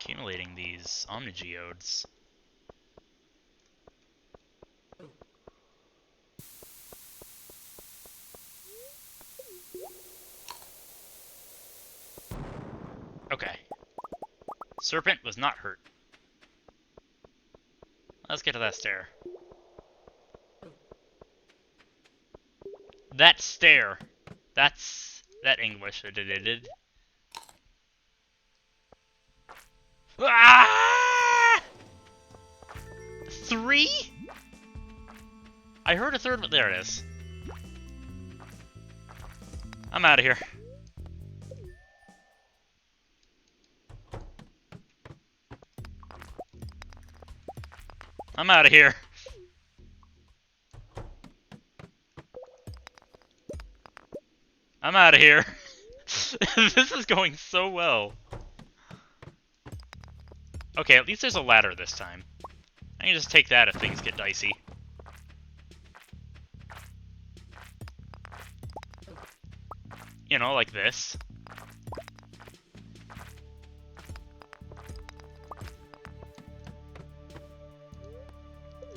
Accumulating these Omnigeodes. Okay. Serpent was not hurt. Let's get to that stair. That stare. That's... that English. Ah! 3? I heard a third, but there it is. I'm out of here. I'm out of here. I'm out of here. This is going so well. Okay, at least there's a ladder this time. I can just take that if things get dicey. You know, like this.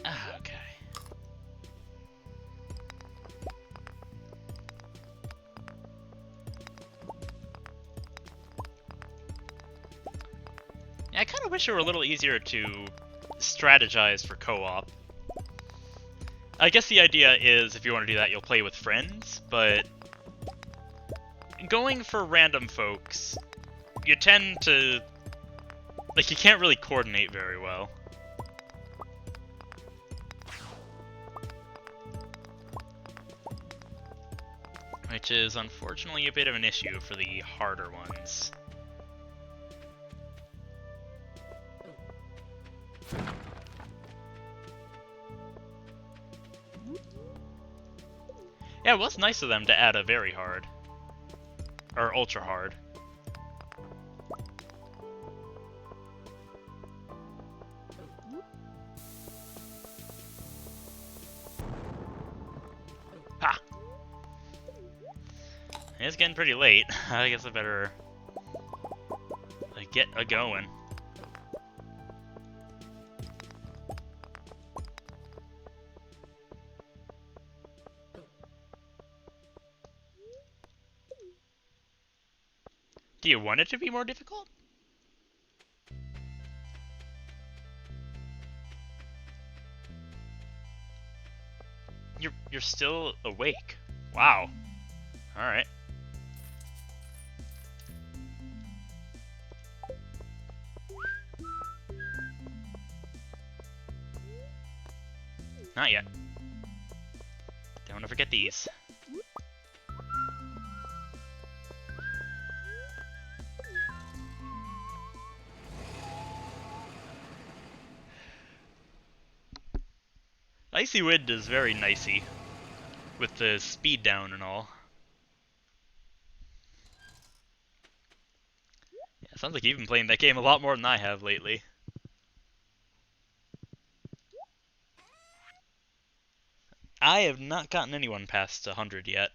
Okay. Yeah, I kind of wish it were a little easier to strategize for co-op. I guess the idea is, if you want to do that, you'll play with friends, but going for random folks, you tend to... like, you can't really coordinate very well. Which is, unfortunately, a bit of an issue for the harder ones. Yeah, it was nice of them to add a very hard. Or ultra hard. Ha! It's getting pretty late. I guess I better get a-going. Do you want it to be more difficult? You're still awake. Wow. All right. Not yet. Don't want to forget these. Icy Wind is very nicey, with the speed down and all. Yeah, sounds like you've been playing that game a lot more than I have lately. I have not gotten anyone past 100 yet.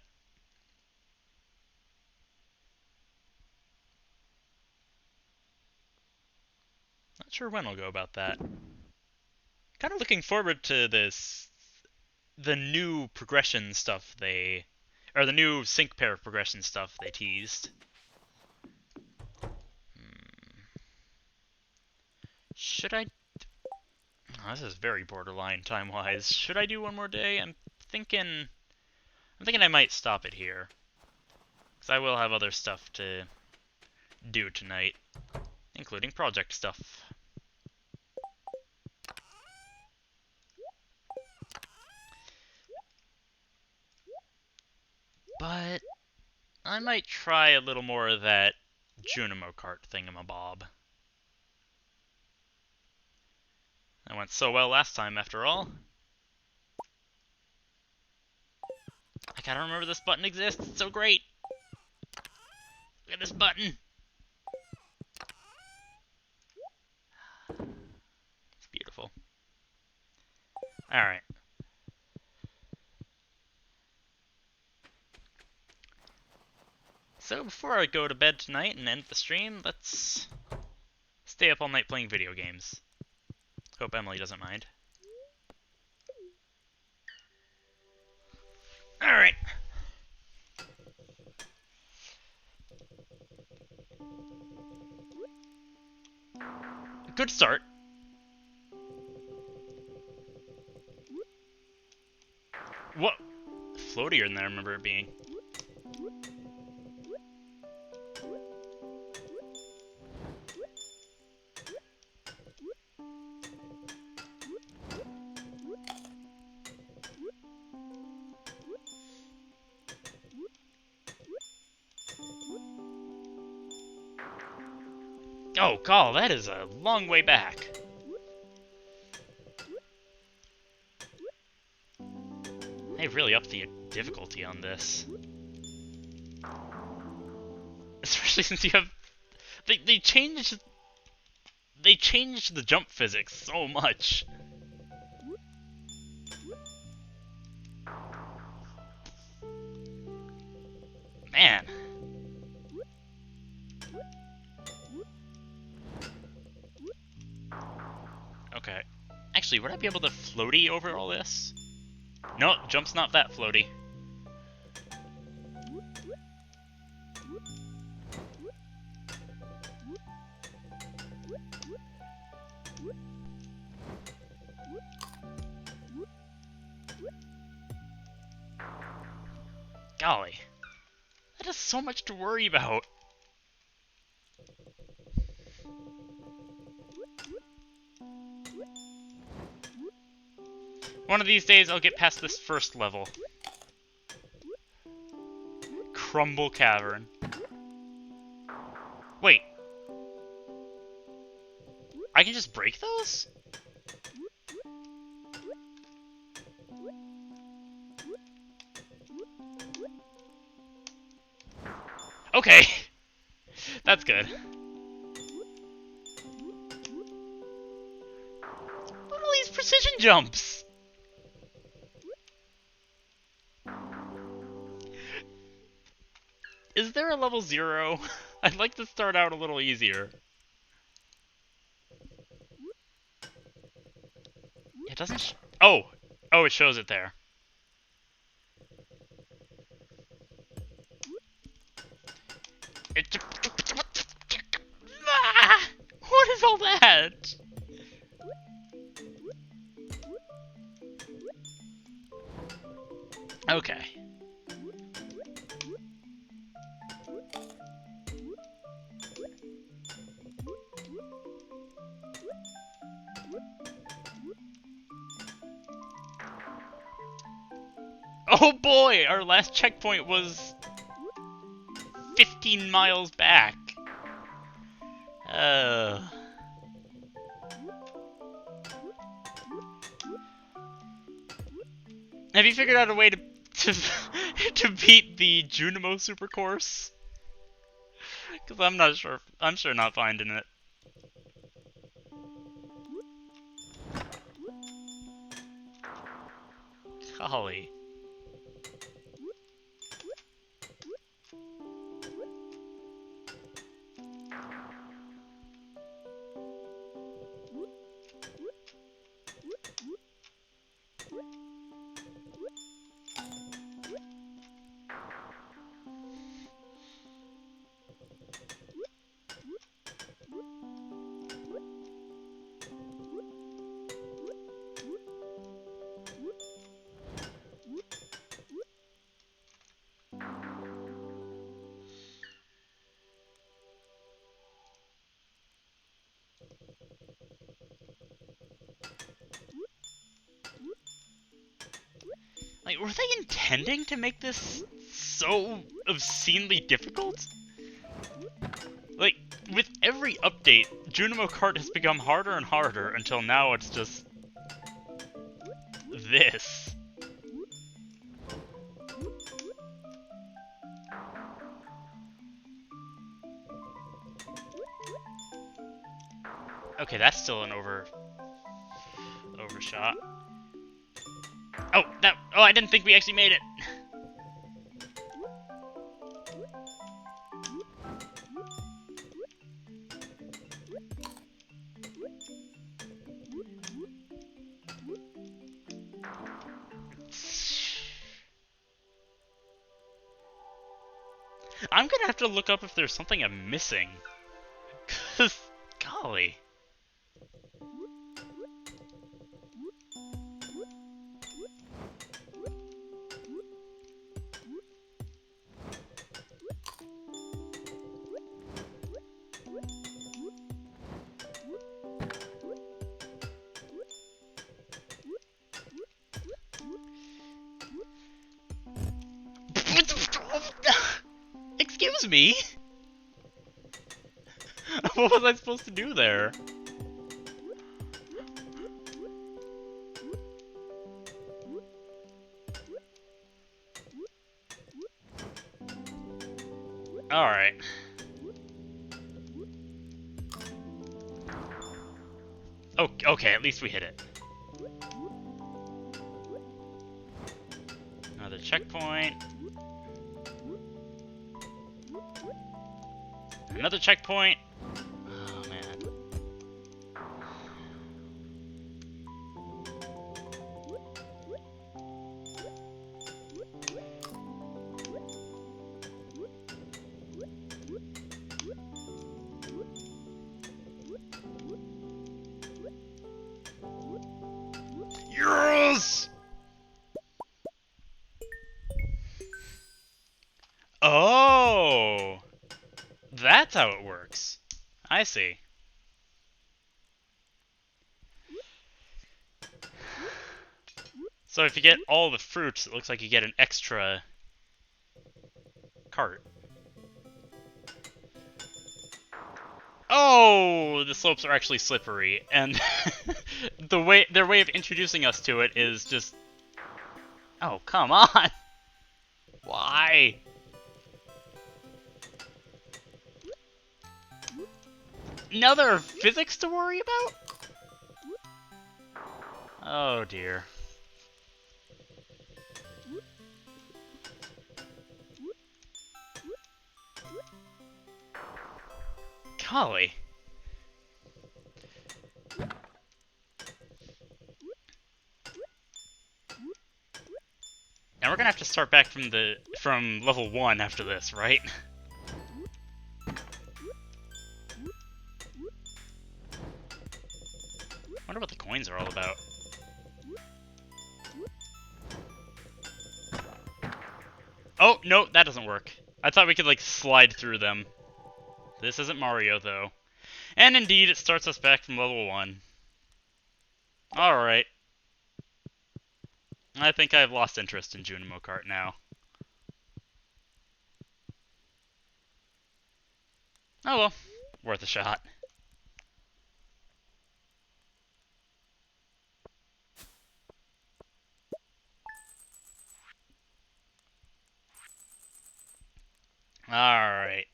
Not sure when I'll go about that. Kind of looking forward to the new progression stuff or the new sync pair progression stuff they teased. Should I... oh, this is very borderline time-wise. Should I do one more day? I'm thinking I might stop it here. Because I will have other stuff to do tonight, including project stuff. But I might try a little more of that Junimo Kart thingamabob. That went so well last time, after all. I gotta remember this button exists. It's so great. Look at this button. It's beautiful. Alright. So before I go to bed tonight and end the stream, let's stay up all night playing video games. Hope Emily doesn't mind. Alright. Good start. What? floatier than I remember it being. Oh, God, that is a long way back. They really upped the difficulty on this. Especially since you have... They changed the jump physics so much. Man. Okay. Actually, would I be able to floaty over all this? No, jump's not that floaty. Golly. That is so much to worry about. One of these days, I'll get past this first level. Crumble Cavern. Wait. I can just break those? Okay. That's good. What are all these precision jumps? Is there a level 0? I'd like to start out a little easier. It doesn't oh! Oh, it shows it there. Ah! What is all that? Okay. Oh boy, our last checkpoint was 15 miles back. Have you figured out a way to to beat the Junimo Supercourse? Because I'm not sure. I'm sure not finding it. Golly. Like, were they intending to make this so obscenely difficult? Like, with every update, Junimo Kart has become harder and harder until now it's just... this. Okay, that's still an overshot. Oh, I didn't think we actually made it. I'm gonna have to look up if there's something I'm missing. 'Cause, golly. Excuse me? What was I supposed to do there? Alright. Oh, okay, at least we hit it. Another checkpoint. Another checkpoint. Oh, man. Yes! Oh! That's how it works. I see. So if you get all the fruits, it looks like you get an extra cart. Oh, the slopes are actually slippery, and their way of introducing us to it is just... Oh, come on! Why? Now there are physics to worry about? Oh dear. Golly. Now we're gonna have to start back from level 1 after this, right? Wonder what the coins are all about. Oh, no, that doesn't work. I thought we could, like, slide through them. This isn't Mario, though. And indeed, it starts us back from level 1. Alright. I think I've lost interest in Junimo Kart now. Oh well, worth a shot. Alright.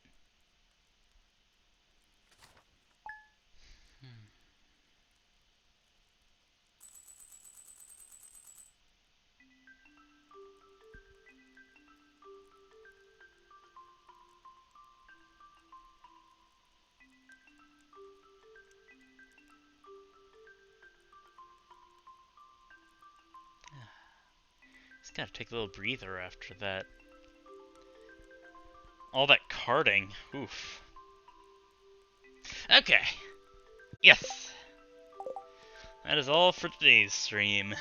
Just gotta take a little breather after that. All that karting. Oof. Okay. Yes. That is all for today's stream.